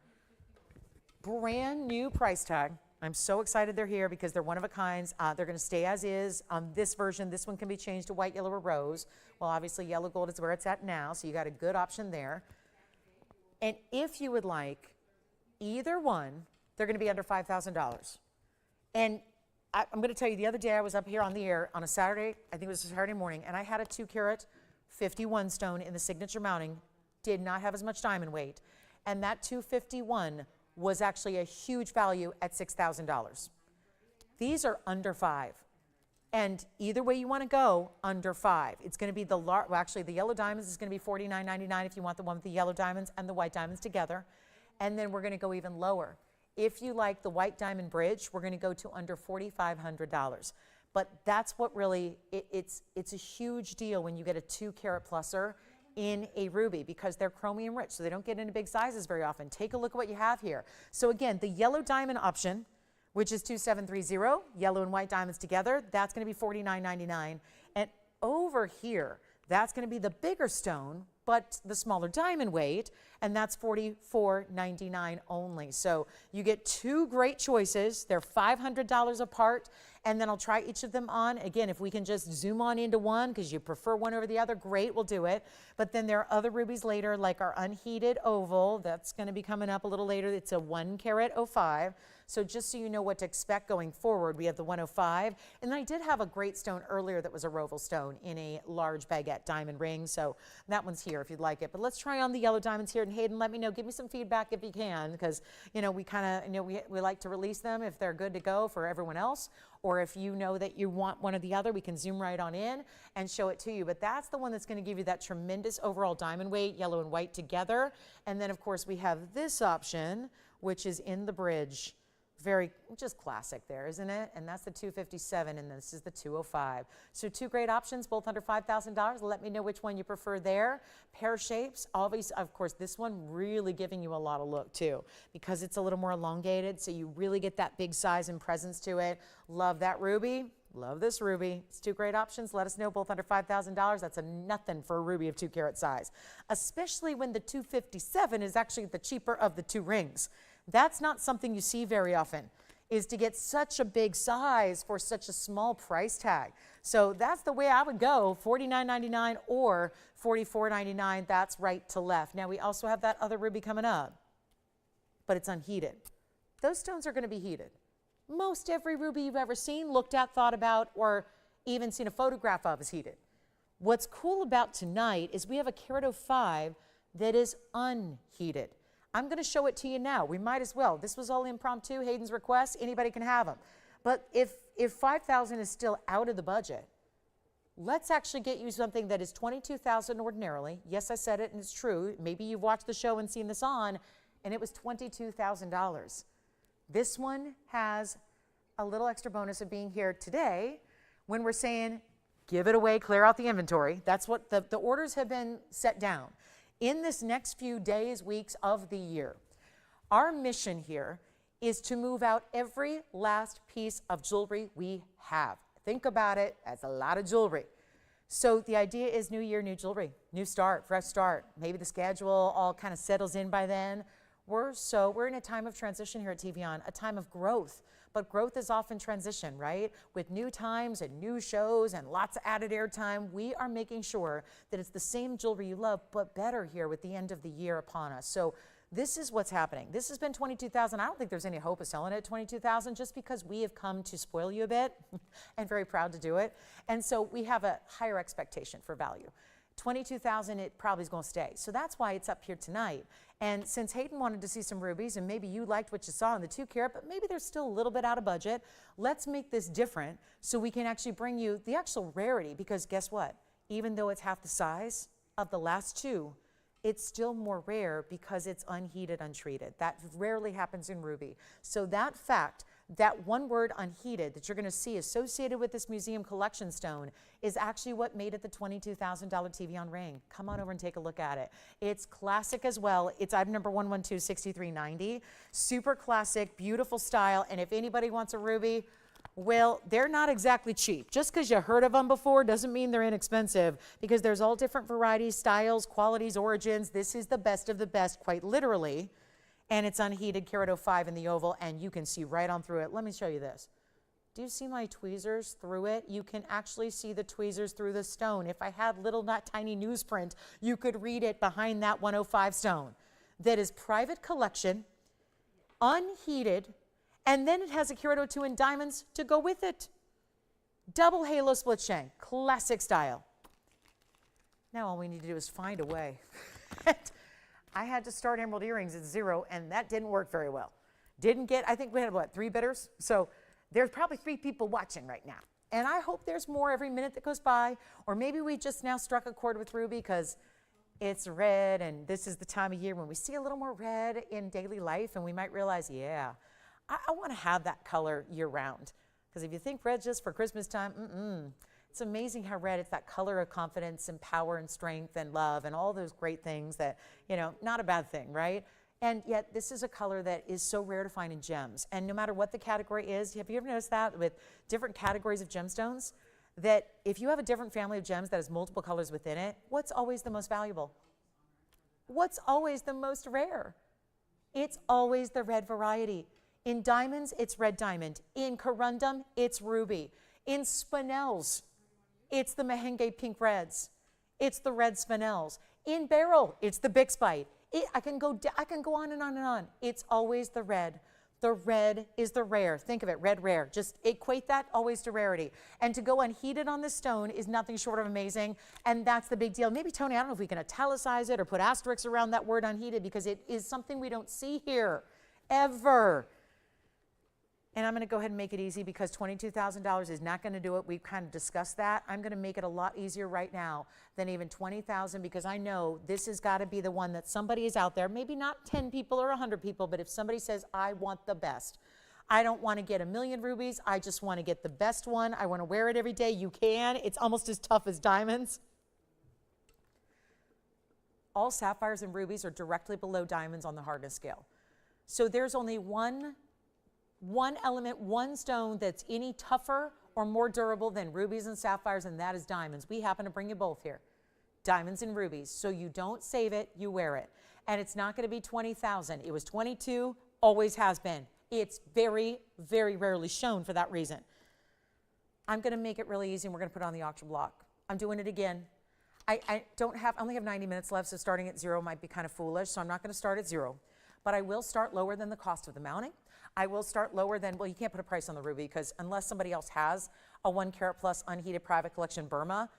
Brand new price tag. I'm so excited they're here because they're one of a kinds. They're going to stay as is on this version. This one can be changed to white, yellow, or rose. Well, obviously yellow gold is where it's at now, so you got a good option there. And if you would like either one, they're going to be under $5,000. And I'm going to tell you, the other day I was up here on the air on a Saturday, I think it was a Saturday morning, and I had a 2 carat 51 stone in the signature mounting, did not have as much diamond weight, and that 251 was actually a huge value at $6,000. These are under 5. And either way you want to go, under 5. It's going to be well, actually the yellow diamonds is going to be $49.99 if you want the one with the yellow diamonds and the white diamonds together. And then we're going to go even lower. If you like the white diamond bridge, we're going to go to under $4,500. But that's what really, it's a huge deal when you get a 2 carat pluser in a ruby, because they're chromium rich, so they don't get into big sizes very often. Take a look at what you have here. So again, the yellow diamond option, which is 2730, yellow and white diamonds together, that's going to be $49.99. And over here, that's going to be the bigger stone, but the smaller diamond weight, and that's $44.99 only. So you get 2 great choices. They're $500 apart, and then I'll try each of them on. Again, if we can just zoom on into one because you prefer one over the other, great, we'll do it. But then there are other rubies later, like our unheated oval. That's going to be coming up a little later. It's a 1 carat 05. So just so you know what to expect going forward, we have the 105. And then I did have a great stone earlier that was a roval stone in a large baguette diamond ring. So that one's here if you'd like it. But let's try on the yellow diamonds here. And Hayden, let me know. Give me some feedback if you can, because, you know, we kind of, you know, we like to release them if they're good to go for everyone else. Or if you know that you want one or the other, we can zoom right on in and show it to you. But that's the one that's going to give you that tremendous overall diamond weight, yellow and white together. And then, of course, we have this option, which is in the bridge. Very, just classic there, isn't it? And that's the 257, and this is the 205. So 2 great options, both under $5,000. Let me know which one you prefer there. Pear shapes, always, of course, this one really giving you a lot of look too, because it's a little more elongated, so you really get that big size and presence to it. Love that ruby. Love this ruby. It's 2 great options. Let us know, both under $5,000. That's a nothing for a ruby of 2 carat size, especially when the 257 is actually the cheaper of the 2 rings. That's not something you see very often, is to get such a big size for such a small price tag. So that's the way I would go, $49.99 or $44.99. That's right to left. Now we also have that other ruby coming up, but it's unheated. Those stones are going to be heated. Most every ruby you've ever seen, looked at, thought about, or even seen a photograph of is heated. What's cool about tonight is we have a carat 05 that is unheated. I'm going to show it to you now. We might as well. This was all impromptu, Hayden's request. Anybody can have them. But if $5,000 is still out of the budget, let's actually get you something that is $22,000 ordinarily. Yes, I said it and it's true. Maybe you've watched the show and seen this on, and it was $22,000. This one has a little extra bonus of being here today when we're saying, give it away, clear out the inventory. That's what the orders have been set down. In this next few days, weeks of the year, our mission here is to move out every last piece of jewelry we have. Think about it as a lot of jewelry. So the idea is new year, new jewelry, new start, fresh start. Maybe the schedule all kind of settles in by then. We're in a time of transition here at TVON, a time of growth. But growth is often transition, right? With new times and new shows and lots of added airtime, we are making sure that it's the same jewelry you love, but better here with the end of the year upon us. So this is what's happening. This has been $22,000. I don't think there's any hope of selling it at $22,000 just because we have come to spoil you a bit and very proud to do it. And so we have a higher expectation for value. $22,000, it probably is going to stay. So that's why it's up here tonight. And since Hayden wanted to see some rubies, and maybe you liked what you saw in the 2 carat, but maybe they're still a little bit out of budget, let's make this different so we can actually bring you the actual rarity, because guess what? Even though it's half the size of the last 2, it's still more rare because it's unheated, untreated. That rarely happens in ruby. So that fact, that one word unheated that you're going to see associated with this museum collection stone is actually what made it the $22,000 TVON ring. Come on over and take a look at it. It's classic as well. It's item number 1126390. Super classic, beautiful style. And if anybody wants a ruby, well, they're not exactly cheap. Just because you heard of them before doesn't mean they're inexpensive, because there's all different varieties, styles, qualities, origins. This is the best of the best, quite literally. And it's unheated, carat 05 in the oval, and you can see right on through it. Let me show you this. Do you see my tweezers through it? You can actually see the tweezers through the stone. If I had little, not tiny newsprint, you could read it behind that 105 stone. That is private collection, unheated, and then it has a carat 02 in diamonds to go with it. Double halo split shank, classic style. Now all we need to do is find a way. I had to start emerald earrings at 0, and that didn't work very well. Didn't get, I think we had, what, 3 bidders? So there's probably 3 people watching right now. And I hope there's more every minute that goes by, or maybe we just now struck a chord with ruby because it's red, and this is the time of year when we see a little more red in daily life, and we might realize, yeah, I want to have that color year-round. Because if you think red just for Christmas time, it's amazing how red, it's that color of confidence and power and strength and love and all those great things that, you know, not a bad thing, right? And yet this is a color that is so rare to find in gems. And no matter what the category is, have you ever noticed that with different categories of gemstones? That if you have a different family of gems that has multiple colors within it, what's always the most valuable? What's always the most rare? It's always the red variety. In diamonds, it's red diamond. In corundum, it's ruby. In spinels, it's the Mahenge pink reds. It's the red spinels. In beryl, it's the bixbyte. I can go on and on and on. It's always the red. The red is the rare. Think of it, red rare. Just equate that always to rarity. And to go unheated on this stone is nothing short of amazing, and that's the big deal. Maybe, Tony, I don't know if we can italicize it or put asterisks around that word unheated, because it is something we don't see here, ever. And I'm going to go ahead and make it easy because $22,000 is not going to do it. We've kind of discussed that. I'm going to make it a lot easier right now than even $20,000, because I know this has got to be the one that somebody is out there, maybe not 10 people or 100 people, but if somebody says, I want the best. I don't want to get a million rubies. I just want to get the best one. I want to wear it every day. You can. It's almost as tough as diamonds. All sapphires and rubies are directly below diamonds on the hardness scale. So there's only one element, one stone that's any tougher or more durable than rubies and sapphires, and that is diamonds. We happen to bring you both here, diamonds and rubies. So you don't save it, you wear it. And it's not going to be $20,000. It was $22,000, always has been. It's very, very rarely shown for that reason. I'm going to make it really easy, and we're going to put it on the auction block. I'm doing it again. I only have 90 minutes left, so starting at 0 might be kind of foolish, so I'm not going to start at 0. But I will start lower than the cost of the mounting. I will start lower than, well, you can't put a price on the ruby, because unless somebody else has a 1 carat plus unheated private collection Burma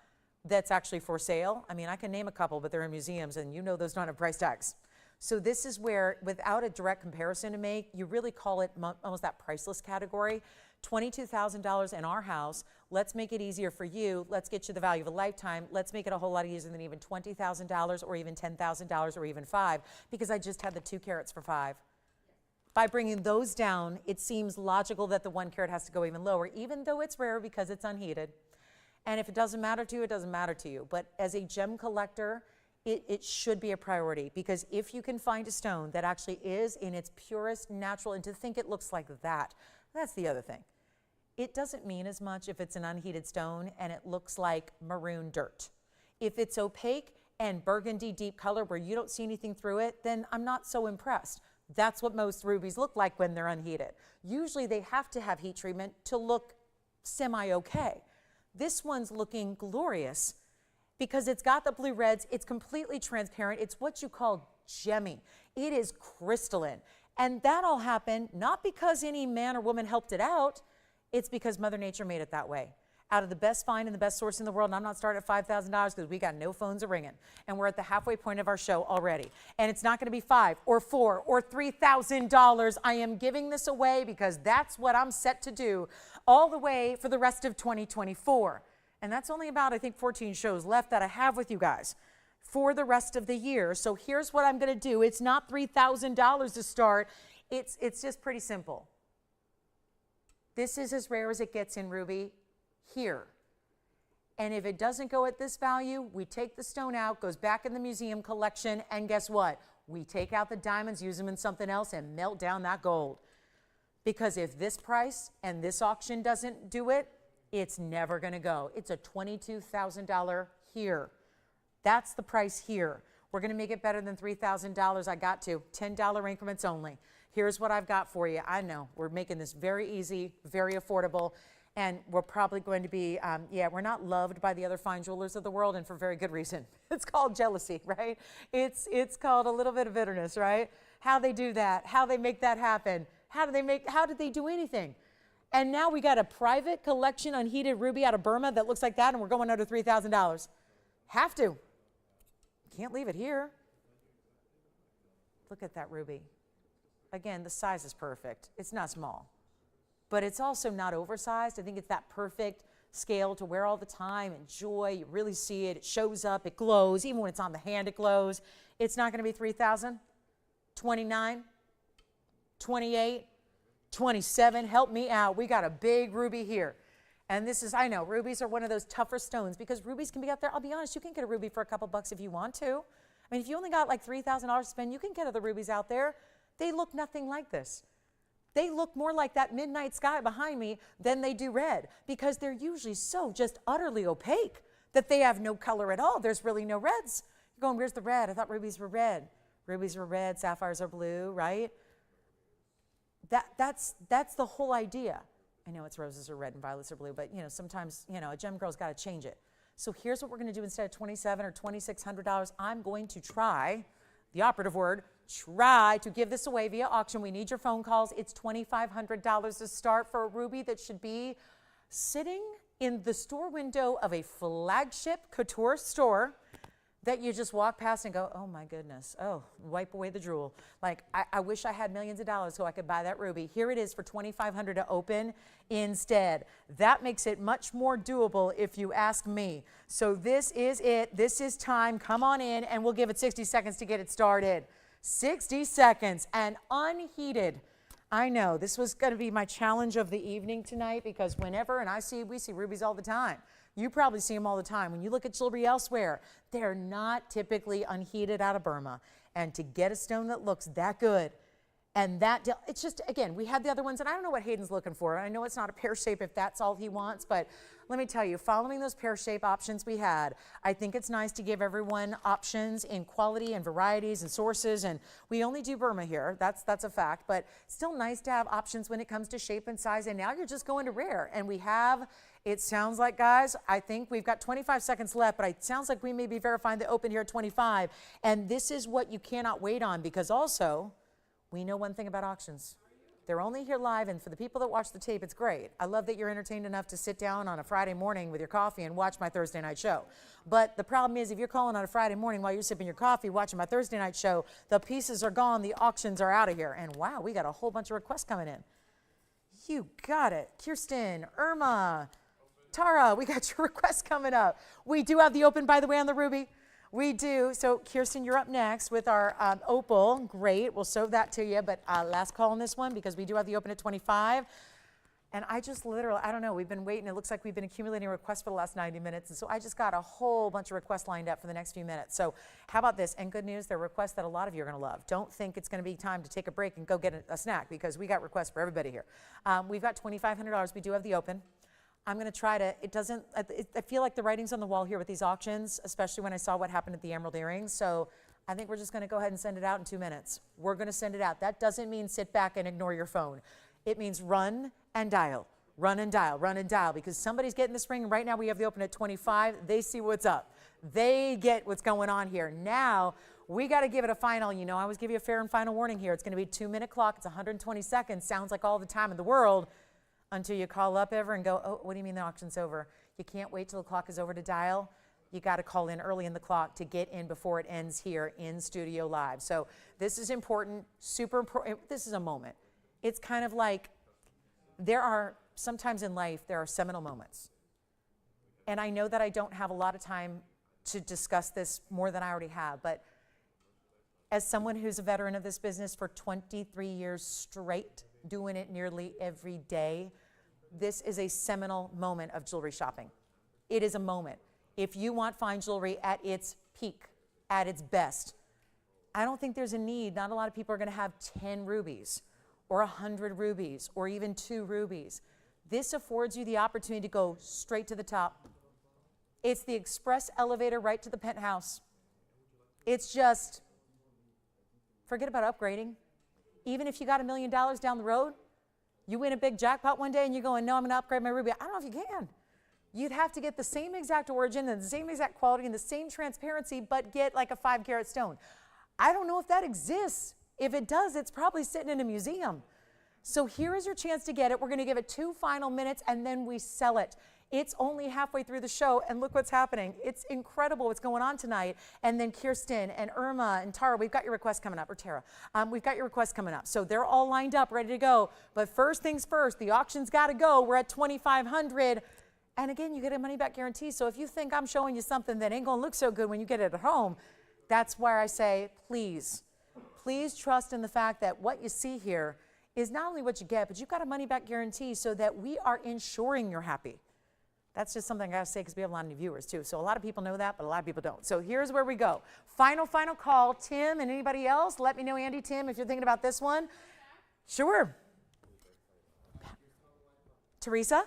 that's actually for sale. I mean, I can name a couple, but they're in museums, and you know those don't have price tags. So this is where, without a direct comparison to make, you really call it almost that priceless category. $22,000 in our house. Let's make it easier for you. Let's get you the value of a lifetime. Let's make it a whole lot easier than even $20,000 or even $10,000 or even $5, because I just had the 2 carats for $5. By bringing those down, it seems logical that the 1 carat has to go even lower, even though it's rare because it's unheated. And if it doesn't matter to you, it doesn't matter to you. But as a gem collector, it should be a priority, because if you can find a stone that actually is in its purest natural, and to think it looks like that, that's the other thing. It doesn't mean as much if it's an unheated stone and it looks like maroon dirt. If it's opaque and burgundy deep color where you don't see anything through it, then I'm not so impressed. That's what most rubies look like when they're unheated. Usually they have to have heat treatment to look semi-okay. This one's looking glorious because it's got the blue reds, it's completely transparent, it's what you call gemmy. It is crystalline. And that all happened not because any man or woman helped it out, it's because Mother Nature made it that way. Out of the best find and the best source in the world, and I'm not starting at $5,000 because we got no phones ringing, and we're at the halfway point of our show already. And it's not going to be $5 or $4 or $3,000. I am giving this away because that's what I'm set to do all the way for the rest of 2024. And that's only about, I think, 14 shows left that I have with you guys for the rest of the year. So here's what I'm going to do. It's not $3,000 to start. It's just pretty simple. This is as rare as it gets in ruby here. And if it doesn't go at this value, we take the stone out, goes back in the museum collection, and guess what? We take out the diamonds, use them in something else, and melt down that gold. Because if this price and this auction doesn't do it, it's never going to go. It's a $22,000 here. That's the price here. We're going to make it better than $3,000. I got to. $10 increments only. Here's what I've got for you. I know we're making this very easy, very affordable, and we're probably going to be, we're not loved by the other fine jewelers of the world, and for very good reason. It's called jealousy, right? It's called a little bit of bitterness, right? How they do that, how they make that happen, how did they do anything? And now we got a private collection unheated ruby out of Burma that looks like that, and we're going under $3,000. Have to. Can't leave it here. Look at that ruby. Again, the size is perfect. It's not small, but it's also not oversized. I think it's that perfect scale to wear all the time. Enjoy. You really see it. It shows up. It glows. Even when it's on the hand, it glows. It's not going to be 3,000, 29, 28, 27. Help me out. We got a big ruby here. And this is, I know, rubies are one of those tougher stones because rubies can be out there. I'll be honest, you can get a ruby for a couple bucks if you want to. I mean, if you only got like $3,000 to spend, you can get other rubies out there. They look nothing like this. They look more like that midnight sky behind me than they do red because they're usually so just utterly opaque that they have no color at all. There's really no reds. You're going, where's the red? I thought rubies were red. Rubies were red, sapphires are blue, right? That's the whole idea. I know it's roses are red and violets are blue, but sometimes, a gem girl's got to change it. So here's what we're going to do instead of $2,700 or $2,600. I'm going to try, the operative word, try to give this away via auction. We need your phone calls. It's $2,500 to start for a ruby that should be sitting in the store window of a flagship couture store that you just walk past and go, oh my goodness, oh, wipe away the drool. Like, I wish I had millions of dollars so I could buy that ruby. Here it is for $2,500 to open instead. That makes it much more doable if you ask me. So this is it. This is time. Come on in and we'll give it 60 seconds to get it started. 60 seconds and unheated. I know this was going to be my challenge of the evening tonight because whenever, and we see rubies all the time. You probably see them all the time. When you look at jewelry elsewhere, they're not typically unheated out of Burma. And to get a stone that looks that good, and it's just, again, we had the other ones, and I don't know what Hayden's looking for. I know it's not a pear shape if that's all he wants, but let me tell you, following those pear shape options we had, I think it's nice to give everyone options in quality and varieties and sources, and we only do Burma here. That's a fact, but still nice to have options when it comes to shape and size, and now you're just going to rare, and we have. It sounds like, guys, I think we've got 25 seconds left, but it sounds like we may be verifying the open here at 25. And this is what you cannot wait on because also we know one thing about auctions. They're only here live, and for the people that watch the tape, it's great. I love that you're entertained enough to sit down on a Friday morning with your coffee and watch my Thursday night show. But the problem is, if you're calling on a Friday morning while you're sipping your coffee, watching my Thursday night show, the pieces are gone, the auctions are out of here. And wow, we got a whole bunch of requests coming in. You got it. Kirsten, Irma, Tara, we got your requests coming up. We do have the open, by the way, on the ruby. We do. So, Kirsten, you're up next with our opal. Great. We'll show that to you. But last call on this one because we do have the open at 25. And I just literally, I don't know, we've been waiting. It looks like we've been accumulating requests for the last 90 minutes. And so I just got a whole bunch of requests lined up for the next few minutes. So how about this? And good news, they're requests that a lot of you are going to love. Don't think it's going to be time to take a break and go get a snack because we got requests for everybody here. We've got $2,500. We do have the open. I'm going to try to, I feel like the writing's on the wall here with these auctions, especially when I saw what happened at the emerald earrings. So I think we're just going to go ahead and send it out in 2 minutes. We're going to send it out. That doesn't mean sit back and ignore your phone. It means run and dial, run and dial, run and dial, because somebody's getting this ring. Right now we have the open at 25. They see what's up. They get what's going on here. Now we got to give it a final. You know, I always give you a fair and final warning here. It's going to be a 2-minute clock. It's 120 seconds. Sounds like all the time in the world until you call up ever and go, oh, what do you mean the auction's over? You can't wait till the clock is over to dial. You got to call in early in the clock to get in before it ends here in studio live. So this is important, super important. This is a moment. It's kind of like there are, sometimes in life, there are seminal moments. And I know that I don't have a lot of time to discuss this more than I already have, but as someone who's a veteran of this business for 23 years straight, doing it nearly every day, this is a seminal moment of jewelry shopping. It is a moment. If you want fine jewelry at its peak, at its best, I don't think there's a need. Not a lot of people are going to have 10 rubies or 100 rubies or even 2 rubies. This affords you the opportunity to go straight to the top. It's the express elevator right to the penthouse. It's just, forget about upgrading. Even if you got $1 million down the road, you win a big jackpot one day and you're going, no, I'm going to upgrade my ruby. I don't know if you can. You'd have to get the same exact origin and the same exact quality and the same transparency, but get like a 5-carat stone. I don't know if that exists. If it does, it's probably sitting in a museum. So here is your chance to get it. We're going to give it 2 final minutes and then we sell it. It's only halfway through the show, and look what's happening. It's incredible what's going on tonight. And then Kirsten and Irma and Tara, we've got your requests coming up, or Tara. We've got your requests coming up. So they're all lined up, ready to go. But first things first, the auction's got to go. We're at $2,500. And again, you get a money-back guarantee. So if you think I'm showing you something that ain't going to look so good when you get it at home, that's where I say, please, please trust in the fact that what you see here is not only what you get, but you've got a money-back guarantee so that we are ensuring you're happy. That's just something I got to say because we have a lot of new viewers too. So a lot of people know that, but a lot of people don't. So here's where we go. Final call. Tim and anybody else, let me know, Andy, Tim, if you're thinking about this one. Sure. Teresa?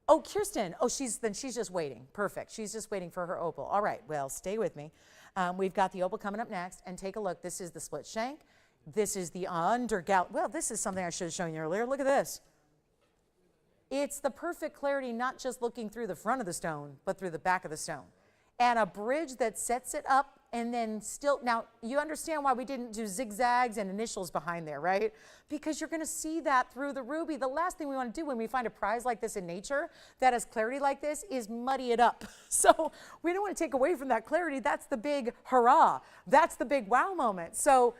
Oh, Kirsten. Oh, she's just waiting. Perfect. She's just waiting for her opal. All right. Well, stay with me. We've got the opal coming up next. And take a look. This is the split shank. This is the well, this is something I should have shown you earlier. Look at this. It's the perfect clarity, not just looking through the front of the stone, but through the back of the stone. And a bridge that sets it up and then still, now you understand why we didn't do zigzags and initials behind there, right? Because you're gonna see that through the ruby. The last thing we wanna do when we find a prize like this in nature that has clarity like this is muddy it up. So we don't wanna take away from that clarity. That's the big hurrah. That's the big wow moment. So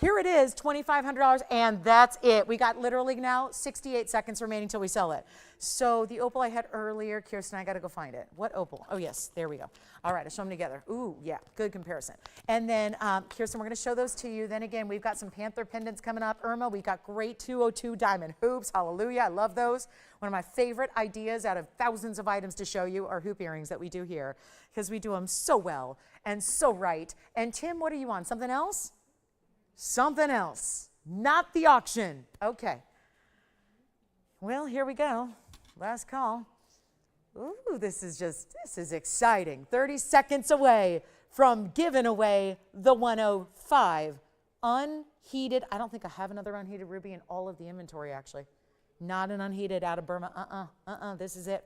here it is, $2,500, and that's it. We got literally now 68 seconds remaining till we sell it. So the opal I had earlier, Kirsten, I got to go find it. What opal? Oh, yes, there we go. All right, I'll show them together. Ooh, yeah, good comparison. And then, Kirsten, we're going to show those to you. Then again, we've got some panther pendants coming up. Irma, we've got great 202 diamond hoops. Hallelujah, I love those. One of my favorite ideas out of thousands of items to show you are hoop earrings that we do here because we do them so well and so right. And Tim, what are you on? Something else? Something else, not the auction. Okay. Well, here we go. Last call. Ooh, this is exciting. 30 seconds away from giving away the 105 unheated. I don't think I have another unheated ruby in all of the inventory, actually. Not an unheated out of Burma. This is it.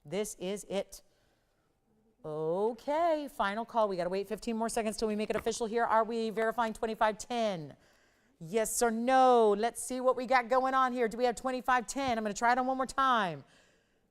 This is it. Okay, final call. We got to wait 15 more seconds till we make it official here. Are we verifying 2510? Yes or no? Let's see what we got going on here. Do we have 2510? I'm going to try it on one more time.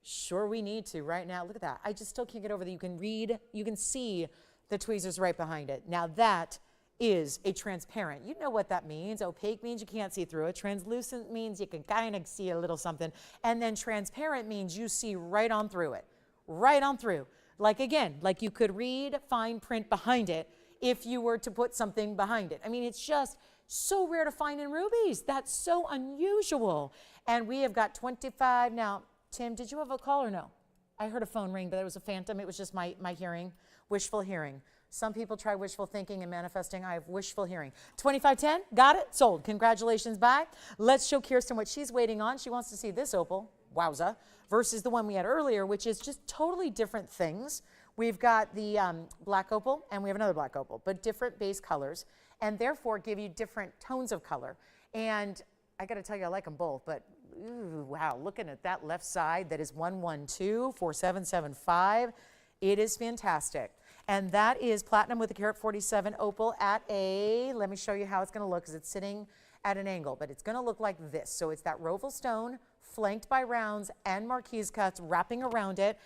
Sure, we need to right now. Look at that. I just still can't get over that. You can read, you can see the tweezers right behind it. Now that is a transparent. You know what that means. Opaque means you can't see through it. Translucent means you can kind of see a little something. And then transparent means you see right on through it. Right on through. Like again, like you could read fine print behind it if you were to put something behind it. I mean, it's just so rare to find in rubies. That's so unusual. And we have got 25. Now, Tim, did you have a call or no? I heard a phone ring, but it was a phantom. It was just my hearing, wishful hearing. Some people try wishful thinking and manifesting. I have wishful hearing. 2510, got it, sold. Congratulations, bye. Let's show Kirsten what she's waiting on. She wants to see this opal, wowza, versus the one we had earlier, which is just totally different things. We've got the black opal, and we have another black opal, but different base colors, and therefore give you different tones of color. And I got to tell you, I like them both, but ooh, wow, looking at that left side, that is 112-4775. It is fantastic. And that is platinum with a carat 47 opal at a, let me show you how it's going to look because it's sitting at an angle, but it's going to look like this. So it's that roval stone flanked by rounds and marquise cuts wrapping around it.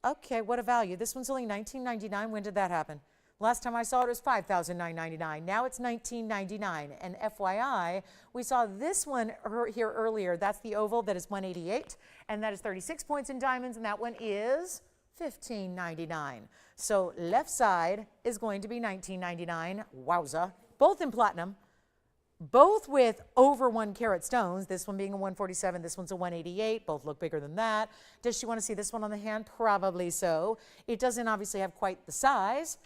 Okay, what a value. This one's only $19.99. When did that happen? Last time I saw it was $5,999. Now it's $19.99. And FYI, we saw this one here earlier. That's the oval that is $188, and that is 36 points in diamonds, and that one is $15.99. So left side is going to be $19.99. Wowza. Both in platinum, both with over 1 carat stones. This one being a 147, this one's a 188. Both look bigger than that. Does she want to see this one on the hand? Probably so. It doesn't obviously have quite the size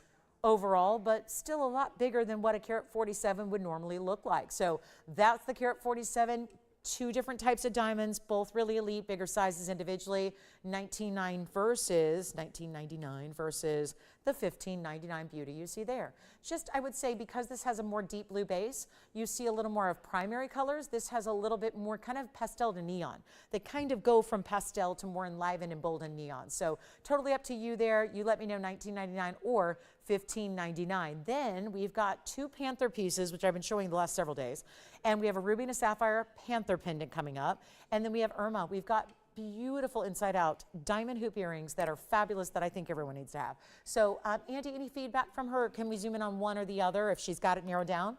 overall, but still a lot bigger than what a carat 47 would normally look like. So that's the carat 47. 2 different types of diamonds, both really elite, bigger sizes individually. $19.99 versus the $15.99 beauty you see there. Just, I would say, because this has a more deep blue base, you see a little more of primary colors. This has a little bit more kind of pastel to neon. They kind of go from pastel to more enlivened and bold and neon. So totally up to you there. You let me know, $19.99 or $15.99. Then we've got 2 panther pieces, which I've been showing the last several days. And we have a ruby and a sapphire panther pendant coming up. And then we have Irma. We've got beautiful inside out diamond hoop earrings that are fabulous that I think everyone needs to have. So Andy, any feedback from her? Can we zoom in on one or the other if she's got it narrowed down?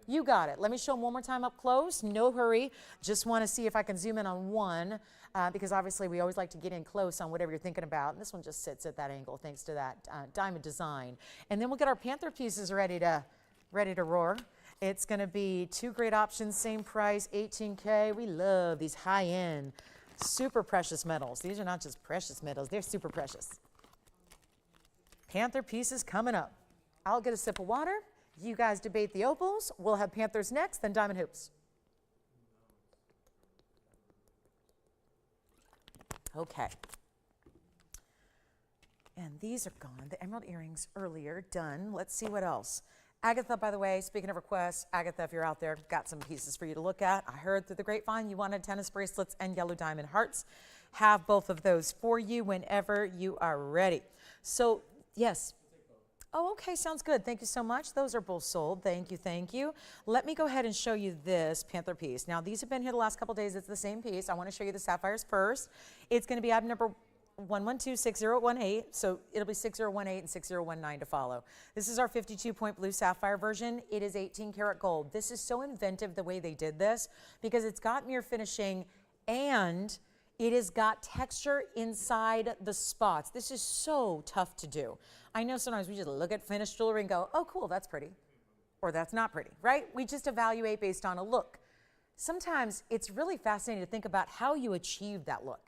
You got it. Let me show them one more time up close. No hurry. Just want to see if I can zoom in on one because obviously we always like to get in close on whatever you're thinking about. And this one just sits at that angle thanks to that diamond design. And then we'll get our panther pieces ready to roar. It's going to be 2 great options, same price, $18K. We love these high-end, super precious metals. These are not just precious metals, they're super precious. Panther pieces coming up. I'll get a sip of water. You guys debate the opals. We'll have panthers next, then diamond hoops. Okay. And these are gone. The emerald earrings earlier, done. Let's see what else. Agatha, by the way, speaking of requests, Agatha, if you're out there, got some pieces for you to look at. I heard through the grapevine you wanted tennis bracelets and yellow diamond hearts. Have both of those for you whenever you are ready. So, yes. Oh, okay, sounds good. Thank you so much. Those are both sold. Thank you, thank you. Let me go ahead and show you this panther piece. Now, these have been here the last couple days. It's the same piece. I want to show you the sapphires first. It's going to be item number 1126018, so it'll be 6018 and 6019 to follow. This is our 52-point blue sapphire version. It is 18 karat gold. This is so inventive the way they did this because it's got mirror finishing and it has got texture inside the spots. This is so tough to do. I know sometimes we just look at finished jewelry and go, oh cool, that's pretty, or that's not pretty, right? We just evaluate based on a look. Sometimes it's really fascinating to think about how you achieve that look.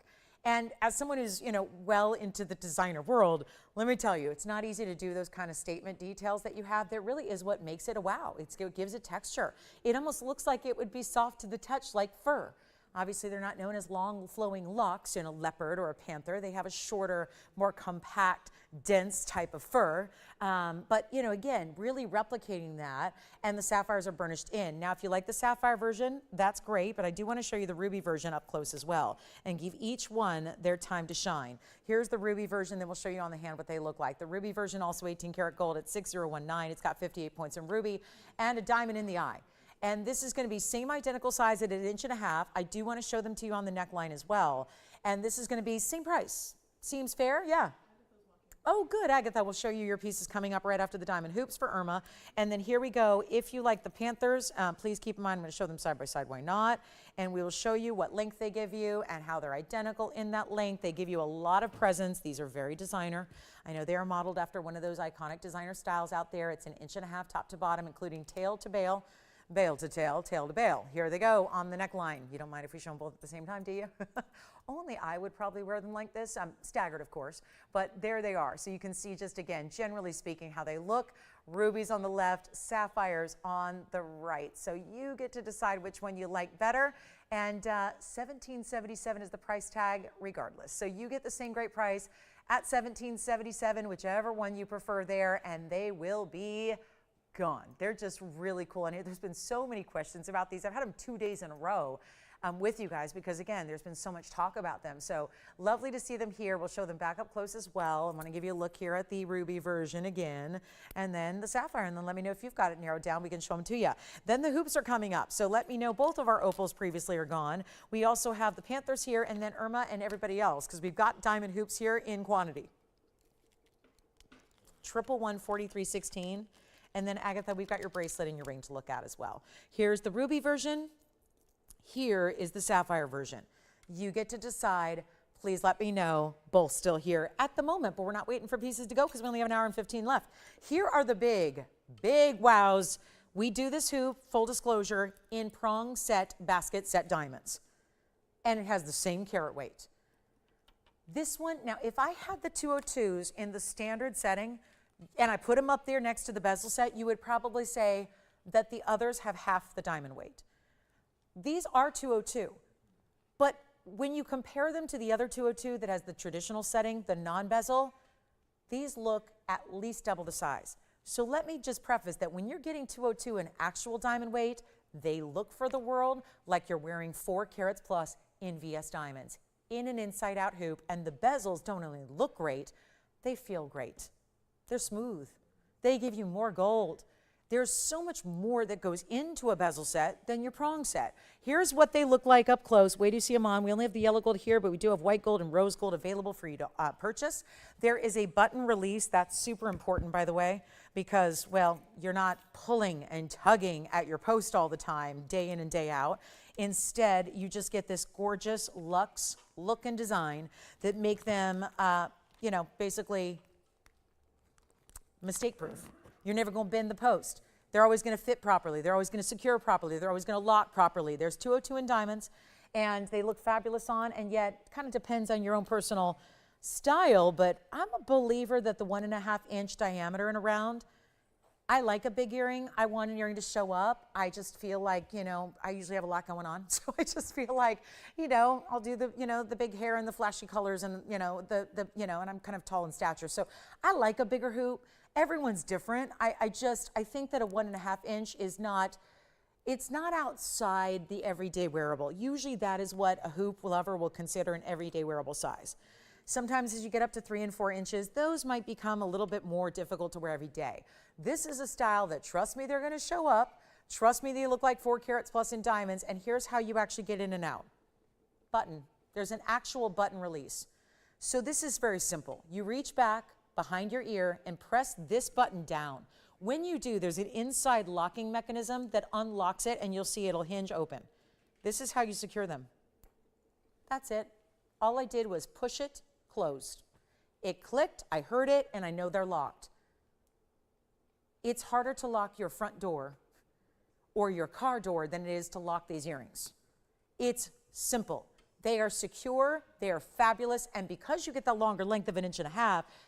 And as someone who's, well into the designer world, let me tell you, it's not easy to do those kind of statement details that you have. That really is what makes it a wow. It gives it texture. It almost looks like it would be soft to the touch like fur. Obviously, they're not known as long flowing locks in a leopard or a panther. They have a shorter, more compact, dense type of fur. But, again, really replicating that. And the sapphires are burnished in. Now, if you like the sapphire version, that's great. But I do want to show you the ruby version up close as well and give each one their time to shine. Here's the ruby version. Then we'll show you on the hand what they look like. The ruby version, also 18 karat gold at 6019. It's got 58 points in ruby and a diamond in the eye. And this is going to be same identical size at 1.5 inches. I do want to show them to you on the neckline as well. And this is going to be same price. Seems fair? Yeah. Oh, good, Agatha. We'll show you your pieces coming up right after the diamond hoops for Irma. And then here we go. If you like the Panthers, please keep in mind, I'm going to show them side by side. Why not? And we will show you what length they give you and how they're identical in that length. They give you a lot of presence. These are very designer. I know they are modeled after one of those iconic designer styles out there. It's 1.5 inches top to bottom, including tail to bail. Bail to tail, tail to bail. Here they go on the neckline. You don't mind if we show them both at the same time, do you? Only I would probably wear them like this. I'm staggered, of course, but there they are. So you can see just again, generally speaking, how they look. Rubies on the left, sapphires on the right. So you get to decide which one you like better. And $17.77 is the price tag regardless. So you get the same great price at $17.77, whichever one you prefer there, and they will be gone. They're just really cool. And there's been so many questions about these. I've had them 2 days in a row with you guys because, again, there's been so much talk about them. So lovely to see them here. We'll show them back up close as well. I'm going to give you a look here at the ruby version again, and then the sapphire, and then let me know if you've got it narrowed down. We can show them to you. Then the hoops are coming up. So let me know. Both of our opals previously are gone. We also have the Panthers here, and then Irma and everybody else, because we've got diamond hoops here in quantity. 111 4316. And then, Agatha, we've got your bracelet and your ring to look at as well. Here's the ruby version. Here is the sapphire version. You get to decide. Please let me know. Both still here at the moment, but we're not waiting for pieces to go because we only have 1 hour and 15 left. Here are the big wows. We do this hoop, full disclosure, in prong set, basket set diamonds. And it has the same carat weight. This one, now, if I had the 202s in the standard setting, and I put them up there next to the bezel set, you would probably say that the others have half the diamond weight. These are 202, but when you compare them to the other 202 that has the traditional setting, the non-bezel, these look at least double the size. So let me just preface that when you're getting 202 in actual diamond weight, they look for the world like you're wearing 4 carats plus in VS diamonds in an inside-out hoop, and the bezels don't only look great, they feel great. They're smooth. They give you more gold. There's so much more that goes into a bezel set than your prong set. Here's what they look like up close. Wait till you see them on. We only have the yellow gold here, but we do have white gold and rose gold available for you to purchase. There is a button release. That's super important, by the way, because, well, you're not pulling and tugging at your post all the time, day in and day out. Instead, you just get this gorgeous luxe look and design that make them, basically mistake-proof. You're never going to bend the post. They're always going to fit properly. They're always going to secure properly. They're always going to lock properly. There's 202 in diamonds, and they look fabulous on, and yet kind of depends on your own personal style, but I'm a believer that the 1.5 inch diameter and around, I like a big earring. I want an earring to show up. I just feel like, I usually have a lot going on. So I just feel like, I'll do the big hair and the flashy colors and, and I'm kind of tall in stature. So I like a bigger hoop. Everyone's different. I think that a 1.5 inch is not, it's not outside the everyday wearable. Usually that is what a hoop lover will consider an everyday wearable size. Sometimes as you get up to 3 and 4 inches, those might become a little bit more difficult to wear every day. This is a style that, trust me, they're going to show up. Trust me, they look like 4 carats plus in diamonds, and here's how you actually get in and out. Button. There's an actual button release. So this is very simple. You reach back behind your ear and press this button down. When you do, there's an inside locking mechanism that unlocks it, and you'll see it'll hinge open. This is how you secure them. That's it. All I did was push it, closed. It clicked, I heard it, and I know they're locked. It's harder to lock your front door or your car door than it is to lock these earrings. It's simple. They are secure, they are fabulous, and because you get the longer length of 1.5 inches,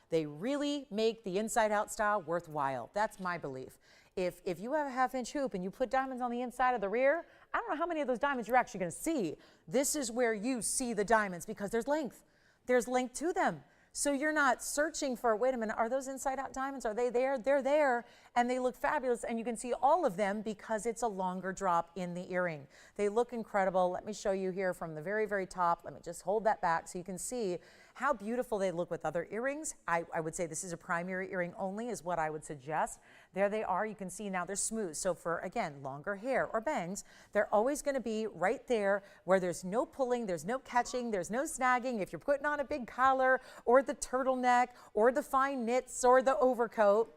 they really make the inside-out style worthwhile. That's my belief. If you have a 1/2 inch hoop and you put diamonds on the inside of the rear, I don't know how many of those diamonds you're actually going to see. This is where you see the diamonds because there's length. There's length to them. So you're not searching for, wait a minute, are those inside-out diamonds? Are they there? They're there, and they look fabulous, and you can see all of them because it's a longer drop in the earring. They look incredible. Let me show you here from the very, very top. Let me just hold that back so you can see how beautiful they look with other earrings. I would say this is a primary earring only is what I would suggest. There they are. You can see now they're smooth. So for, again, longer hair or bangs, they're always going to be right there where there's no pulling, there's no catching, there's no snagging. If you're putting on a big collar or the turtleneck or the fine knits or the overcoat,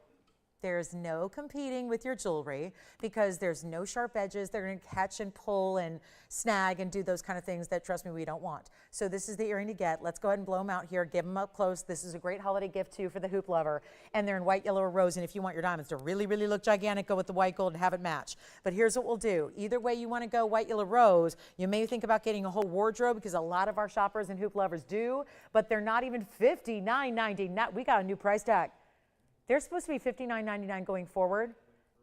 there's no competing with your jewelry because there's no sharp edges. They're going to catch and pull and snag and do those kind of things that, trust me, we don't want. So this is the earring to get. Let's go ahead and blow them out here. Give them up close. This is a great holiday gift, too, for the hoop lover. And they're in white, yellow, or rose. And if you want your diamonds to really, really look gigantic, go with the white gold and have it match. But here's what we'll do. Either way you want to go, white, yellow, rose, you may think about getting a whole wardrobe because a lot of our shoppers and hoop lovers do, but they're not even $59.90. We got a new price tag. They're supposed to be $59.99 going forward.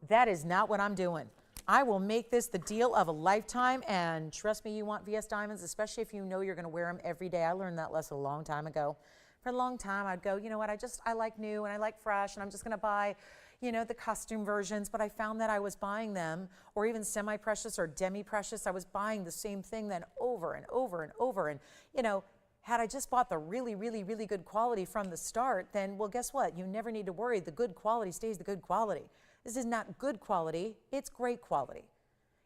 That is not what I'm doing. I will make this the deal of a lifetime, and trust me, you want VS diamonds, especially if you know you're going to wear them every day. I learned that lesson a long time ago. For a long time, I'd go, you know what, I like new and I like fresh, and I'm just going to buy, you know, the costume versions, but I found that I was buying them, or even semi-precious or demi-precious, I was buying the same thing then over and over and over, and, you know, had I just bought the really, really, really good quality from the start, then, well, guess what? You never need to worry. The good quality stays the good quality. This is not good quality. It's great quality.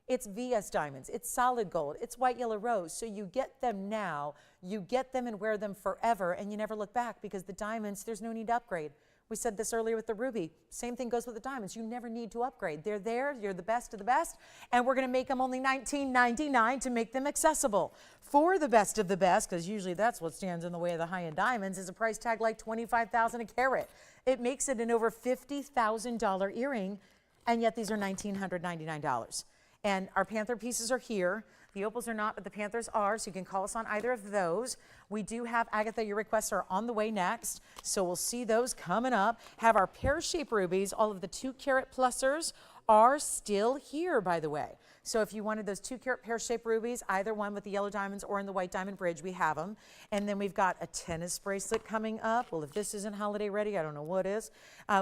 It's VS diamonds. It's solid gold. It's white, yellow, rose. So you get them now. You get them and wear them forever, and you never look back because the diamonds, there's no need to upgrade. We said this earlier with the ruby. Same thing goes with the diamonds. You never need to upgrade. They're there. You're the best of the best. And we're going to make them only $19.99 to make them accessible. For the best of the best, because usually that's what stands in the way of the high-end diamonds, is a price tag like $25,000 a carat. It makes it an over $50,000 earring, and yet these are $1,999. And our panther pieces are here. The opals are not, but the panthers are, so you can call us on either of those. We do have, Agatha, your requests are on the way next, so we'll see those coming up. Have our pear-shaped rubies. All of the 2-carat plusers are still here, by the way. So if you wanted those 2-carat pear-shaped rubies, either one with the yellow diamonds or in the white diamond bridge, we have them. And then we've got a tennis bracelet coming up. Well, if this isn't holiday ready, I don't know what is.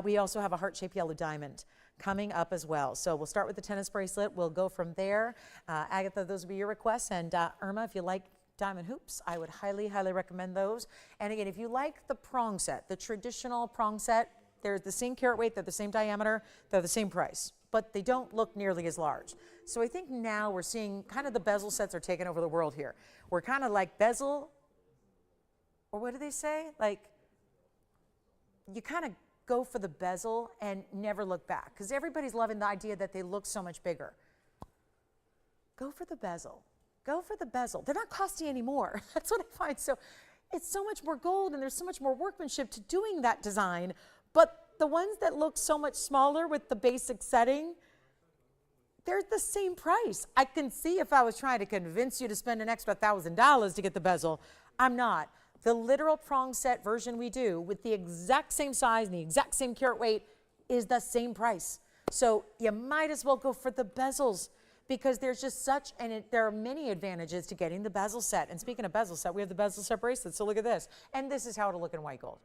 We also have a heart-shaped yellow diamond coming up as well. So we'll start with the tennis bracelet. We'll go from there. Agatha, those will be your requests. And Irma, if you like diamond hoops, I would highly, highly recommend those. And again, if you like the prong set, the traditional prong set, they're the same carat weight, they're the same diameter, they're the same price, but they don't look nearly as large. So I think now we're seeing kind of the bezel sets are taking over the world here. We're kind of like bezel, or what do they say? Like, you kind of go for the bezel and never look back, because everybody's loving the idea that they look so much bigger. Go for the bezel. Go for the bezel. They're not costing any more. That's what I find. So it's so much more gold, and there's so much more workmanship to doing that design. But the ones that look so much smaller with the basic setting, they're the same price. I can see if I was trying to convince you to spend an extra $1,000 to get the bezel. I'm not. The literal prong set version we do with the exact same size and the exact same carat weight is the same price. So you might as well go for the bezels, because there's just such, and there are many advantages to getting the bezel set. And speaking of bezel set, we have the bezel set bracelet. So look at this. And this is how it'll look in white gold.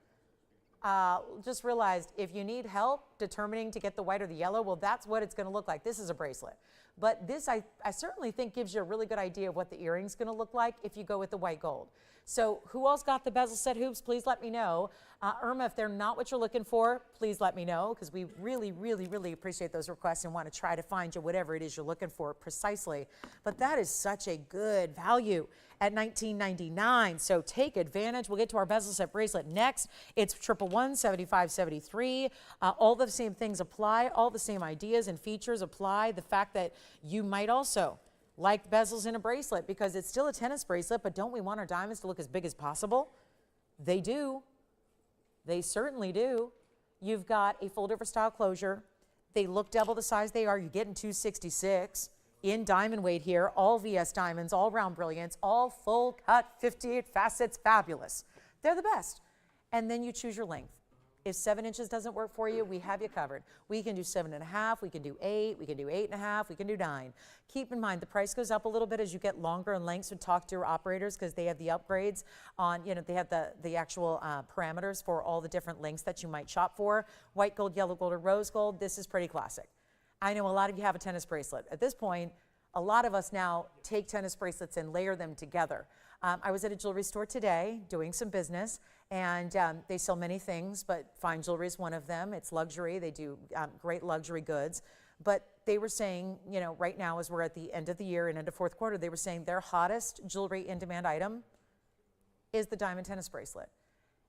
Just realized if you need help determining to get the white or the yellow, well, that's what it's going to look like. This is a bracelet. But this, I certainly think, gives you a really good idea of what the earring's going to look like if you go with the white gold. So who else got the bezel set hoops? Please let me know. Irma, if they're not what you're looking for, please let me know, because we really, really, really appreciate those requests and want to try to find you whatever it is you're looking for precisely. But that is such a good value at $19.99. So take advantage. We'll get to our bezel set bracelet next. It's 111 7573. All the same things apply. All the same ideas and features apply. The fact that you might also like bezels in a bracelet, because it's still a tennis bracelet, but don't we want our diamonds to look as big as possible? They do. They certainly do. You've got a fold-over style closure. They look double the size they are. You're getting 266 in diamond weight here. All VS diamonds, all round brilliance, all full cut, 58 facets, fabulous. They're the best. And then you choose your length. If 7 inches doesn't work for you, we have you covered. We can do 7.5, we can do 8, we can do 8.5, we can do 9. Keep in mind, the price goes up a little bit as you get longer in lengths. So talk to your operators, because they have the upgrades on, you know, they have the actual parameters for all the different lengths that you might shop for. White gold, yellow gold, or rose gold, this is pretty classic. I know a lot of you have a tennis bracelet. At this point, a lot of us now take tennis bracelets and layer them together. I was at a jewelry store today doing some business, and they sell many things, but fine jewelry is one of them. It's luxury. They do great luxury goods. But they were saying, you know, right now as we're at the end of the year and into fourth quarter, they were saying their hottest jewelry in demand item is the diamond tennis bracelet.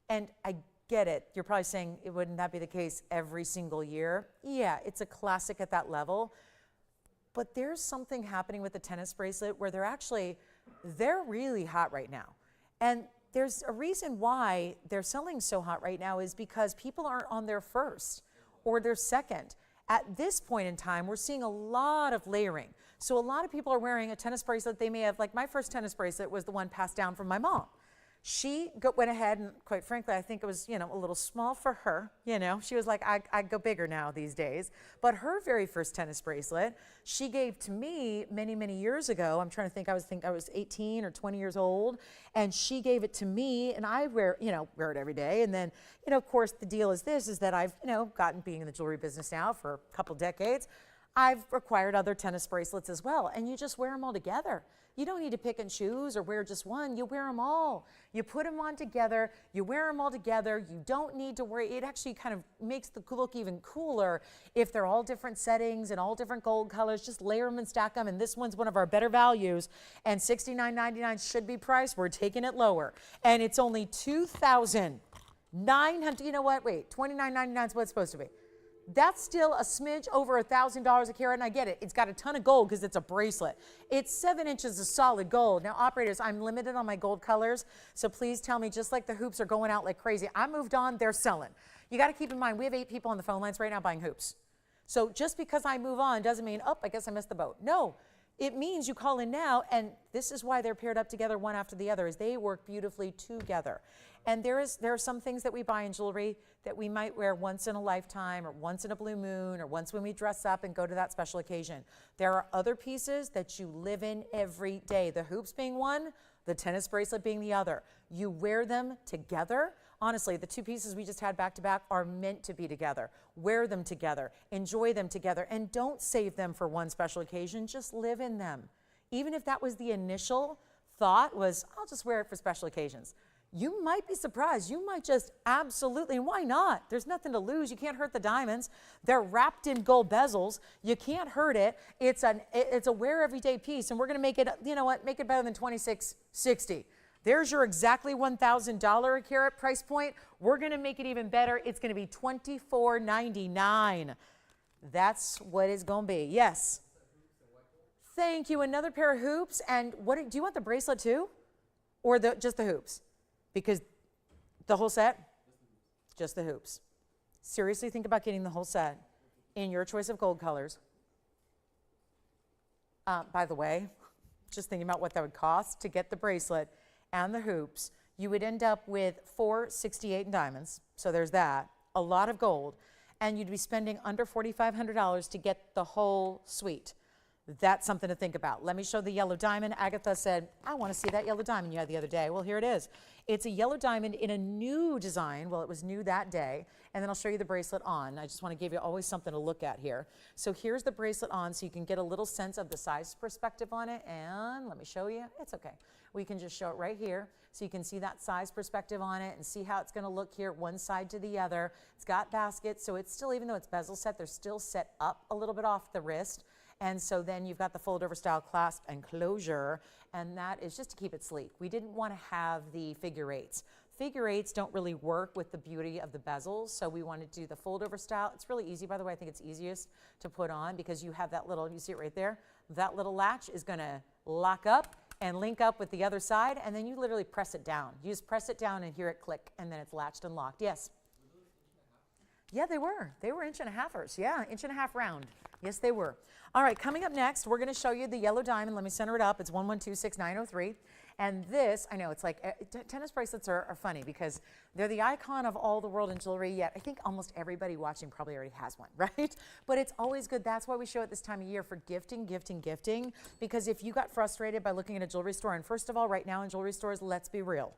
And I get it. You're probably saying, wouldn't that be the case every single year? Yeah, it's a classic at that level. But there's something happening with the tennis bracelet where they're really hot right now. And there's a reason why they're selling so hot right now is because people aren't on their first or their second. At this point in time, we're seeing a lot of layering. So a lot of people are wearing a tennis bracelet they may have, like my first tennis bracelet was the one passed down from my mom. She went ahead and, quite frankly, I think it was, you know, a little small for her. You know, she was like, I go bigger now these days. But her very first tennis bracelet, she gave to me many, many years ago. I'm trying to think, I was 18 or 20 years old, and she gave it to me, and I wear it every day. And then, you know, of course, the deal is that I've, you know, gotten being in the jewelry business now for a couple decades. I've acquired other tennis bracelets as well, and you just wear them all together. You don't need to pick and choose or wear just one. You wear them all. You put them on together. You wear them all together. You don't need to worry. It actually kind of makes the look even cooler if they're all different settings and all different gold colors. Just layer them and stack them. And this one's one of our better values. And $69.99 should be priced. We're taking it lower. And it's only $2,900. You know what? Wait, $29.99 is what it's supposed to be. That's still a smidge over $1,000 a carat, and I get it. It's got a ton of gold because it's a bracelet. It's 7 inches of solid gold. Now, operators, I'm limited on my gold colors, so please tell me, just like the hoops are going out like crazy, I moved on, they're selling. You got to keep in mind, we have 8 people on the phone lines right now buying hoops. So just because I move on doesn't mean, oh, I guess I missed the boat. No, it means you call in now, and this is why they're paired up together one after the other, is they work beautifully together. And there are some things that we buy in jewelry that we might wear once in a lifetime or once in a blue moon or once when we dress up and go to that special occasion. There are other pieces that you live in every day. The hoops being one, the tennis bracelet being the other. You wear them together. Honestly, the 2 pieces we just had back to back are meant to be together. Wear them together, enjoy them together, and don't save them for one special occasion. Just live in them. Even if that was the initial thought was, I'll just wear it for special occasions. You might be surprised. You might just absolutely, and why not? There's nothing to lose. You can't hurt the diamonds. They're wrapped in gold bezels. You can't hurt it. It's a wear everyday piece, and we're going to make it, you know what, make it better than $26.60. There's your exactly $1,000 a carat price point. We're going to make it even better. It's going to be $24.99. That's what it's going to be. Yes. Thank you. Another pair of hoops. And do you want the bracelet too? Or just the hoops? Because the whole set? Just the hoops. Seriously think about getting the whole set in your choice of gold colors. By the way, just thinking about what that would cost to get the bracelet and the hoops, you would end up with $468 in diamonds. So there's that. A lot of gold. And you'd be spending under $4,500 to get the whole suite. That's something to think about. Let me show the yellow diamond. Agatha said, I want to see that yellow diamond you had the other day. Well, here it is. It's a yellow diamond in a new design. Well, it was new that day. And then I'll show you the bracelet on. I just want to give you always something to look at here. So here's the bracelet on so you can get a little sense of the size perspective on it. And let me show you. It's okay. We can just show it right here. So you can see that size perspective on it and see how it's going to look here, one side to the other. It's got baskets. So it's still, even though it's bezel set, they're still set up a little bit off the wrist. And so then you've got the fold-over style clasp and closure, and that is just to keep it sleek. We didn't want to have the figure eights. Figure eights don't really work with the beauty of the bezels, so we wanted to do the fold-over style. It's really easy, by the way. I think it's easiest to put on because you have that little, you see it right there? That little latch is going to lock up and link up with the other side, and then you literally press it down. You just press it down and hear it click, and then it's latched and locked. Yes? Yeah, they were. They were 1.5-inchers. Yeah, 1.5-inch round. Yes, they were. All right, coming up next, we're going to show you the yellow diamond. Let me center it up. It's 1126903. And this, I know, it's like, tennis bracelets are funny because they're the icon of all the world in jewelry, yet I think almost everybody watching probably already has one, right? But it's always good. That's why we show it this time of year for gifting, because if you got frustrated by looking at a jewelry store, and first of all, right now in jewelry stores, let's be real,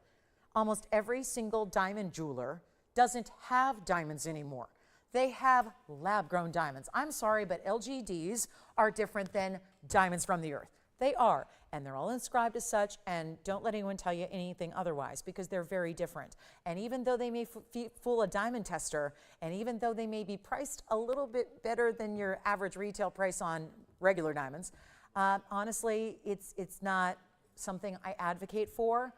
almost every single diamond jeweler doesn't have diamonds anymore. They have lab-grown diamonds. I'm sorry, but LGDs are different than diamonds from the earth. They are, and they're all inscribed as such, and don't let anyone tell you anything otherwise, because they're very different. And even though they may fool a diamond tester, and even though they may be priced a little bit better than your average retail price on regular diamonds, honestly, it's not something I advocate for.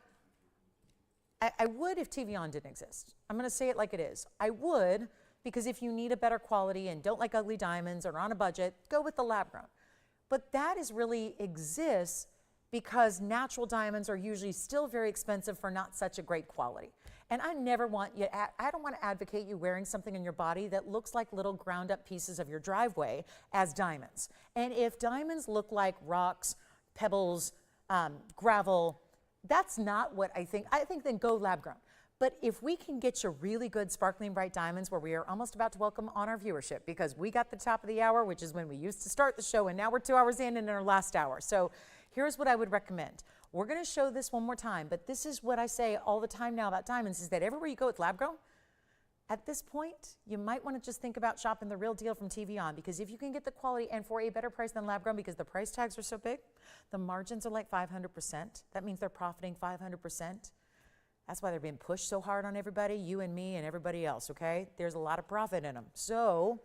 I would if TVON didn't exist. I'm going to say it like it is. I would, because if you need a better quality and don't like ugly diamonds or are on a budget, go with the lab grown. But that really exists because natural diamonds are usually still very expensive for not such a great quality. And I never want you, I don't want to advocate you wearing something in your body that looks like little ground up pieces of your driveway as diamonds. And if diamonds look like rocks, pebbles, gravel, that's not what I think. I think then go lab grown. But if we can get you really good sparkling bright diamonds, where we are almost about to welcome on our viewership, because we got the top of the hour, which is when we used to start the show, and now we're 2 hours in our last hour. So here's what I would recommend. We're going to show this one more time, but this is what I say all the time now about diamonds, is that everywhere you go, it's lab grown. At this point, you might want to just think about shopping the real deal from TVON, because if you can get the quality and for a better price than lab grown, because the price tags are so big, the margins are like 500%. That means they're profiting 500%. That's why they're being pushed so hard on everybody, you and me and everybody else, okay? There's a lot of profit in them. So,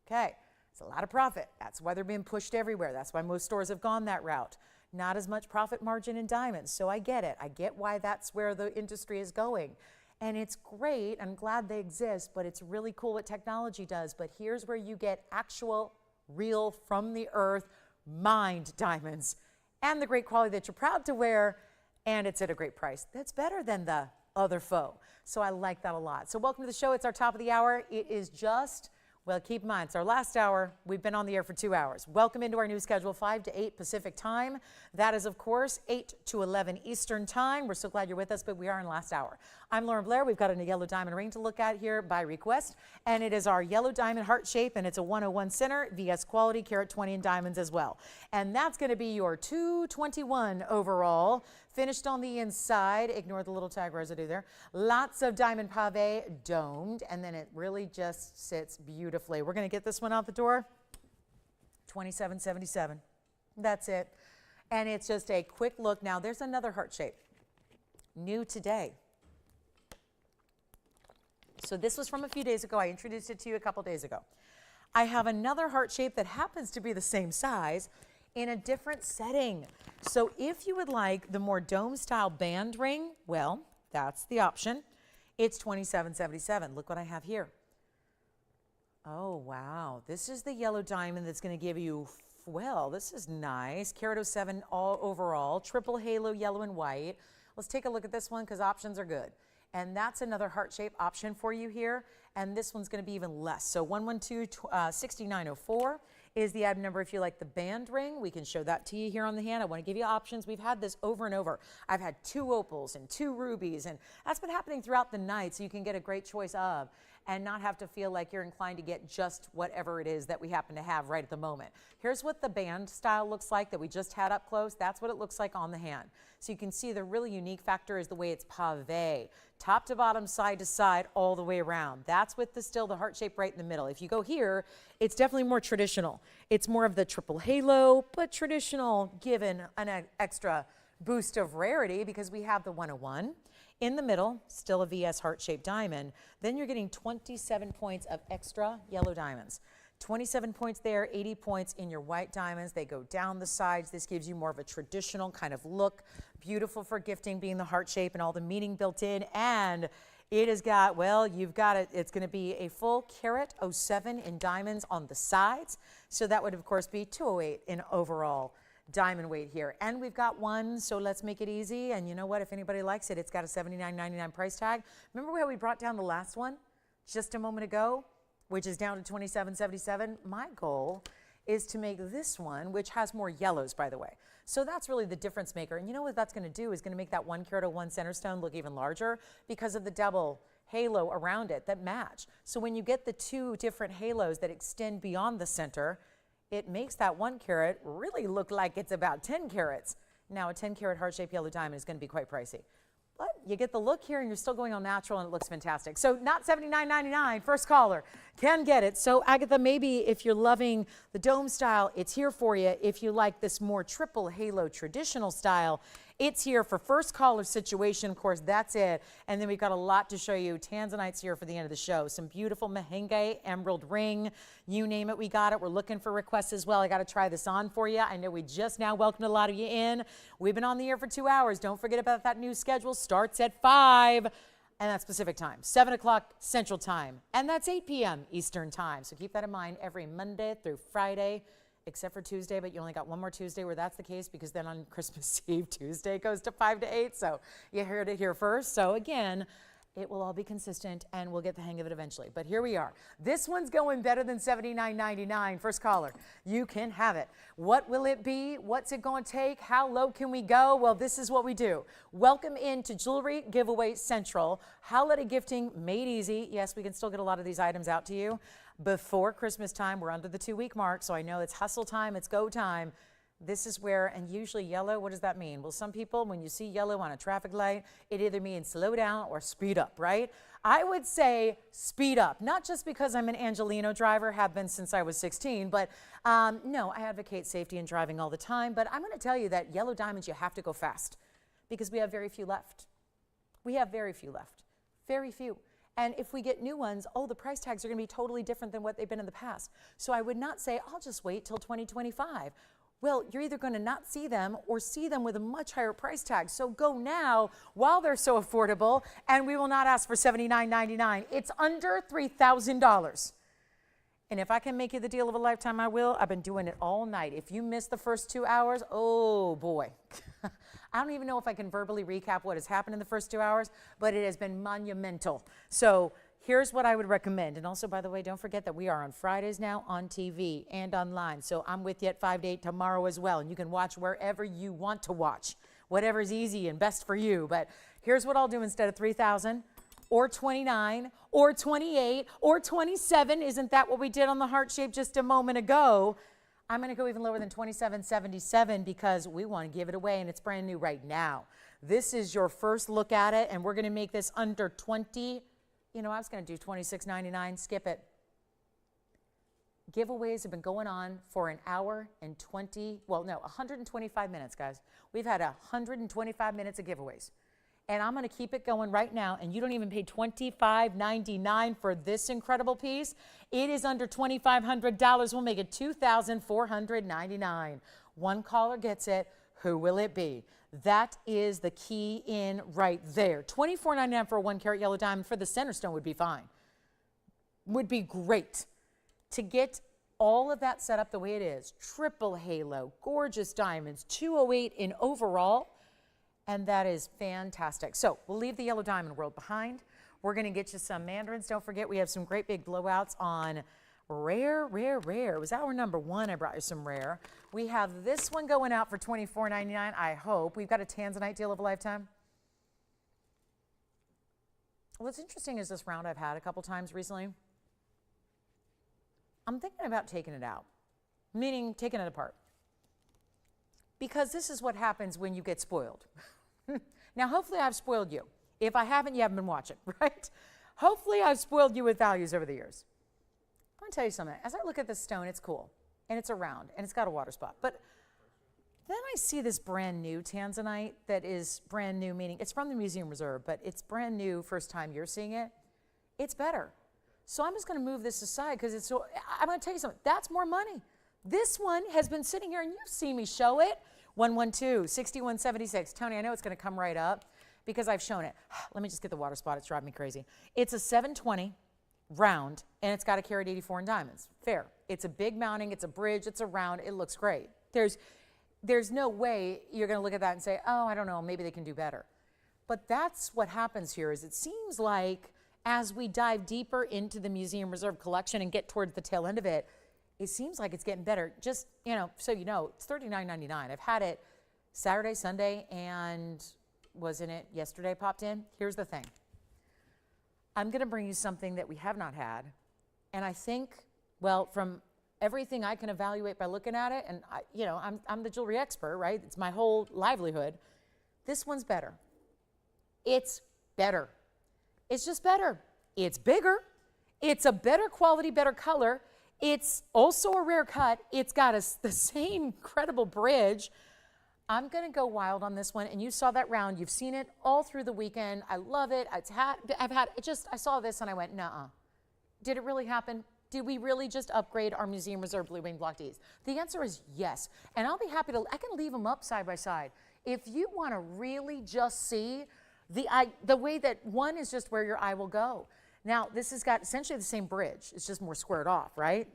okay, it's a lot of profit. That's why they're being pushed everywhere. That's why most stores have gone that route. Not as much profit margin in diamonds. So I get it. I get why that's where the industry is going. And it's great. I'm glad they exist, but it's really cool what technology does. But here's where you get actual, real, from the earth, mined diamonds and the great quality that you're proud to wear, and it's at a great price. That's better than the other foe. So I like that a lot. So welcome to the show. It's our top of the hour. It is just, well, keep in mind, it's our last hour. We've been on the air for 2 hours. Welcome into our new schedule, 5 to 8 Pacific time. That is, of course, 8 to 11 Eastern time. We're so glad you're with us, but we are in the last hour. I'm Lauren Blair. We've got a yellow diamond ring to look at here by request, and it is our yellow diamond heart shape, and it's a 101 center, VS quality, carat 20 in diamonds as well. And that's going to be your 221 overall, finished on the inside. Ignore the little tag residue there. Lots of diamond pave, domed, and then it really just sits beautifully. We're going to get this one out the door, $27.77. That's it. And it's just a quick look. Now, there's another heart shape, new today. So this was from a few days ago. I introduced it to you a couple days ago. I have another heart shape that happens to be the same size in a different setting. So if you would like the more dome style band ring, well, that's the option. It's $27.77. Look what I have here. Oh, wow. This is the yellow diamond that's going to give you, well, this is nice. Carat 07 all overall, triple halo yellow and white. Let's take a look at this one because options are good. And that's another heart shape option for you here. And this one's going to be even less. So 112-6904 is the item number if you like the band ring. We can show that to you here on the hand. I want to give you options. We've had this over and over. I've had 2 opals and 2 rubies, and that's been happening throughout the night, so you can get a great choice of and not have to feel like you're inclined to get just whatever it is that we happen to have right at the moment. Here's what the band style looks like that we just had up close. That's what it looks like on the hand. So you can see the really unique factor is the way it's pave, top to bottom, side to side, all the way around. That's with the heart shape right in the middle. If you go here, it's definitely more traditional. It's more of the triple halo, but traditional, given an extra boost of rarity because we have the 101. In the middle, still a VS heart-shaped diamond. Then you're getting 27 points of extra yellow diamonds. 27 points there, 80 points in your white diamonds. They go down the sides. This gives you more of a traditional kind of look. Beautiful for gifting, being the heart shape and all the meaning built in. And it has got, well, you've got it. It's going to be a full carat 07 in diamonds on the sides. So that would, of course, be 208 in overall diamond weight here. And we've got one, so let's make it easy. And you know what? If anybody likes it, it's got a $79.99 price tag. Remember how we brought down the last one just a moment ago, which is down to $27.77? My goal is to make this one, which has more yellows, by the way. So that's really the difference maker. And you know what that's going to do is going to make that 1 carat 01 center stone look even larger because of the double halo around it that match. So when you get the 2 different halos that extend beyond the center, it makes that 1 carat really look like it's about 10 carats. Now, a 10 carat heart-shaped yellow diamond is going to be quite pricey. But you get the look here and you're still going on natural and it looks fantastic. So not $79.99, first caller can get it. So Agatha, maybe if you're loving the dome style, it's here for you. If you like this more triple halo traditional style, it's here for first caller situation. Of course, that's it. And then we've got a lot to show you. Tanzanite's here for the end of the show. Some beautiful merengue, emerald ring, you name it, we got it. We're looking for requests as well. I got to try this on for you. I know we just now welcomed a lot of you in. We've been on the air for 2 hours. Don't forget about that new schedule. Starts at 5. And that's Pacific time, 7 o'clock Central time. And that's 8 p.m. Eastern time. So keep that in mind every Monday through Friday, except for Tuesday, but you only got one more Tuesday where that's the case, because then on Christmas Eve, Tuesday goes to 5 to 8. So you heard it here first. So again, it will all be consistent and we'll get the hang of it eventually. But here we are. This one's going better than $79.99. First caller, you can have it. What will it be? What's it going to take? How low can we go? Well, this is what we do. Welcome into Jewelry Giveaway Central. Holiday gifting made easy. Yes, we can still get a lot of these items out to you before Christmas time. We're under the 2-week mark, so I know it's hustle time, it's go time. This is where, and usually yellow, what does that mean? Well, some people, when you see yellow on a traffic light, it either means slow down or speed up, right? I would say speed up, not just because I'm an Angelino driver, have been since I was 16, but no, I advocate safety in driving all the time, but I'm gonna tell you that yellow diamonds, you have to go fast because we have very few left. We have very few left, very few. And if we get new ones, oh, the price tags are gonna be totally different than what they've been in the past. So I would not say, I'll just wait till 2025. Well, you're either going to not see them or see them with a much higher price tag. So go now while they're so affordable, and we will not ask for $79.99. It's under $3,000. And if I can make you the deal of a lifetime, I will. I've been doing it all night. If you missed the first 2 hours, oh boy. I don't even know if I can verbally recap what has happened in the first 2 hours, but it has been monumental. So here's what I would recommend. And also, by the way, don't forget that we are on Fridays now on TV and online. So I'm with you at 5 to 8 tomorrow as well. And you can watch wherever you want to watch, whatever's easy and best for you. But here's what I'll do instead of 3,000 or 29 or 28 or 27. Isn't that what we did on the heart shape just a moment ago? I'm going to go even lower than 27.77 because we want to give it away and it's brand new right now. This is your first look at it, and we're going to make this under 20. You know, I was going to do $26.99. Skip it. Giveaways have been going on for an hour and 125 minutes, guys. We've had 125 minutes of giveaways. And I'm going to keep it going right now, and you don't even pay $25.99 for this incredible piece. It is under $2,500. We'll make it $2,499. One caller gets it. Who will it be? That is the key in right there. $24.99 for a 1-carat yellow diamond. For the center stone would be fine. Would be great. To get all of that set up the way it is, triple halo, gorgeous diamonds, 208 in overall, and that is fantastic. So we'll leave the yellow diamond world behind. We're going to get you some mandarins. Don't forget, we have some great big blowouts on rare. It was our number 1. I brought you some rare. We have this one going out for $24.99, I hope. We've got a Tanzanite deal of a lifetime. What's interesting is this round I've had a couple times recently. I'm thinking about taking it out, meaning taking it apart. Because this is what happens when you get spoiled. Now, hopefully I've spoiled you. If I haven't, you haven't been watching, right? Hopefully I've spoiled you with values over the years. I want to tell you something. As I look at this stone, it's cool, and it's a round, and it's got a water spot. But then I see this brand new Tanzanite that is brand new, meaning it's from the Museum Reserve, but it's brand new first time you're seeing it. It's better. So I'm just going to move this aside because it's so, I'm going to tell you something. That's more money. This one has been sitting here, and you've seen me show it. 112, 6176. Tony, I know it's going to come right up because I've shown it. Let me just get the water spot. It's driving me crazy. It's a 720 round, and it's got a carat 84 in diamonds. Fair. It's a big mounting. It's a bridge. It's a round. It looks great. There's no way you're going to look at that and say, oh, I don't know, maybe they can do better. But that's what happens here is it seems like as we dive deeper into the Museum Reserve collection and get towards the tail end of it, it seems like it's getting better. Just, you know, so you know, it's $39.99. I've had it Saturday, Sunday, and wasn't it yesterday popped in? Here's the thing. I'm going to bring you something that we have not had. And I think, well, from everything I can evaluate by looking at it, and I'm the jewelry expert, right? It's my whole livelihood. This one's better. It's better. It's just better. It's bigger. It's a better quality, better color. It's also a rare cut. It's got the same incredible bridge. I'm going to go wild on this one, and you saw that round. You've seen it all through the weekend. I love it. I saw this and I went, nuh-uh. Did it really happen? Did we really just upgrade our Museum Reserve Blue Wing Block Ds? The answer is yes, and I'll be happy to, I can leave them up side by side. If you want to really just see the way that one is just where your eye will go. Now, this has got essentially the same bridge. It's just more squared off, right?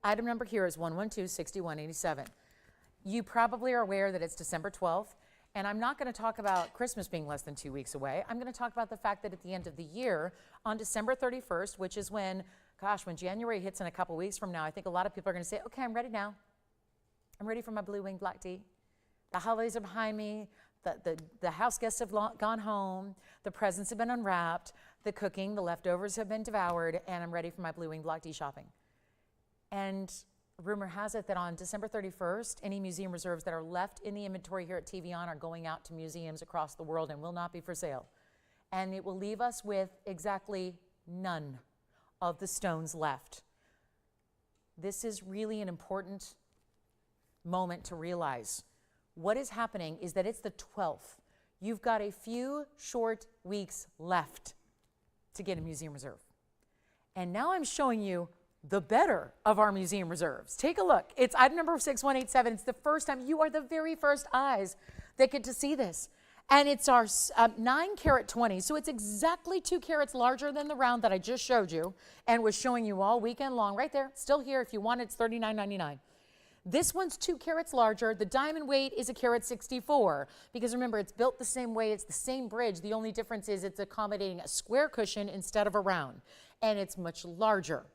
Item number here is 112-6187. You probably are aware that it's December 12th, and I'm not going to talk about Christmas being less than 2 weeks away. I'm going to talk about the fact that at the end of the year, on December 31st, which is when, gosh, when January hits in a couple weeks from now, I think a lot of people are going to say, okay, I'm ready now. I'm ready for my Blue Wing Black Tea. The holidays are behind me. The house guests have gone home. The presents have been unwrapped. The cooking, the leftovers have been devoured, and I'm ready for my Blue Wing Block Tea shopping. And rumor has it that on December 31st, any museum reserves that are left in the inventory here at TVON are going out to museums across the world and will not be for sale. And it will leave us with exactly none of the stones left. This is really an important moment to realize. What is happening is that it's the 12th. You've got a few short weeks left to get a museum reserve. And now I'm showing you the better of our museum reserves. Take a look. It's item number 6187. It's the first time, you are the very first eyes that get to see this. And it's our 9 carat 20. So it's exactly 2 carats larger than the round that I just showed you and was showing you all weekend long. Right there, still here. If you want it, it's $39.99. This one's 2 carats larger. The diamond weight is 1.64 carat because remember, it's built the same way. It's the same bridge. The only difference is it's accommodating a square cushion instead of a round. And it's much larger.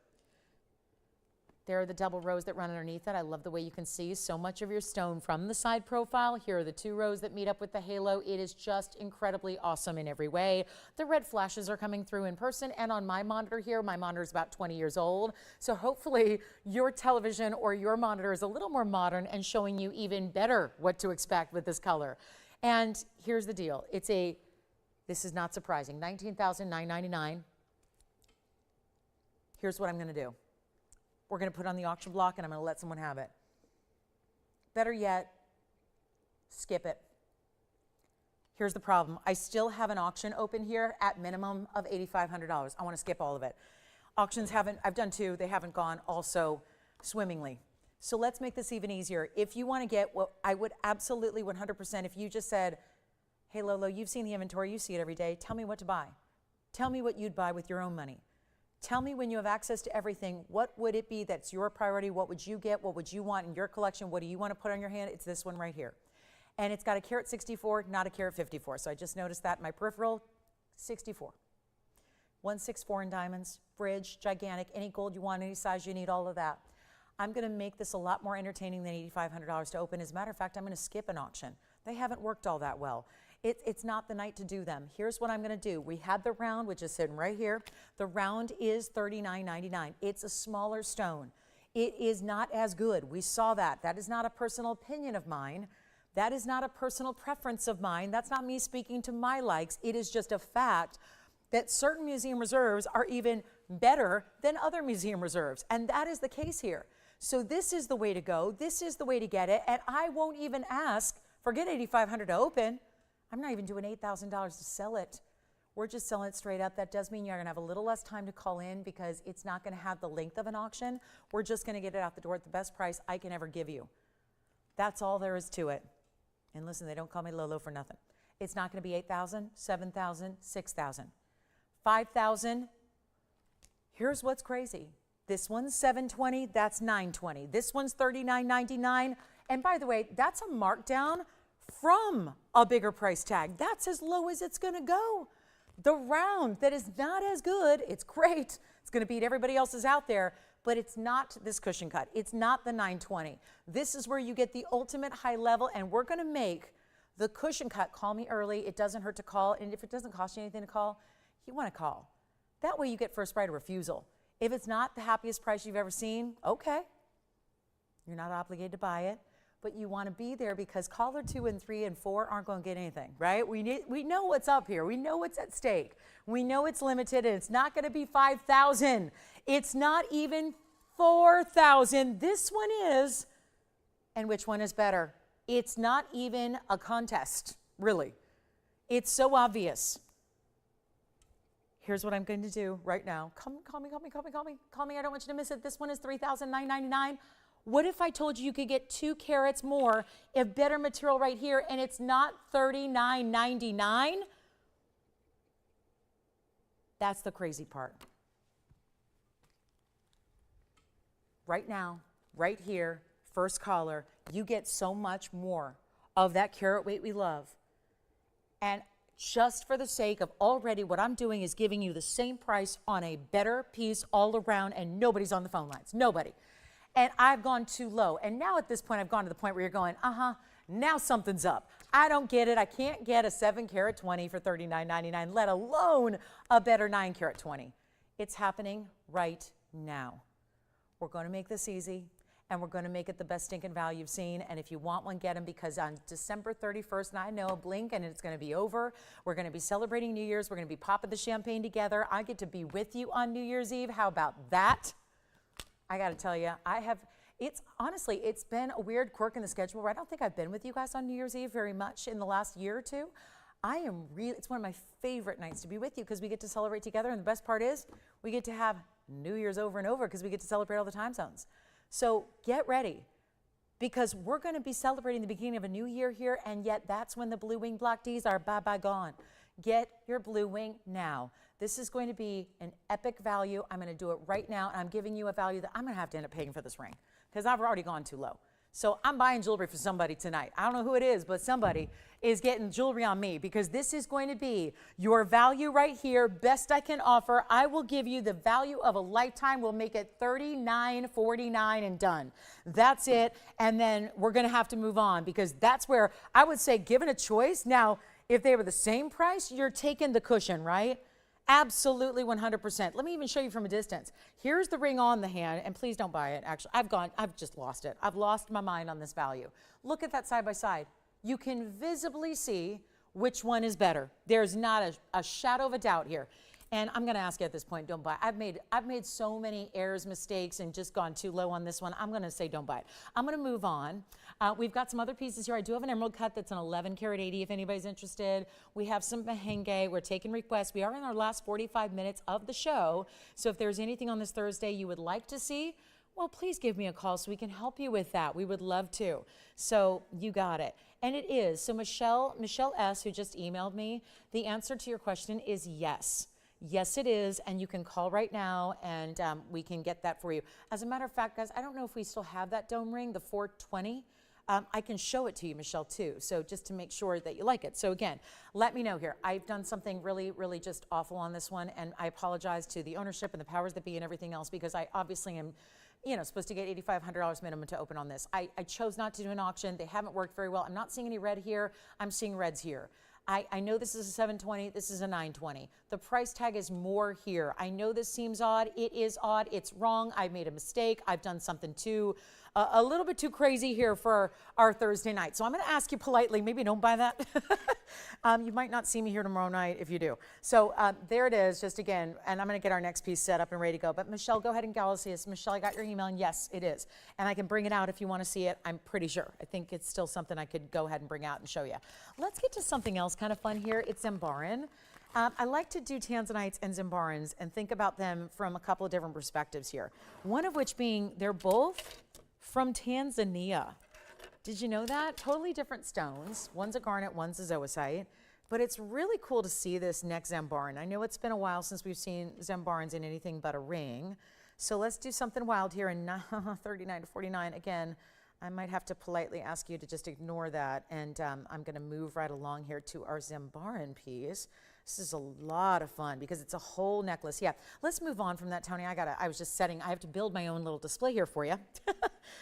There are the double rows that run underneath it. I love the way you can see so much of your stone from the side profile. Here are the 2 rows that meet up with the halo. It is just incredibly awesome in every way. The red flashes are coming through in person, and on my monitor here, my monitor is about 20 years old. So hopefully your television or your monitor is a little more modern and showing you even better what to expect with this color. And here's the deal. This is not surprising, $19,999. Here's what I'm going to do. We're going to put it on the auction block, and I'm going to let someone have it. Better yet, skip it. Here's the problem. I still have an auction open here at minimum of $8,500. I want to skip all of it. Auctions I've done 2. They haven't gone also swimmingly. So let's make this even easier. If you want to get what I would absolutely 100%, if you just said, hey, Lolo, you've seen the inventory. You see it every day. Tell me what to buy. Tell me what you'd buy with your own money. Tell me when you have access to everything, what would it be that's your priority? What would you get? What would you want in your collection? What do you want to put on your hand? It's this one right here. And it's got a 1.64 carat, not a 1.54 carat. So I just noticed that in my peripheral, 64. 164 in diamonds, bridge, gigantic, any gold you want, any size you need, all of that. I'm going to make this a lot more entertaining than $8,500 to open. As a matter of fact, I'm going to skip an auction. They haven't worked all that well. It's not the night to do them. Here's what I'm going to do. We had the round, which is sitting right here. The round is $39.99. It's a smaller stone. It is not as good. We saw that. That is not a personal opinion of mine. That is not a personal preference of mine. That's not me speaking to my likes. It is just a fact that certain museum reserves are even better than other museum reserves. And that is the case here. So this is the way to go. This is the way to get it. And I won't even ask, forget $8,500 to open. I'm not even doing $8,000 to sell it. We're just selling it straight up. That does mean you're going to have a little less time to call in because it's not going to have the length of an auction. We're just going to get it out the door at the best price I can ever give you. That's all there is to it. And listen, they don't call me Lolo for nothing. It's not going to be $8,000, $7,000, $6,000, $5,000. Here's what's crazy. This one's $720, that's $920. This one's $39.99. And by the way, that's a markdown from a bigger price tag. That's as low as it's going to go. The round that is not as good, it's great. It's going to beat everybody else's out there, but it's not this cushion cut. It's not the $920. This is where you get the ultimate high level, and we're going to make the cushion cut. Call me early. It doesn't hurt to call, and if it doesn't cost you anything to call, you want to call. That way you get first right of refusal. If it's not the happiest price you've ever seen, okay. You're not obligated to buy it. but you want to be there because caller 2 and 3 and 4 aren't going to get anything, right? We know what's up here. We know what's at stake. We know it's limited, and it's not going to be 5,000. It's not even 4,000. This one is, and which one is better? It's not even a contest, really. It's so obvious. Here's what I'm going to do right now. Call me. I don't want you to miss it. This one is $3,999. What if I told you could get 2 carats more of better material right here, and it's not $39.99? That's the crazy part. Right now, right here, first caller, you get so much more of that carat weight we love. And just for the sake of already what I'm doing is giving you the same price on a better piece all around, and nobody's on the phone lines. Nobody. And I've gone too low. And now at this point, I've gone to the point where you're going, now something's up. I don't get it. I can't get a 7 carat 20 for $39.99, let alone a better 9 carat 20. It's happening right now. We're going to make this easy, and we're going to make it the best stinking value you've seen. And if you want one, get them, because on December 31st, and I know, blink and it's going to be over. We're going to be celebrating New Year's. We're going to be popping the champagne together. I get to be with you on New Year's Eve. How about that? I got to tell you, honestly, it's been a weird quirk in the schedule where I don't think I've been with you guys on New Year's Eve very much in the last year or two. It's one of my favorite nights to be with you because we get to celebrate together. And the best part is we get to have New Year's over and over because we get to celebrate all the time zones. So get ready, because we're going to be celebrating the beginning of a new year here, and yet that's when the Blue Wing Block Ds are bye-bye gone. Get your Blue Wing now. This is going to be an epic value. I'm going to do it right now, and I'm giving you a value that I'm going to have to end up paying for this ring because I've already gone too low. So I'm buying jewelry for somebody tonight. I don't know who it is, but somebody is getting jewelry on me because this is going to be your value right here, best I can offer. I will give you the value of a lifetime. We'll make it $39.49 and done. That's it. And then we're going to have to move on because that's where I would say, given a choice. Now, if they were the same price, you're taking the cushion, right? Absolutely 100%. Let me even show you from a distance. Here's the ring on the hand, and please don't buy it. Actually, I've just lost it. I've lost my mind on this value. Look at that side by side. You can visibly see which one is better. There's not a shadow of a doubt here. And I'm going to ask you at this point, don't buy it. I've made so many errors, mistakes, and just gone too low on this one. I'm going to say don't buy it. I'm going to move on. We've got some other pieces here. I do have an emerald cut that's an 11 karat 80 if anybody's interested. We have some merengue. We're taking requests. We are in our last 45 minutes of the show. So if there's anything on this Thursday you would like to see, well, please give me a call so we can help you with that. We would love to. So you got it. And it is. So Michelle S., who just emailed me, the answer to your question is yes. Yes, it is, and you can call right now, and we can get that for you. As a matter of fact, guys, I don't know if we still have that dome ring, the 420. I can show it to you, Michelle, too, so just to make sure that you like it. So again, let me know here. I've done something really, really just awful on this one, and I apologize to the ownership and the powers that be and everything else, because I obviously am supposed to get $8,500 minimum to open on this. I chose not to do an auction. They haven't worked very well. I'm not seeing any red here. I'm seeing reds here. I know this is a 720, this is a 920. The price tag is more here. I know this seems odd. It is odd. It's wrong. I made a mistake. I've done something a little bit too crazy here for our Thursday night. So I'm going to ask you politely, maybe don't buy that. You might not see me here tomorrow night if you do. So there it is, just again, and I'm going to get our next piece set up and ready to go. But Michelle, go ahead and see us. Michelle, I got your email, and yes, it is. And I can bring it out if you want to see it. I'm pretty sure. I think it's still something I could go ahead and bring out and show you. Let's get to something else kind of fun here. It's Zambaran. I like to do Tanzanites and Zambarans and think about them from a couple of different perspectives here. One of which being they're both from Tanzania. Did you know that? Totally different stones. One's a garnet, one's a zoisite. But it's really cool to see this next Zambaran. I know it's been a while since we've seen Zambarans in anything but a ring. So let's do something wild here in 39 to 49. Again, I might have to politely ask you to just ignore that. And I'm going to move right along here to our Zambaran piece. This is a lot of fun because it's a whole necklace. Yeah, let's move on from that, Tony. I have to build my own little display here for you.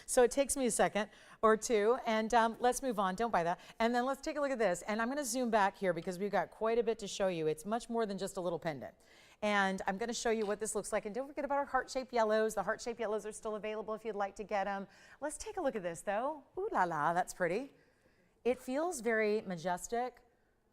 So it takes me a second or two, and let's move on. Don't buy that. And then let's take a look at this. And I'm going to zoom back here because we've got quite a bit to show you. It's much more than just a little pendant. And I'm going to show you what this looks like. And don't forget about our heart-shaped yellows. The heart-shaped yellows are still available if you'd like to get them. Let's take a look at this, though. Ooh la la, that's pretty. It feels very majestic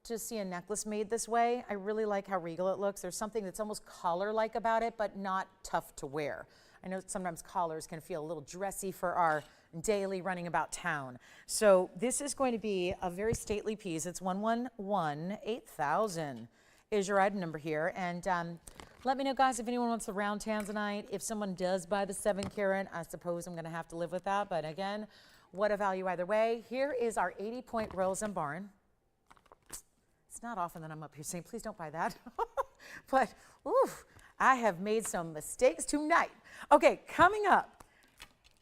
to see a necklace made this way. I really like how regal it looks. There's something that's almost collar-like about it, but not tough to wear. I know sometimes collars can feel a little dressy for our daily running about town. So this is going to be a very stately piece. It's 111-8000 is your item number here. And let me know, guys, if anyone wants the round Tanzanite. If someone does buy the 7 carat, I suppose I'm going to have to live with that. But again, what a value either way. Here is our 80-point royal Zambaran. It's not often that I'm up here saying, please don't buy that. But, oof, I have made some mistakes tonight. Okay, coming up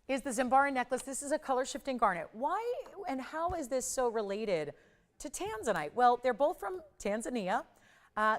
is the Zambaran necklace. This is a color-shifting garnet. Why and how is this so related to Tanzanite? Well, they're both from Tanzania.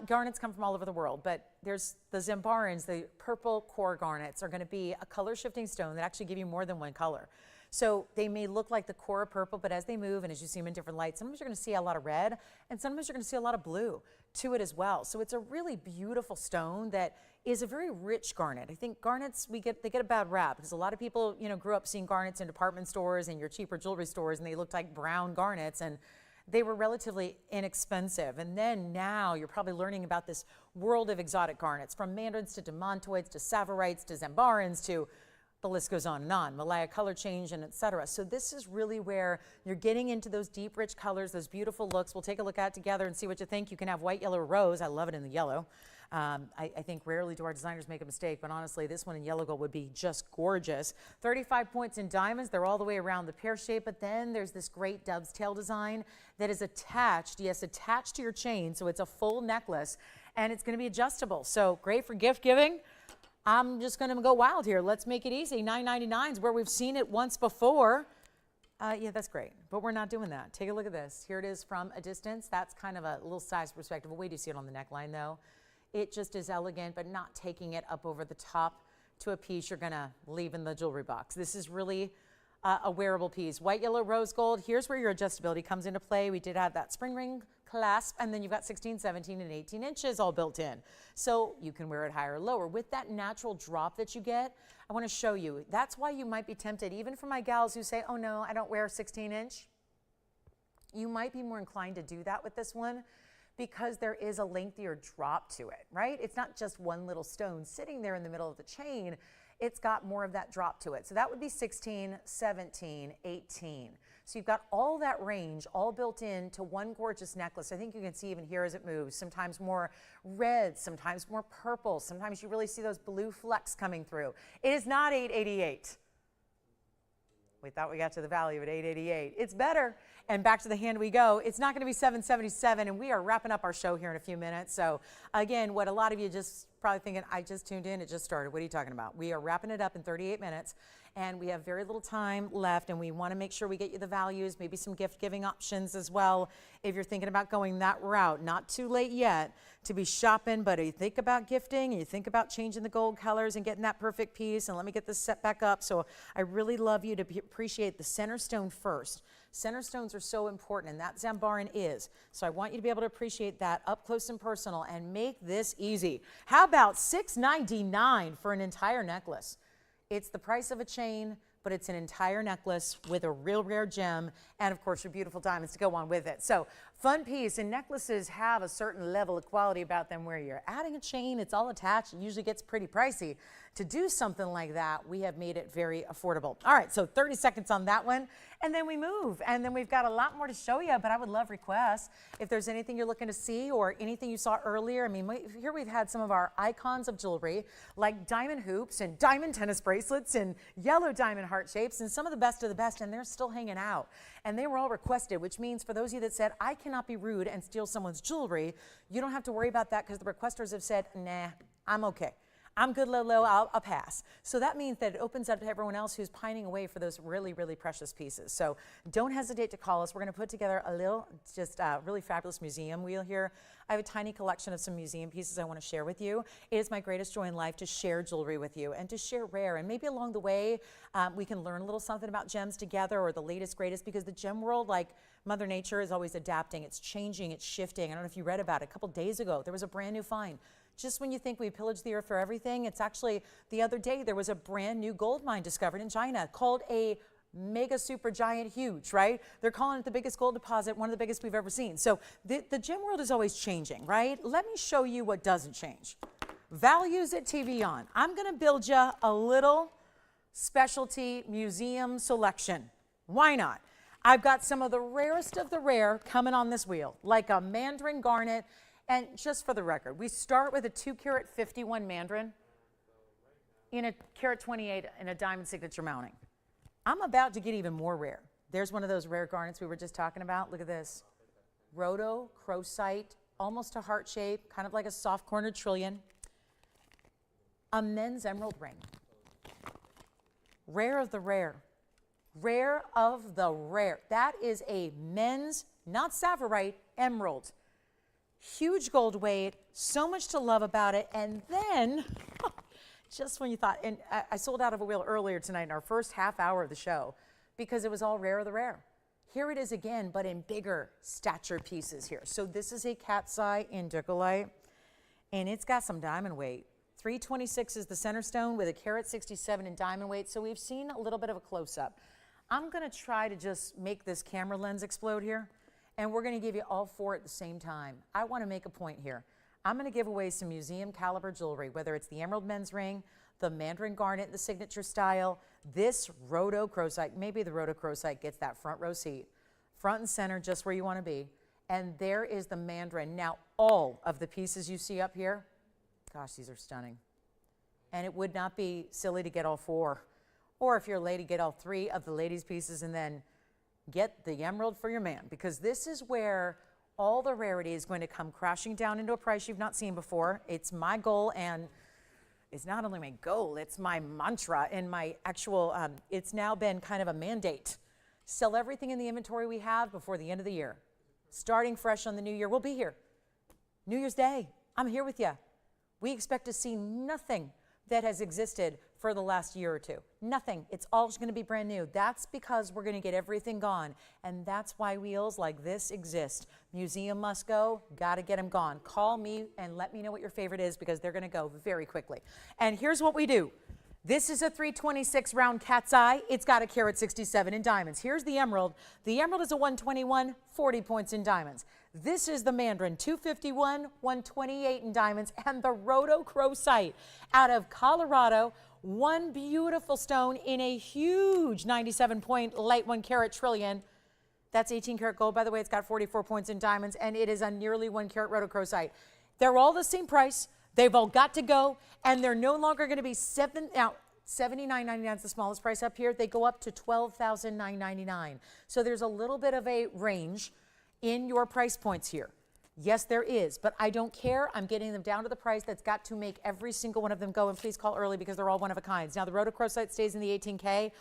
Garnets come from all over the world, but there's the Zambarans, the purple core garnets, are going to be a color-shifting stone that actually give you more than one color. So they may look like the core of purple, but as they move and as you see them in different lights, sometimes you're going to see a lot of red, and sometimes you're going to see a lot of blue to it as well. So it's a really beautiful stone that is a very rich garnet. I think garnets, they get a bad rap because a lot of people, grew up seeing garnets in department stores and your cheaper jewelry stores, and they looked like brown garnets, and they were relatively inexpensive. And then now you're probably learning about this world of exotic garnets, from mandarins to demontoids to savorites to Zambarans to the list goes on and on, Malaya color change and etc. So this is really where you're getting into those deep, rich colors, those beautiful looks. We'll take a look at it together and see what you think. You can have white, yellow, or rose. I love it in the yellow. I think rarely do our designers make a mistake, but honestly, this one in yellow gold would be just gorgeous. 35 points in diamonds. They're all the way around the pear shape, but then there's this great dove's tail design that is attached, yes, attached to your chain, so it's a full necklace, and it's going to be adjustable. So great for gift giving. I'm just going to go wild here. Let's make it easy. $9.99 is where we've seen it once before. Yeah, that's great, but we're not doing that. Take a look at this. Here it is from a distance. That's kind of a little size perspective. Wait till you see it on the neckline, though. It just is elegant, but not taking it up over the top to a piece you're going to leave in the jewelry box. This is really a wearable piece. White, yellow, rose gold. Here's where your adjustability comes into play. We did have that spring ring clasp, and then you've got 16, 17, and 18 inches all built in. So you can wear it higher or lower. With that natural drop that you get, I want to show you. That's why you might be tempted, even for my gals who say, oh no, I don't wear 16-inch. You might be more inclined to do that with this one because there is a lengthier drop to it, right? It's not just one little stone sitting there in the middle of the chain. It's got more of that drop to it. So that would be 16, 17, 18. So you've got all that range all built into one gorgeous necklace. I think you can see even here as it moves, sometimes more red, sometimes more purple. Sometimes you really see those blue flecks coming through. It is not $888. We thought we got to the value at $888. It's better. And back to the hand we go. It's not going to be $777, and we are wrapping up our show here in a few minutes. So again, what a lot of you just probably thinking, I just tuned in, it just started. What are you talking about? We are wrapping it up in 38 minutes, and we have very little time left, and we want to make sure we get you the values, maybe some gift giving options as well. If you're thinking about going that route, not too late yet to be shopping, but you think about gifting, and you think about changing the gold colors and getting that perfect piece. And let me get this set back up. So I really love you to appreciate the center stone first. Center stones are so important, and that Zambaran is. So I want you to be able to appreciate that up close and personal and make this easy. How about $699 for an entire necklace? It's the price of a chain, but it's an entire necklace with a real rare gem and, of course, your beautiful diamonds to go on with it. So fun piece, and necklaces have a certain level of quality about them where you're adding a chain, it's all attached, it usually gets pretty pricey. To do something like that, we have made it very affordable. All right, so 30 seconds on that one, and then we move. And then we've got a lot more to show you, but I would love requests. If there's anything you're looking to see or anything you saw earlier, I mean, here we've had some of our icons of jewelry, like diamond hoops and diamond tennis bracelets and yellow diamond heart shapes, and some of the best, and they're still hanging out. And they were all requested, which means for those of you that said, I cannot be rude and steal someone's jewelry, you don't have to worry about that because the requesters have said, nah, I'm okay. I'm good, low, I'll pass. So that means that it opens up to everyone else who's pining away for those really, really precious pieces. So don't hesitate to call us. We're going to put together a little, just really fabulous museum wheel here. I have a tiny collection of some museum pieces I want to share with you. It is my greatest joy in life to share jewelry with you and to share rare. And maybe along the way, we can learn a little something about gems together or the latest, greatest, because the gem world, like Mother Nature, is always adapting. It's changing, it's shifting. I don't know if you read about it. A couple days ago, there was a brand new find. Just when you think we pillaged the earth for everything, it's actually, the other day there was a brand new gold mine discovered in China called a mega super giant huge, right? They're calling it the biggest gold deposit, one of the biggest we've ever seen. So the gem world is always changing, right? Let me show you what doesn't change. Values at TVON. I'm going to build you a little specialty museum selection. Why not? I've got some of the rarest of the rare coming on this wheel, like a mandarin garnet. And just for the record, we start with a 2-carat 51 mandarin in a carat 28 in a diamond signature mounting. I'm about to get even more rare. There's one of those rare garnets we were just talking about. Look at this. Rhodochrosite, almost a heart shape, kind of like a soft cornered trillion. A men's emerald ring. Rare of the rare. Rare of the rare. That is a men's, not sapphire, emerald. Huge gold weight, so much to love about it. And then, just when you thought, and I sold out of a wheel earlier tonight in our first half hour of the show because it was all rare of the rare. Here it is again, but in bigger stature pieces here. So this is a cat's eye indicolite, and it's got some diamond weight. 326 is the center stone with a carat 67 in diamond weight. So we've seen a little bit of a close-up. I'm going to try to just make this camera lens explode here, and we're going to give you all 4 at the same time. I want to make a point here. I'm going to give away some museum caliber jewelry, whether it's the emerald men's ring, the mandarin garnet, the signature style, this rhodochrosite. Maybe the rhodochrosite gets that front row seat. Front and center, just where you want to be. And there is the mandarin. Now, all of the pieces you see up here, gosh, these are stunning. And it would not be silly to get all 4. Or if you're a lady, get all 3 of the ladies' pieces and then get the emerald for your man. Because this is where all the rarity is going to come crashing down into a price you've not seen before. It's my goal, and it's not only my goal, it's my mantra and my actual, it's now been kind of a mandate. Sell everything in the inventory we have before the end of the year. Starting fresh on the new year, we'll be here. New Year's Day, I'm here with you. We expect to see nothing that has existed for the last year or 2. Nothing. It's all going to be brand new. That's because we're going to get everything gone. And that's why wheels like this exist. Museum must go. Got to get them gone. Call me and let me know what your favorite is because they're going to go very quickly. And here's what we do. This is a 326 round cat's eye. It's got a carat 67 in diamonds. Here's the emerald. The emerald is a 121, 40 points in diamonds. This is the mandarin, 251, 128 in diamonds, and the rhodochrosite out of Colorado. One beautiful stone in a huge 97-point light 1 carat trillion. That's 18 karat gold, by the way. It's got 44 points in diamonds, and it is a nearly 1 carat rhodochrosite. They're all the same price. They've all got to go, and they're no longer going to be $79.99 is the smallest price up here. They go up to $12,999. So there's a little bit of a range in your price points here. Yes, there is, but I don't care. I'm getting them down to the price that's got to make every single one of them go, and please call early because they're all one of a kind. Now, the rhodochrosite stays in the 18K.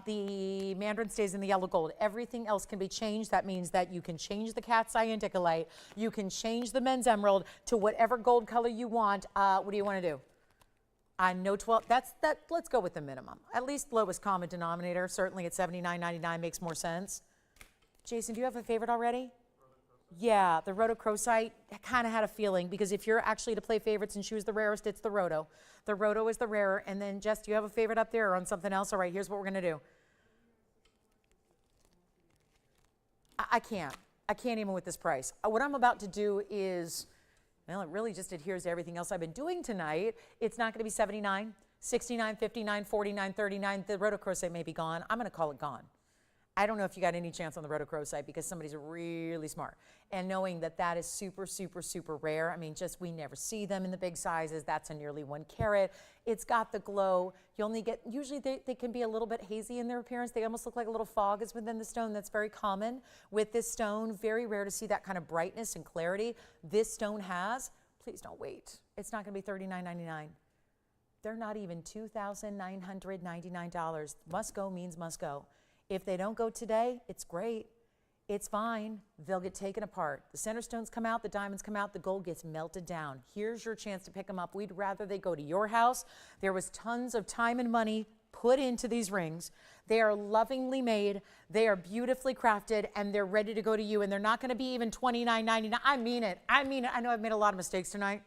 The mandarin stays in the yellow gold. Everything else can be changed. That means that you can change the cat's eye indicolite. You can change the men's emerald to whatever gold color you want. What do you want to do? I know 12. Let's go with the minimum. At least lowest common denominator. Certainly at $79.99 makes more sense. Jason, do you have a favorite already? Yeah, the rhodochrosite. I kind of had a feeling because if you're actually to play favorites and choose the rarest, it's the rhodo. The rhodo is the rarer. And then, Jess, do you have a favorite up there or on something else? All right, here's what we're going to do. I can't even with this price. What I'm about to do is, well, it really just adheres to everything else I've been doing tonight. It's not going to be 79, 69, 59, 49, 39. The rhodochrosite may be gone. I'm going to call it gone. I don't know if you got any chance on the rhodochrosite because somebody's really smart. And knowing that that is super, super, super rare. I mean, just we never see them in the big sizes. That's a nearly 1 carat. It's got the glow. You only get, usually they can be a little bit hazy in their appearance. They almost look like a little fog is within the stone. That's very common with this stone. Very rare to see that kind of brightness and clarity this stone has. Please don't wait. It's not going to be $39.99. They're not even $2,999. Must go means must go. If they don't go today, it's great. It's fine. They'll get taken apart. The center stones come out, the diamonds come out, the gold gets melted down. Here's your chance to pick them up. We'd rather they go to your house. There was tons of time and money put into these rings. They are lovingly made, they are beautifully crafted, and they're ready to go to you, and they're not gonna be even $29.99. I mean it. I know I've made a lot of mistakes tonight.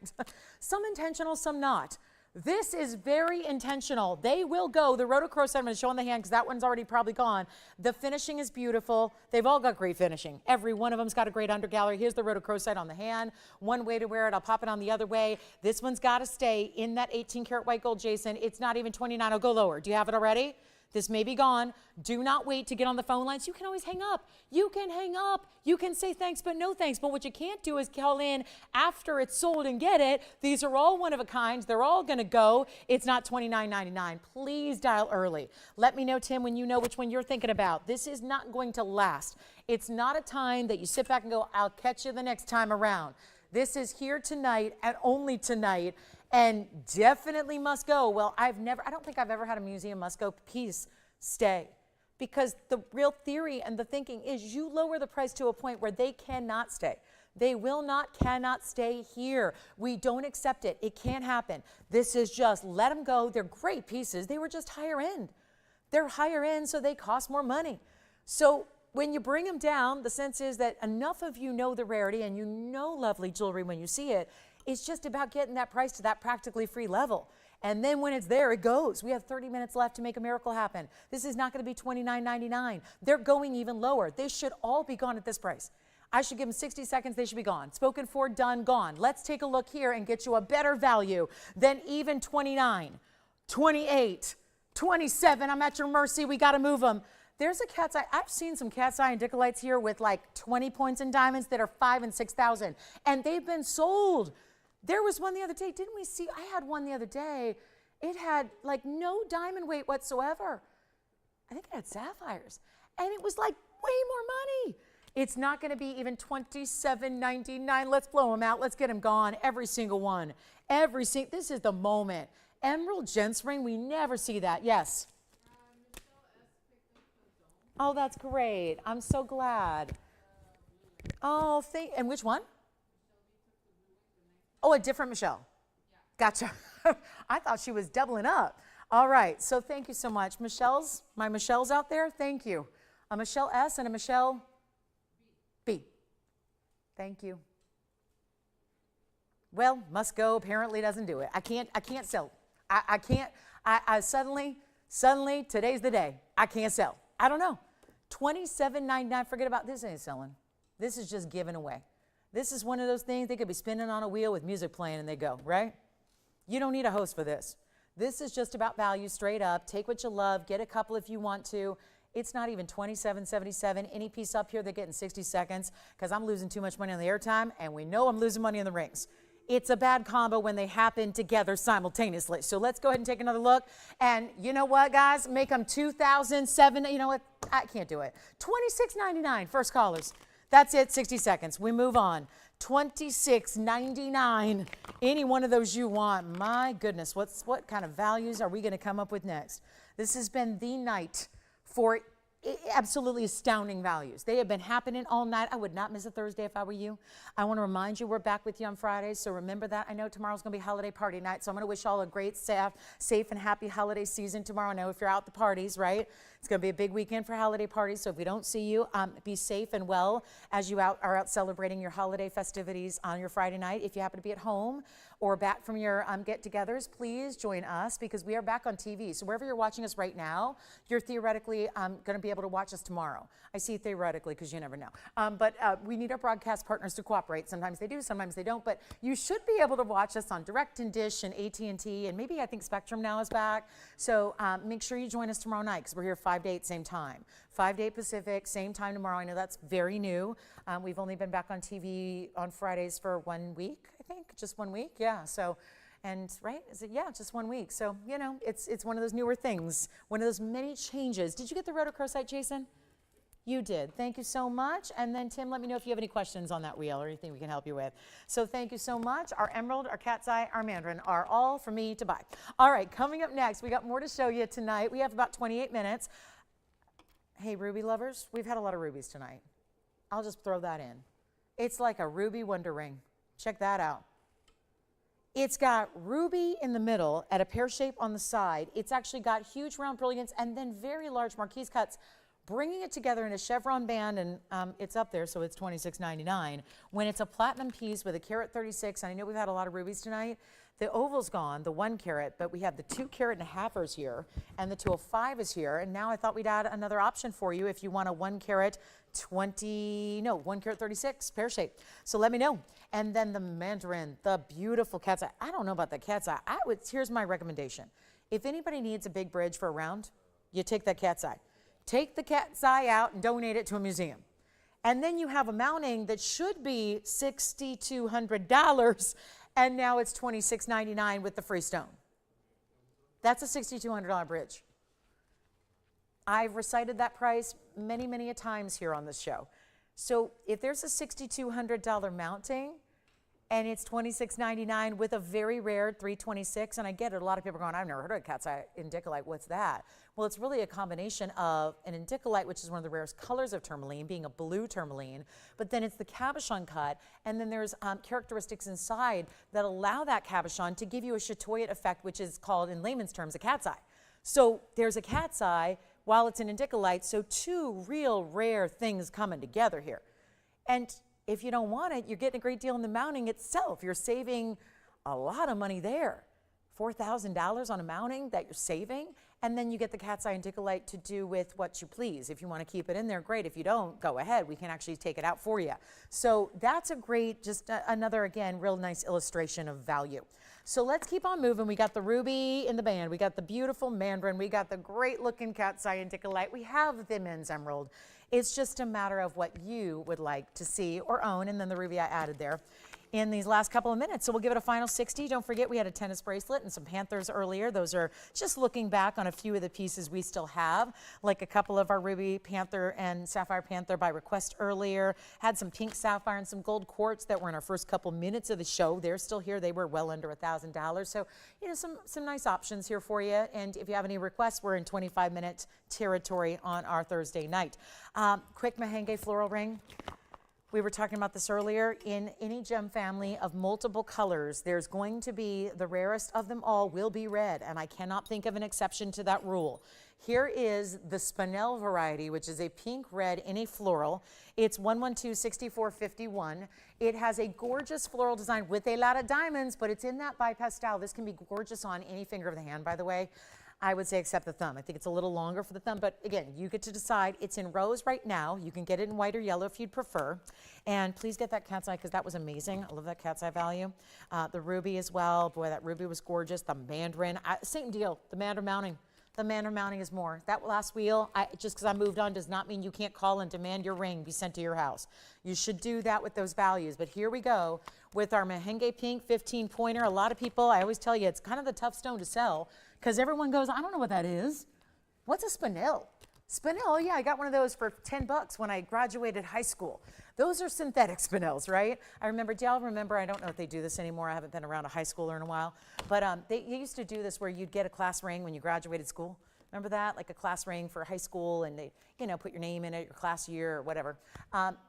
Some intentional, some not. This is very intentional. They will go. The rotochrosite, I'm going to show on the hand because that one's already probably gone. The finishing is beautiful. They've all got great finishing. Every one of them's got a great undergallery. Here's the rotochrosite on the hand. One way to wear it. I'll pop it on the other way. This one's got to stay in that 18 karat white gold, Jason. It's not even 29. I'll go lower. Do you have it already? This may be gone. Do not wait to get on the phone lines. You can always hang up. You can hang up. You can say thanks, but no thanks. But what you can't do is call in after it's sold and get it. These are all one of a kind. They're all going to go. It's not $29.99. Please dial early. Let me know, Tim, when you know which one you're thinking about. This is not going to last. It's not a time that you sit back and go, I'll catch you the next time around. This is here tonight and only tonight. And definitely must go. Well, I don't think I've ever had a museum must go piece stay, because the real theory and the thinking is you lower the price to a point where they cannot stay. They cannot stay here. We don't accept it. It can't happen. This is just let them go. They're great pieces. They were just higher end. They're higher end, so they cost more money. So when you bring them down, the sense is that enough of you know the rarity and you know lovely jewelry when you see it. It's just about getting that price to that practically free level. And then when it's there, it goes. We have 30 minutes left to make a miracle happen. This is not going to be $29.99. They're going even lower. They should all be gone at this price. I should give them 60 seconds. They should be gone. Spoken for, done, gone. Let's take a look here and get you a better value than even 29, 28, 27. I'm at your mercy. We got to move them. There's a cat's eye. I've seen some cat's eye and dicolites here with like 20 points in diamonds that are 5,000 and 6,000, and they've been sold. There was one the other day. Didn't we see? I had one the other day. It had like no diamond weight whatsoever. I think it had sapphires, and it was like way more money. It's not going to be even $27.99. Let's blow them out. Let's get them gone. Every single one. This is the moment. Emerald gents ring. We never see that. Yes. Oh, that's great. I'm so glad. Oh, and which one? Oh, a different Michelle. Gotcha. I thought she was doubling up. All right. So thank you so much. My Michelle's out there. Thank you. A Michelle S and a Michelle B. Thank you. Well, must go apparently doesn't do it. I can't sell. I can't. I suddenly, today's the day. I can't sell. I don't know. $27.99. Forget about this. Ain't selling. This is just given away. This is one of those things they could be spinning on a wheel with music playing and they go, right? You don't need a host for this. This is just about value straight up. Take what you love. Get a couple if you want to. It's not even $27.77. Any piece up here, they're getting 60 seconds because I'm losing too much money on the airtime, and we know I'm losing money on the rings. It's a bad combo when they happen together simultaneously. So let's go ahead and take another look. And you know what, guys? Make them $2,007. You know what? I can't do it. $26.99. First callers. That's it, 60 seconds. We move on. $26.99. Any one of those you want. My goodness, what kind of values are we going to come up with next? This has been the night for absolutely astounding values. They have been happening all night. I would not miss a Thursday if I were you. I want to remind you we're back with you on Fridays, so remember that. I know tomorrow's going to be holiday party night, so I'm going to wish all a great, safe, and happy holiday season tomorrow. I know if you're out the parties, right? It's going to be a big weekend for holiday parties, so if we don't see you, be safe and well as you are out celebrating your holiday festivities on your Friday night. If you happen to be at home or back from your get-togethers, please join us because we are back on TV. So wherever you're watching us right now, you're theoretically going to be able to watch us tomorrow. I see theoretically because you never know. But we need our broadcast partners to cooperate. Sometimes they do, sometimes they don't. But you should be able to watch us on Direct and Dish and AT&T, and maybe I think Spectrum now is back. So make sure you join us tomorrow night because we're here 5 to 8, same time. 5 to 8 Pacific, same time tomorrow. I know that's very new. We've only been back on TV on Fridays for 1 week, I think, just 1 week. Yeah, so, and right, is it? Yeah, just 1 week. So, you know, it's one of those newer things, one of those many changes. Did you get the rotochrosite, Jason? You did. Thank you so much. And then, Tim, let me know if you have any questions on that wheel or anything we can help you with. So thank you so much. Our emerald, our cat's eye, our mandarin are all for me to buy. All right, coming up next, we got more to show you tonight. We have about 28 minutes. Hey, ruby lovers, we've had a lot of rubies tonight. I'll just throw that in. It's like a ruby wonder ring. Check that out. It's got ruby in the middle at a pear shape on the side. It's actually got huge round brilliance and then very large marquise cuts, bringing it together in a chevron band, and it's up there, so it's $26.99. When it's a platinum piece with a carat 36, and I know we've had a lot of rubies tonight, the oval's gone, the 1 carat, but we have the 2 carat and a halfers here, and the 205 is here, and now I thought we'd add another option for you if you want a 1 carat 1 carat 36 pear shape. So let me know. And then the mandarin, the beautiful cat's eye. I don't know about the cat's eye. Here's my recommendation. If anybody needs a big bridge for a round, you take that cat's eye. Take the cat's eye out and donate it to a museum. And then you have a mounting that should be $6,200, and now it's $26.99 with the free stone. That's a $6,200 bridge. I've recited that price many, many a times here on this show. So if there's a $6,200 mounting and it's $26.99 with a very rare 326, and I get it, a lot of people are going, I've never heard of a cat's eye indicolite, what's that? Well, it's really a combination of an indicolite, which is one of the rarest colors of tourmaline, being a blue tourmaline, but then it's the cabochon cut, and then there's characteristics inside that allow that cabochon to give you a chatoyant effect, which is called, in layman's terms, a cat's eye. So there's a cat's eye while it's an indicolite, so 2 real rare things coming together here. And if you don't want it, you're getting a great deal in the mounting itself. You're saving a lot of money there. $4,000 on a mounting that you're saving, and then you get the cat's eye indicolite to do with what you please. If you want to keep it in there, great. If you don't, go ahead. We can actually take it out for you. So that's a great, just another, again, real nice illustration of value. So let's keep on moving. We got the ruby in the band. We got the beautiful mandarin. We got the great looking cat's eye indicolite. We have the men's emerald. It's just a matter of what you would like to see or own, and then the ruby I added there in these last couple of minutes. So we'll give it a final 60. Don't forget we had a tennis bracelet and some panthers earlier. Those are just looking back on a few of the pieces we still have, like a couple of our ruby panther and sapphire panther by request earlier. Had some pink sapphire and some gold quartz that were in our first couple minutes of the show. They're still here. They were well under $1,000. So, you know, some nice options here for you. And if you have any requests, we're in 25-minute territory on our Thursday night. Quick merengue floral ring. We were talking about this earlier. In any gem family of multiple colors, there's going to be, the rarest of them all will be red, and I cannot think of an exception to that rule. Here is the spinel variety, which is a pink red in a floral. It's 112-6451. It has a gorgeous floral design with a lot of diamonds, but it's in that bipastel. This can be gorgeous on any finger of the hand, by the way. I would say except the thumb. I think it's a little longer for the thumb, but again, you get to decide. It's in rose right now. You can get it in white or yellow if you'd prefer. And please get that cat's eye because that was amazing. I love that cat's eye value. The ruby as well. Boy, that ruby was gorgeous. The mandarin, same deal. The mandarin mounting. The mandarin mounting is more. That last wheel, just because I moved on does not mean you can't call and demand your ring be sent to your house. You should do that with those values. But here we go with our merengue pink 15-pointer. A lot of people, I always tell you, it's kind of the tough stone to sell because everyone goes, I don't know what that is. What's a spinel? Spinel, oh yeah, I got one of those for 10 bucks when I graduated high school. Those are synthetic spinels, right? I remember, do y'all remember, I don't know if they do this anymore. I haven't been around a high schooler in a while. But they used to do this where you'd get a class ring when you graduated school. Remember that? Like a class ring for high school, and they, you know, put your name in it, your class year or whatever.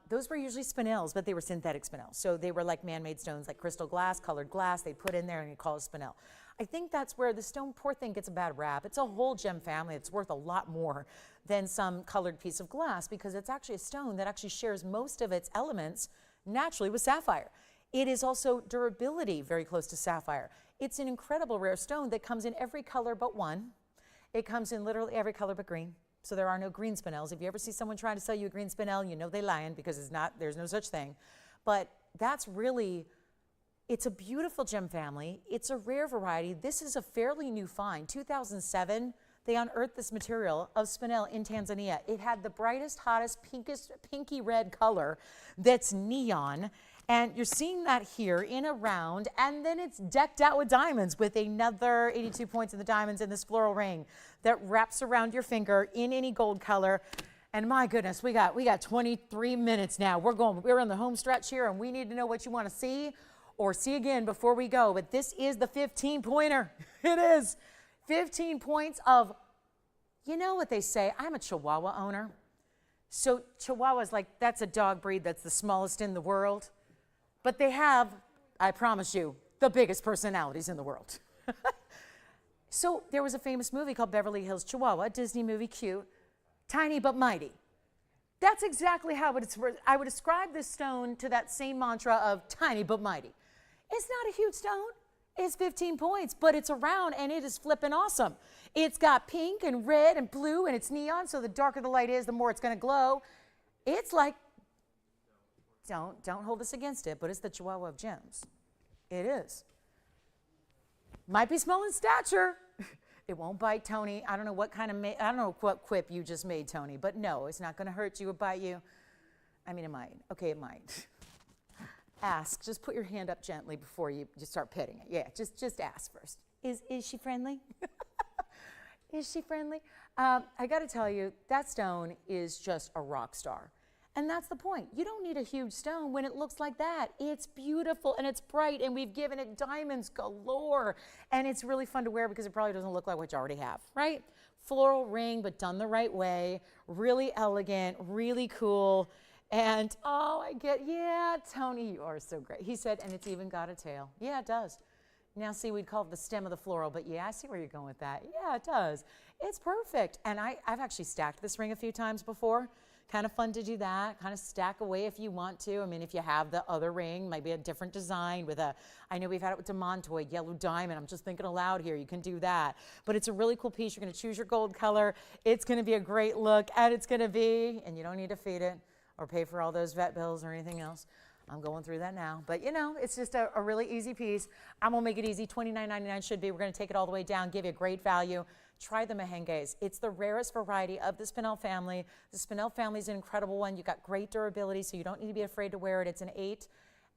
Those were usually spinels, but they were synthetic spinels. So they were like man-made stones, like crystal glass, colored glass. They'd put in there and you'd call it spinel. I think that's where the stone, poor thing, gets a bad rap. It's a whole gem family. It's worth a lot more than some colored piece of glass because it's actually a stone that actually shares most of its elements naturally with sapphire. It is also durability very close to sapphire. It's an incredible rare stone that comes in every color but one. It comes in literally every color but green. So there are no green spinels. If you ever see someone trying to sell you a green spinel, you know they're lying because it's not, there's no such thing. But that's really, it's a beautiful gem family. It's a rare variety. This is a fairly new find. 2007, they unearthed this material of spinel in Tanzania. It had the brightest, hottest, pinky red color that's neon. And you're seeing that here in a round, and then it's decked out with diamonds with another 82 points in the diamonds in this floral ring that wraps around your finger in any gold color. And my goodness, we got 23 minutes now. We're on the home stretch here, and we need to know what you want to see or see again before we go. But this is the 15-pointer. It is 15 points of, you know what they say, I'm a Chihuahua owner. So Chihuahua's like, that's a dog breed that's the smallest in the world. But they have, I promise you, the biggest personalities in the world. So there was a famous movie called Beverly Hills Chihuahua, Disney movie, cute, tiny but mighty. That's exactly how I would ascribe this stone to that same mantra of tiny but mighty. It's not a huge stone. It's 15 points, but it's around and it is flipping awesome. It's got pink and red and blue and it's neon, so the darker the light is, the more it's going to glow. It's like, don't hold this against it, but it's the Chihuahua of gems. It is. Might be small in stature. It won't bite Tony. I don't know what kind of, I don't know what quip you just made, Tony, but no, it's not going to hurt you or bite you. I mean, it might. Okay, it might. Ask. Just put your hand up gently before you just start petting it. Yeah, just ask first. Is she friendly? Is she friendly? I got to tell you, that stone is just a rock star. And that's the point. You don't need a huge stone when it looks like that. It's beautiful and it's bright and we've given it diamonds galore. And it's really fun to wear because it probably doesn't look like what you already have, right? Floral ring, but done the right way. Really elegant, really cool. And, oh, yeah, Tony, you are so great. He said, and it's even got a tail. Yeah, it does. Now, see, we'd call it the stem of the floral, but yeah, I see where you're going with that. Yeah, it does. It's perfect. And I've actually stacked this ring a few times before. Kind of fun to do that, kind of stack away if you want to. I mean, if you have the other ring, maybe a different design with I know we've had it with Demontoid, yellow diamond. I'm just thinking aloud here. You can do that. But it's a really cool piece. You're going to choose your gold color. It's going to be a great look, and it's going to be, and you don't need to feed it or pay for all those vet bills or anything else. I'm going through that now. But, you know, it's just a really easy piece. I'm going to make it easy. $29.99 should be. We're going to take it all the way down, give you a great value. Try the mehenges. It's the rarest variety of the Spinel family. The Spinel family is an incredible one. You've got great durability, so you don't need to be afraid to wear it. It's an 8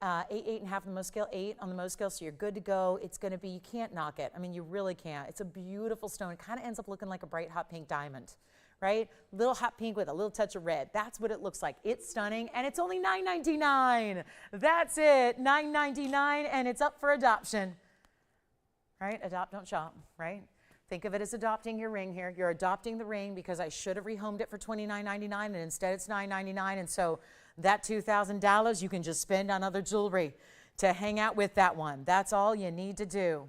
and a half on the Mohs scale, 8 on the Mohs scale, so you're good to go. It's going to be, you can't knock it. I mean, you really can't. It's a beautiful stone. It kind of ends up looking like a bright hot pink diamond, right? Little hot pink with a little touch of red. That's what it looks like. It's stunning, and it's only $9.99. That's it, $9.99, and it's up for adoption, right? Adopt, don't shop, right? Think of it as adopting your ring here. You're adopting the ring because I should have rehomed it for $29.99 and instead it's $9.99. And so that $2,000 you can just spend on other jewelry to hang out with that one. That's all you need to do.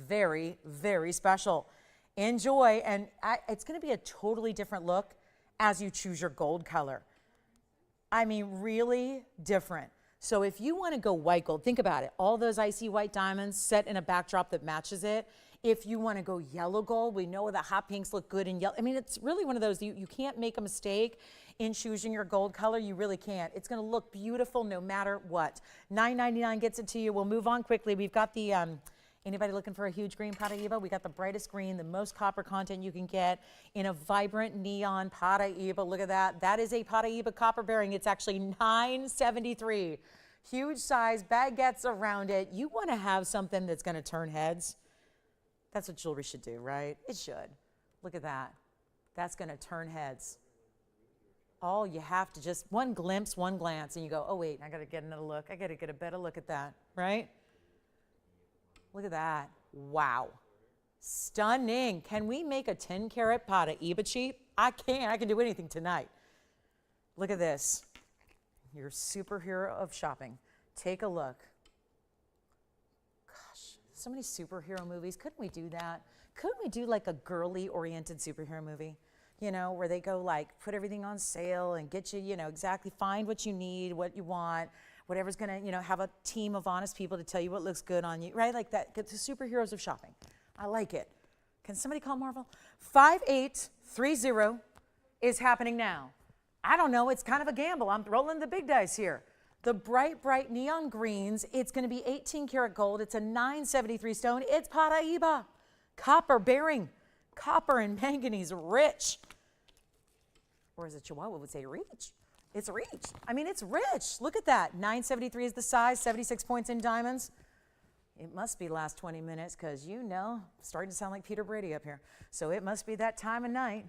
Very, very special. Enjoy. And it's going to be a totally different look as you choose your gold color. I mean, really different. So if you want to go white gold, think about it. All those icy white diamonds set in a backdrop that matches it. If you want to go yellow gold, we know the hot pinks look good in yellow. I mean, it's really one of those, you can't make a mistake in choosing your gold color. You really can't. It's going to look beautiful no matter what. $9.99 gets it to you. We'll move on quickly. We've got the, anybody looking for a huge green Paraíba? We got the brightest green, the most copper content you can get in a vibrant neon Paraíba. Look at that. That is a Paraíba copper bearing. It's actually $9.73. Huge size, baguettes around it. You want to have something that's going to turn heads. That's what jewelry should do, right? It should. Look at that. That's going to turn heads. All you have to just, one glimpse, one glance, and you go, oh, wait, I got to get another look. I got to get a better look at that, right? Look at that. Wow. Stunning. Can we make a 10-carat Paraíba cheap? I can. I can do anything tonight. Look at this. Your superhero of shopping. Take a look. So many superhero movies. Couldn't we do that? Couldn't we do like a girly oriented superhero movie? You know, where they go like put everything on sale and get you, you know, exactly find what you need, what you want, whatever's gonna, you know, have a team of honest people to tell you what looks good on you, right? Like that, get the superheroes of shopping. I like it. Can somebody call Marvel? 5830 is happening now. I don't know, it's kind of a gamble. I'm rolling the big dice here. The bright, bright neon greens, it's going to be 18 karat gold. It's a $9.73 stone. It's Paraíba. Copper bearing. Copper and manganese rich. Or as a Chihuahua would say, rich. It's rich. I mean, it's rich. Look at that. $9.73 is the size, 76 points in diamonds. It must be last 20 minutes because, you know, starting to sound like Peter Brady up here. So it must be that time of night.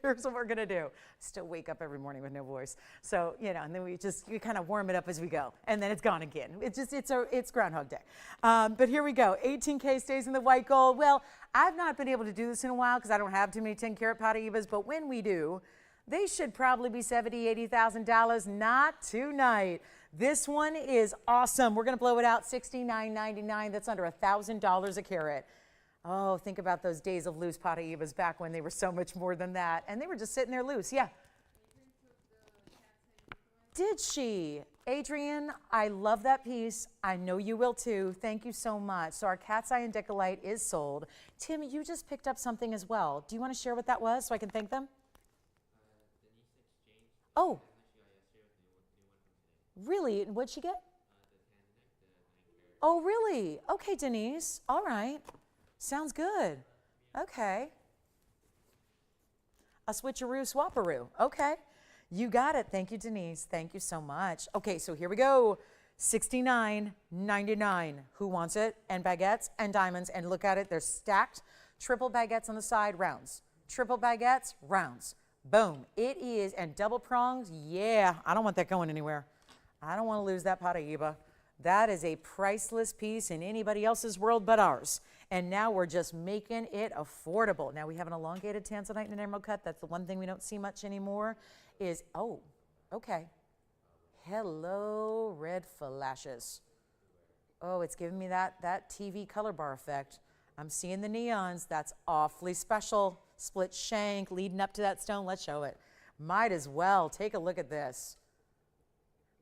Here's what we're going to do. Still wake up every morning with no voice. So, you know, and then we kind of warm it up as we go. And then it's gone again. It's Groundhog Day. But here we go. 18K stays in the white gold. Well, I've not been able to do this in a while because I don't have too many 10-carat Paraíbas. But when we do, They should probably be $70,000, $80,000. Not tonight. This one is awesome. We're going to blow it out $69.99. That's under $1,000 a carat. Oh, think about those days of loose Paraibas back when they were so much more than that. And they were just sitting there loose. Yeah. Did she? Adrian, I love that piece. I know you will too. Thank you so much. So our cat's eye and Decolite is sold. Tim, you just picked up something as well. Do you want to share what that was so I can thank them? Oh. Really? And what'd she get? Oh, really? Okay, Denise. All right. Sounds good. Okay. A switcheroo swapperoo. Okay. You got it. Thank you, Denise. Thank you so much. Okay, so here we go. $69.99. Who wants it? And baguettes and diamonds. And look at it. They're stacked. Triple baguettes on the side, rounds. Triple baguettes, rounds. Boom. It is. And double prongs. Yeah. I don't want that going anywhere. I don't want to lose that Paraiba. That is a priceless piece in anybody else's world but ours. And now we're just making it affordable. Now we have an elongated Tanzanite and an emerald cut. That's the one thing we don't see much anymore is, oh, okay. Hello, red flashes. Oh, it's giving me that TV color bar effect. I'm seeing the neons. That's awfully special. Split shank leading up to that stone. Let's show it. Might as well. Take a look at this.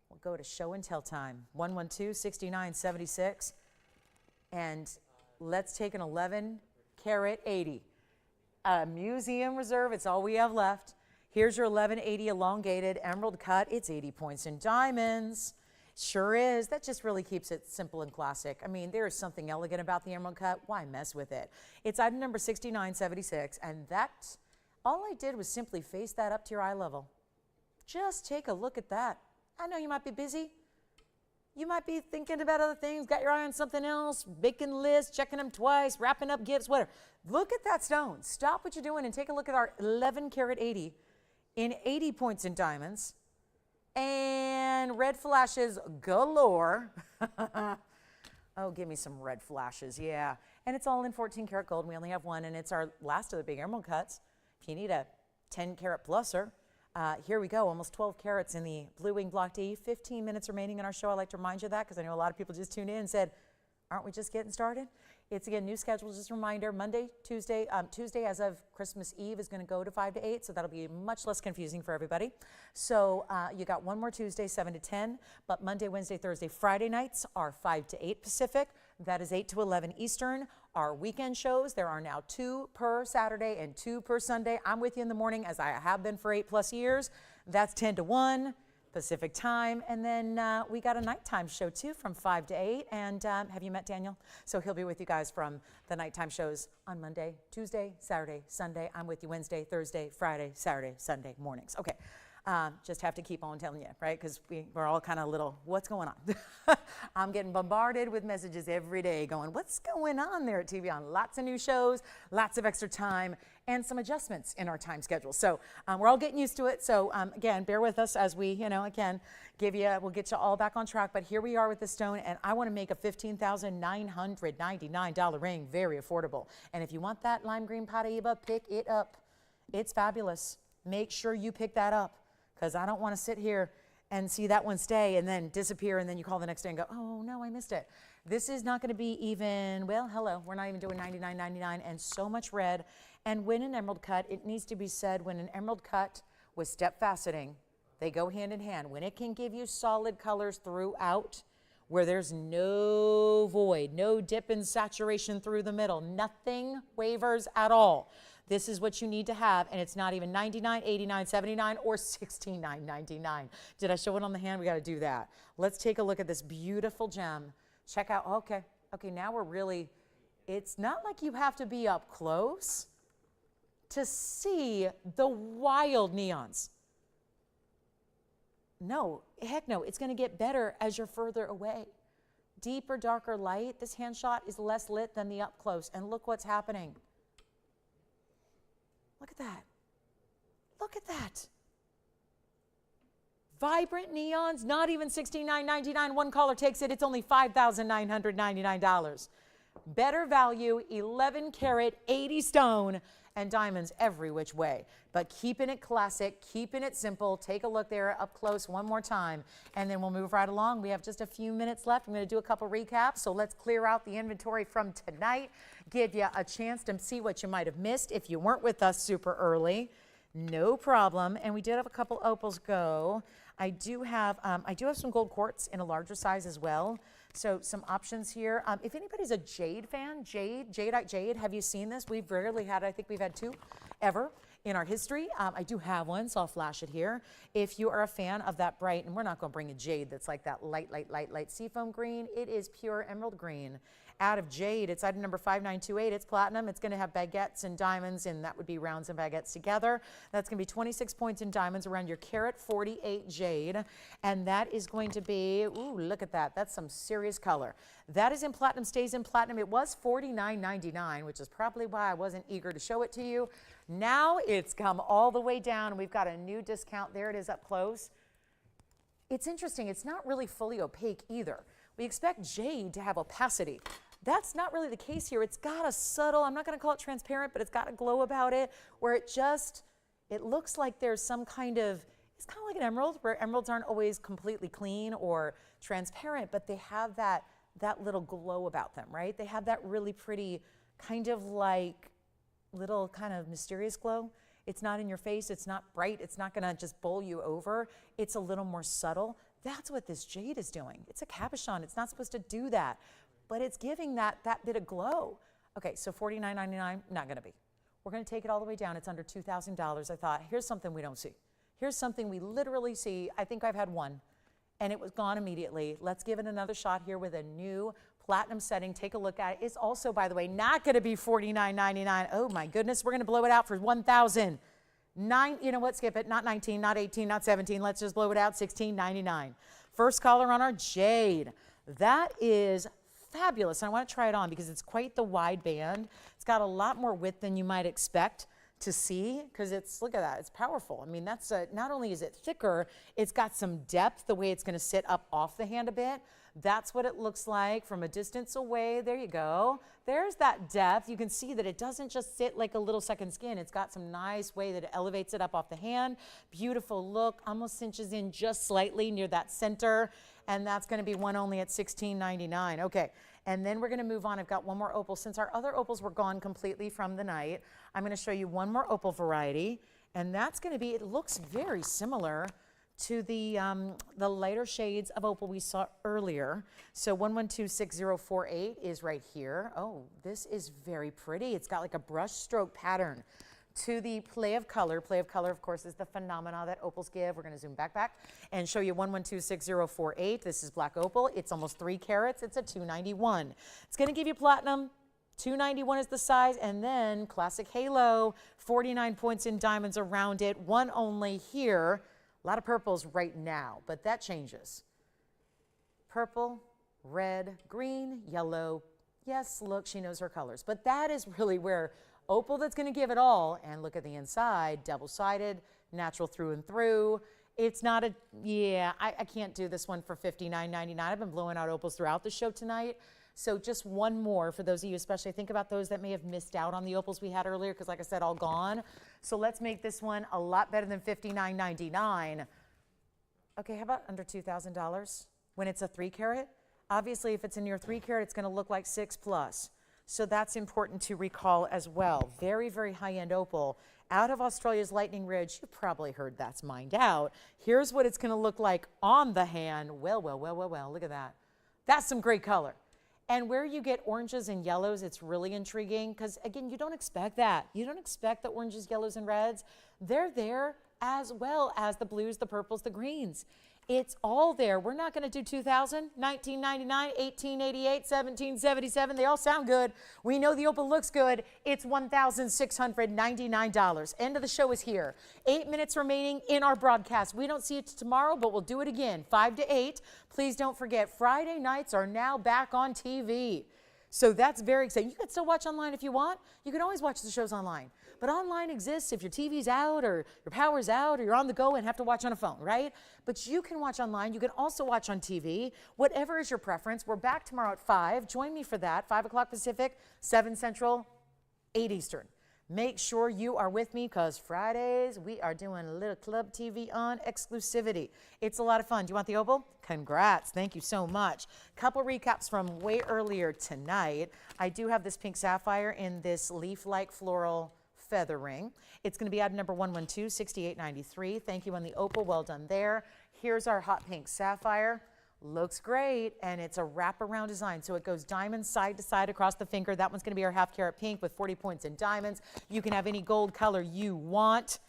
We'll go to show and tell time. 112-69-76. And let's take an 11 carat 80. Museum reserve, it's all we have left. Here's your 1180 elongated emerald cut. It's 80 points in diamonds. Sure is. That just really keeps it simple and classic. I mean, there is something elegant about the emerald cut. Why mess with it? It's item number 6976, and that, all I did was simply face that up to your eye level. Just take a look at that. I know you might be busy. You might be thinking about other things, got your eye on something else, making lists, checking them twice, wrapping up gifts, whatever. Look at that stone. Stop what you're doing and take a look at our 11 carat 80 in 80 points in diamonds and red flashes galore. Oh, give me some red flashes, yeah. And it's all in 14 karat gold. We only have one, and it's our last of the big emerald cuts. If you need a 10 carat pluser, here we go, almost 12 carats in the Blue Wing Block D. 15 minutes remaining in our show. I like to remind you of that because I know a lot of people just tuned in and said, aren't we just getting started? It's, again, new schedule, just a reminder, Monday, Tuesday as of Christmas Eve is going to go to 5 to 8, so that'll be much less confusing for everybody. So you got one more Tuesday, 7 to 10, but Monday, Wednesday, Thursday, Friday nights are 5 to 8 Pacific. That is 8 to 11 Eastern. Our weekend shows, there are now 2 per Saturday and 2 per Sunday. I'm with you in the morning, as I have been for 8+ years. That's 10 to 1 Pacific time. And then we got a nighttime show too from 5 to 8. And have you met Daniel? So he'll be with you guys from the nighttime shows on Monday, Tuesday, Saturday, Sunday. I'm with you Wednesday, Thursday, Friday, Saturday, Sunday mornings. Okay. Just have to keep on telling you, right? Because we're all kind of little, what's going on? I'm getting bombarded with messages every day going, what's going on there at TVON? Lots of new shows, lots of extra time, and some adjustments in our time schedule. So we're all getting used to it. So again, bear with us as we, again, we'll get you all back on track. But here we are with the stone, and I want to make a $15,999 ring very affordable. And if you want that lime green Paraiba, pick it up. It's fabulous. Make sure you pick that up, because I don't want to sit here and see that one stay and then disappear, and then you call the next day and go, oh, no, I missed it. This is not going to be even, well, hello, we're not even doing $99.99 and so much red. And when an emerald cut, it needs to be said, when an emerald cut with step faceting, they go hand in hand. When it can give you solid colors throughout, where there's no void, no dip in saturation through the middle, nothing wavers at all. This is what you need to have, and it's not even $99, $89, $79, or $69.99. Did I show it on the hand? We got to do that. Let's take a look at this beautiful gem. Check out, okay, now we're really, it's not like you have to be up close to see the wild neons. No, heck no, it's going to get better as you're further away. Deeper, darker light. This hand shot is less lit than the up close, and look what's happening. Look at that. Look at that. Vibrant neons, not even $69.99. One caller takes it. It's only $5,999. better value, 11 karat, 80 stone, and diamonds every which way. But keeping it classic, keeping it simple. Take a look there up close one more time, and then we'll move right along. We have just a few minutes left. I'm going to do a couple recaps, so let's clear out the inventory from tonight, give you a chance to see what you might have missed if you weren't with us super early. No problem. And we did have a couple opals go. I do have some gold quartz in a larger size as well. So some options here. If anybody's a jade fan, jadeite, have you seen this? We've rarely had, I think we've had two ever in our history. I do have one, so I'll flash it here. If you are a fan of that bright, and we're not going to bring a jade that's like that light seafoam green. It is pure emerald green. Out of jade, it's item number 5928. It's platinum. It's going to have baguettes and diamonds, and that would be rounds and baguettes together. That's going to be 26 points in diamonds around your carat 48 jade. And that is going to be, ooh, look at that. That's some serious color. That is in platinum, stays in platinum. It was $49.99, which is probably why I wasn't eager to show it to you. Now it's come all the way down, and we've got a new discount. There it is up close. It's interesting. It's not really fully opaque either. We expect jade to have opacity. That's not really the case here. It's got a subtle, I'm not going to call it transparent, but it's got a glow about it where it looks like there's some kind of, it's kind of like an emerald, where emeralds aren't always completely clean or transparent, but they have that little glow about them, right? They have that really pretty kind of like little kind of mysterious glow. It's not in your face. It's not bright. It's not going to just bowl you over. It's a little more subtle. That's what this jade is doing. It's a cabochon. It's not supposed to do that, but it's giving that bit of glow. Okay, so $49.99, not going to be. We're going to take it all the way down. It's under $2,000. I thought, here's something we don't see. Here's something we literally see. I think I've had one, and it was gone immediately. Let's give it another shot here with a new platinum setting. Take a look at it. It's also, by the way, not going to be $49.99. Oh my goodness, we're going to blow it out for $1,009. You know what? Skip it. Not 19, not 18, not 17. Let's just blow it out. $16.99. First color on our jade. That is fabulous. And I want to try it on because it's quite the wide band. It's got a lot more width than you might expect to see, because it's, look at that, it's powerful. I mean, that's not only is it thicker, it's got some depth the way it's going to sit up off the hand a bit. That's what it looks like from a distance away. There you go. There's that depth. You can see that it doesn't just sit like a little second skin. It's got some nice way that it elevates it up off the hand. Beautiful look, almost cinches in just slightly near that center. And that's going to be one only at $16.99. Okay, and then we're going to move on. I've got one more opal. Since our other opals were gone completely from the night, I'm going to show you one more opal variety. And that's going to be, it looks very similar to the lighter shades of opal we saw earlier. So 1126048 is right here. Oh, this is very pretty. It's got like a brush stroke pattern to the play of color. Play of color, of course, is the phenomena that opals give. We're going to zoom back and show you 1126048. This is black opal. It's almost 3 carats. It's a 291. It's going to give you platinum. 291 is the size, and then classic halo, 49 points in diamonds around it, one only here. A lot of purples right now, but that changes. Purple, red, green, yellow. Yes, look, she knows her colors, but that is really where opal that's going to give it all. And look at the inside, double-sided, natural through and through. It's not a, yeah, I can't do this one for $59.99. I've been blowing out opals throughout the show tonight. So just one more for those of you, especially think about those that may have missed out on the opals we had earlier, because like I said, all gone. So let's make this one a lot better than $59.99. Okay, how about under $2,000 when it's a 3 carat? Obviously, if it's in your 3 carat, it's going to look like 6+. So that's important to recall as well. Very, very high-end opal out of Australia's Lightning Ridge. You probably heard that's mined out. Here's what it's going to look like on the hand. Well, look at that. That's some great color. And where you get oranges and yellows, it's really intriguing because, again, you don't expect that. You don't expect the oranges, yellows, and reds. They're there as well as the blues, the purples, the greens. It's all there. We're not going to do 2000, 1999, 1888, 1777. They all sound good. We know the opal looks good. It's $1,699. End of the show is here. 8 minutes remaining in our broadcast. We don't see you tomorrow, but we'll do it again, 5 to 8. Please don't forget, Friday nights are now back on TV. So that's very exciting. You can still watch online if you want. You can always watch the shows online. But online exists if your TV's out or your power's out or you're on the go and have to watch on a phone, right? But you can watch online. You can also watch on TV, whatever is your preference. We're back tomorrow at 5. Join me for that, 5 o'clock Pacific, 7 Central, 8 Eastern. Make sure you are with me because Fridays we are doing a little Club TVON exclusivity. It's a lot of fun. Do you want the opal? Congrats. Thank you so much. Couple recaps from way earlier tonight. I do have this pink sapphire in this leaf-like floral feather ring. It's going to be item number 112, $68.93. Thank you on the opal. Well done there. Here's our hot pink sapphire. Looks great, and it's a wraparound design, so it goes diamonds side to side across the finger. That one's going to be our half carat pink with 40 points in diamonds. You can have any gold color you want.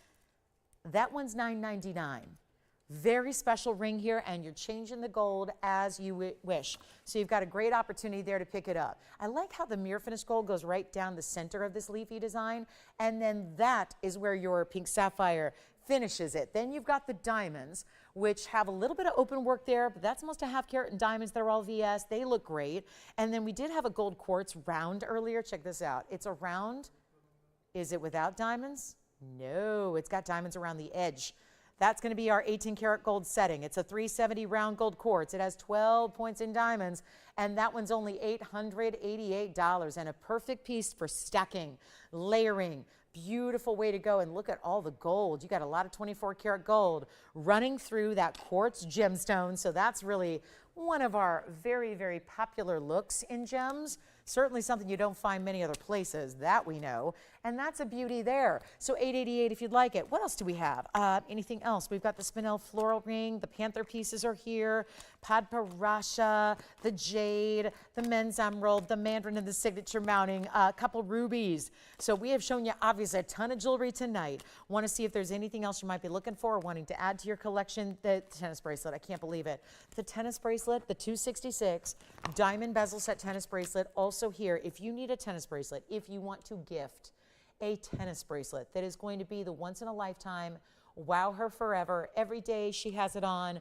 That one's $9.99. Very special ring here, and you're changing the gold as you wish. So you've got a great opportunity there to pick it up. I like how the mirror finish gold goes right down the center of this leafy design, and then that is where your pink sapphire finishes it. Then you've got the diamonds, which have a little bit of open work there, but that's almost a half carat in diamonds. They're all VS. They look great. And then we did have a gold quartz round earlier. Check this out. It's a round. Is it without diamonds? No, it's got diamonds around the edge. That's going to be our 18 karat gold setting. It's a 370 round gold quartz. It has 12 points in diamonds, and that one's only $888, and a perfect piece for stacking, layering. Beautiful way to go, and look at all the gold. You got a lot of 24 karat gold running through that quartz gemstone, so that's really one of our very, very popular looks in gems. Certainly something you don't find many other places, that we know, and that's a beauty there. So $888 if you'd like it. What else do we have? Anything else? We've got the spinel floral ring, the panther pieces are here, padparasha, the jade, the men's emerald, the mandarin, and the signature mounting, a couple rubies. So we have shown you obviously a ton of jewelry tonight. Want to see if there's anything else you might be looking for or wanting to add to your collection. The tennis bracelet, I can't believe it. The tennis bracelet, the 266 diamond bezel set tennis bracelet. Also here, if you need a tennis bracelet, if you want to gift a tennis bracelet that is going to be the once in a lifetime, wow her forever, every day she has it on,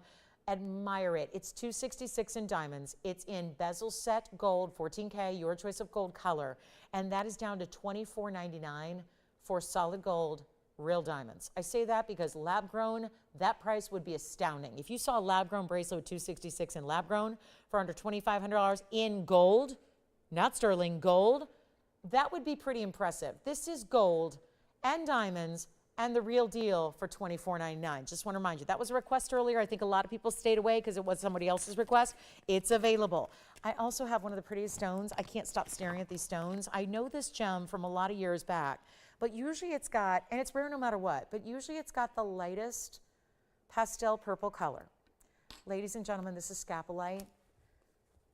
admire it. It's 266 in diamonds. It's in bezel set gold, 14K, your choice of gold color, and that is down to $24.99 for solid gold, real diamonds. I say that because lab grown, that price would be astounding. If you saw a lab grown bracelet with 266 in lab grown for under $2,500 in gold, not sterling, gold, that would be pretty impressive. This is gold and diamonds and the real deal for $24.99. Just want to remind you, that was a request earlier. I think a lot of people stayed away because it was somebody else's request. It's available. I also have one of the prettiest stones. I can't stop staring at these stones. I know this gem from a lot of years back, but usually it's got, and it's rare no matter what, but usually it's got the lightest pastel purple color. Ladies and gentlemen, this is scapolite,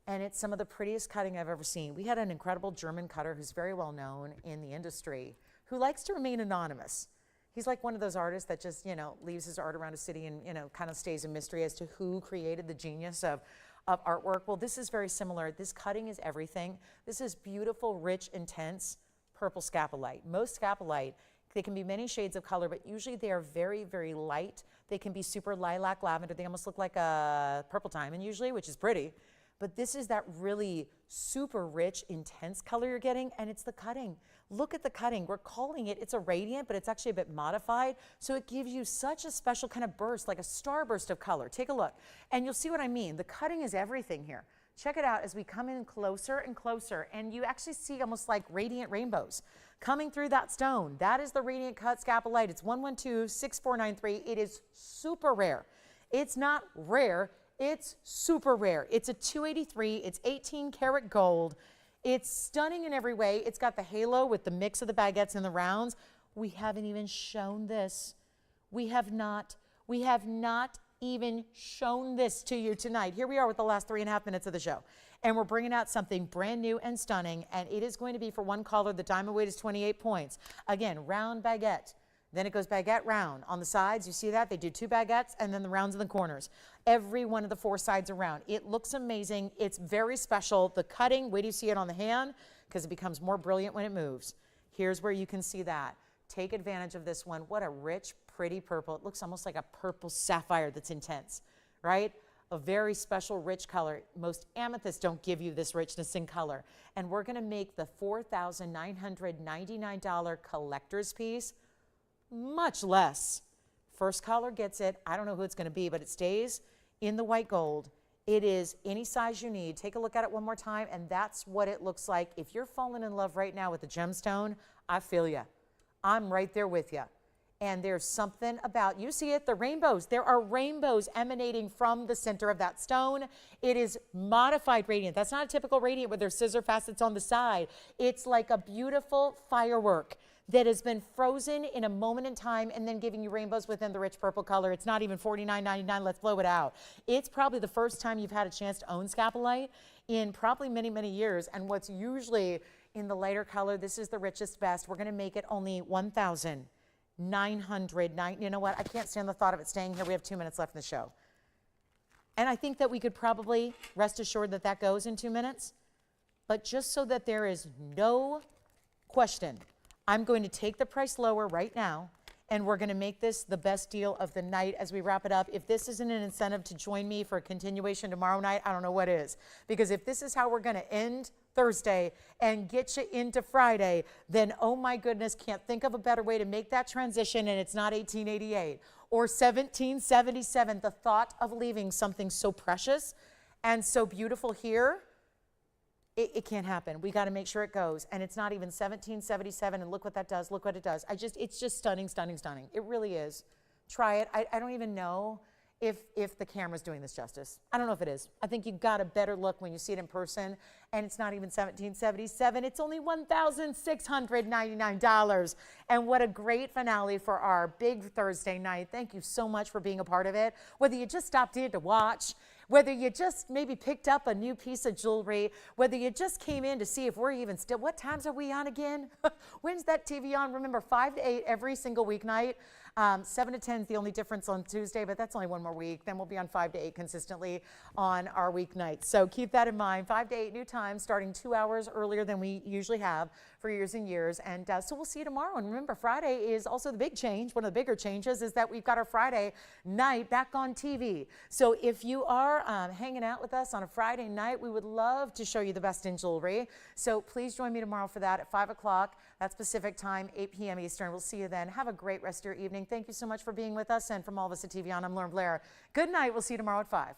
and it's some of the prettiest cutting I've ever seen. We had an incredible German cutter who's very well known in the industry who likes to remain anonymous. He's like one of those artists that just, you know, leaves his art around a city and, you know, kind of stays a mystery as to who created the genius of artwork. Well, this is very similar. This cutting is everything. This is beautiful, rich, intense purple scapolite. Most scapolite, they can be many shades of color, but usually they are very, very light. They can be super lilac lavender. They almost look like a purple diamond usually, which is pretty. But this is that really super rich, intense color you're getting, and it's the cutting. Look at the cutting. We're calling it, it's a radiant, but it's actually a bit modified. So it gives you such a special kind of burst, like a starburst of color. Take a look, and you'll see what I mean. The cutting is everything here. Check it out as we come in closer and closer, and you actually see almost like radiant rainbows coming through that stone. That is the radiant cut scapolite. It's 112-6493. It is super rare. It's not rare. It's super rare. It's a 283. It's 18 karat gold. It's stunning in every way. It's got the halo with the mix of the baguettes and the rounds. We haven't even shown this. We have not even shown this to you tonight. Here we are with the last 3.5 minutes of the show. And we're bringing out something brand new and stunning. And it is going to be for one caller. The diamond weight is 28 points. Again, round baguette. Then it goes baguette round. On the sides, you see that? They do 2 baguettes and then the rounds in the corners. Every one of the 4 sides around. It looks amazing. It's very special. The cutting, wait till you see it on the hand because it becomes more brilliant when it moves. Here's where you can see that. Take advantage of this one. What a rich, pretty purple. It looks almost like a purple sapphire that's intense, right? a very special rich color. Most amethysts don't give you this richness in color. And we're gonna make the $4,999 collector's piece much less. First caller gets it. I don't know who it's gonna be, but it stays in the white gold. It is any size you need. Take a look at it one more time, and that's what it looks like. If you're falling in love right now with the gemstone, I feel you. I'm right there with you. And there's something about, you see it, the rainbows. There are rainbows emanating from the center of that stone. It is modified radiant. That's not a typical radiant where there's scissor facets on the side. It's like a beautiful firework that has been frozen in a moment in time and then giving you rainbows within the rich purple color. It's not even $49.99. Let's blow it out. It's probably the first time you've had a chance to own scapolite in probably many, many years. And what's usually in the lighter color, this is the richest best. We're going to make it only $1,909. You know what? I can't stand the thought of it staying here. We have 2 minutes left in the show. And I think that we could probably rest assured that that goes in 2 minutes. But just so that there is no question, I'm going to take the price lower right now, and we're going to make this the best deal of the night as we wrap it up. If this isn't an incentive to join me for a continuation tomorrow night, I don't know what is. Because if this is how we're going to end Thursday and get you into Friday, then oh my goodness, can't think of a better way to make that transition, and it's not 1888 or 1777. The thought of leaving something so precious and so beautiful here, it can't happen. We got to make sure it goes. And it's not even 1777, and look what that does. Look what it does. It's just stunning, stunning, stunning. It really is. Try it. I don't even know if the camera's doing this justice. I don't know if it is. I think you got a better look when you see it in person, and it's not even 1777. It's only $1,699. And what a great finale for our big Thursday night. Thank you so much for being a part of it. Whether you just stopped in to watch, whether you just maybe picked up a new piece of jewelry, whether you just came in to see if we're even still, what times are we on again? When's that TVON? Remember, 5 to 8 every single weeknight. 7 to 10 is the only difference on Tuesday, but that's only one more week. Then we'll be on 5 to 8 consistently on our weeknights. So keep that in mind. 5 to 8 new times, starting 2 hours earlier than we usually have for years and years. And so we'll see you tomorrow. And remember, Friday is also the big change. One of the bigger changes is that we've got our Friday night back on TV. So if you are hanging out with us on a Friday night, we would love to show you the best in jewelry. So please join me tomorrow for that at 5 o'clock. That's Pacific time, 8 p.m. Eastern. We'll see you then. Have a great rest of your evening. Thank you so much for being with us. And from all of us at TVON, I'm Lauren Blair. Good night. We'll see you tomorrow at 5.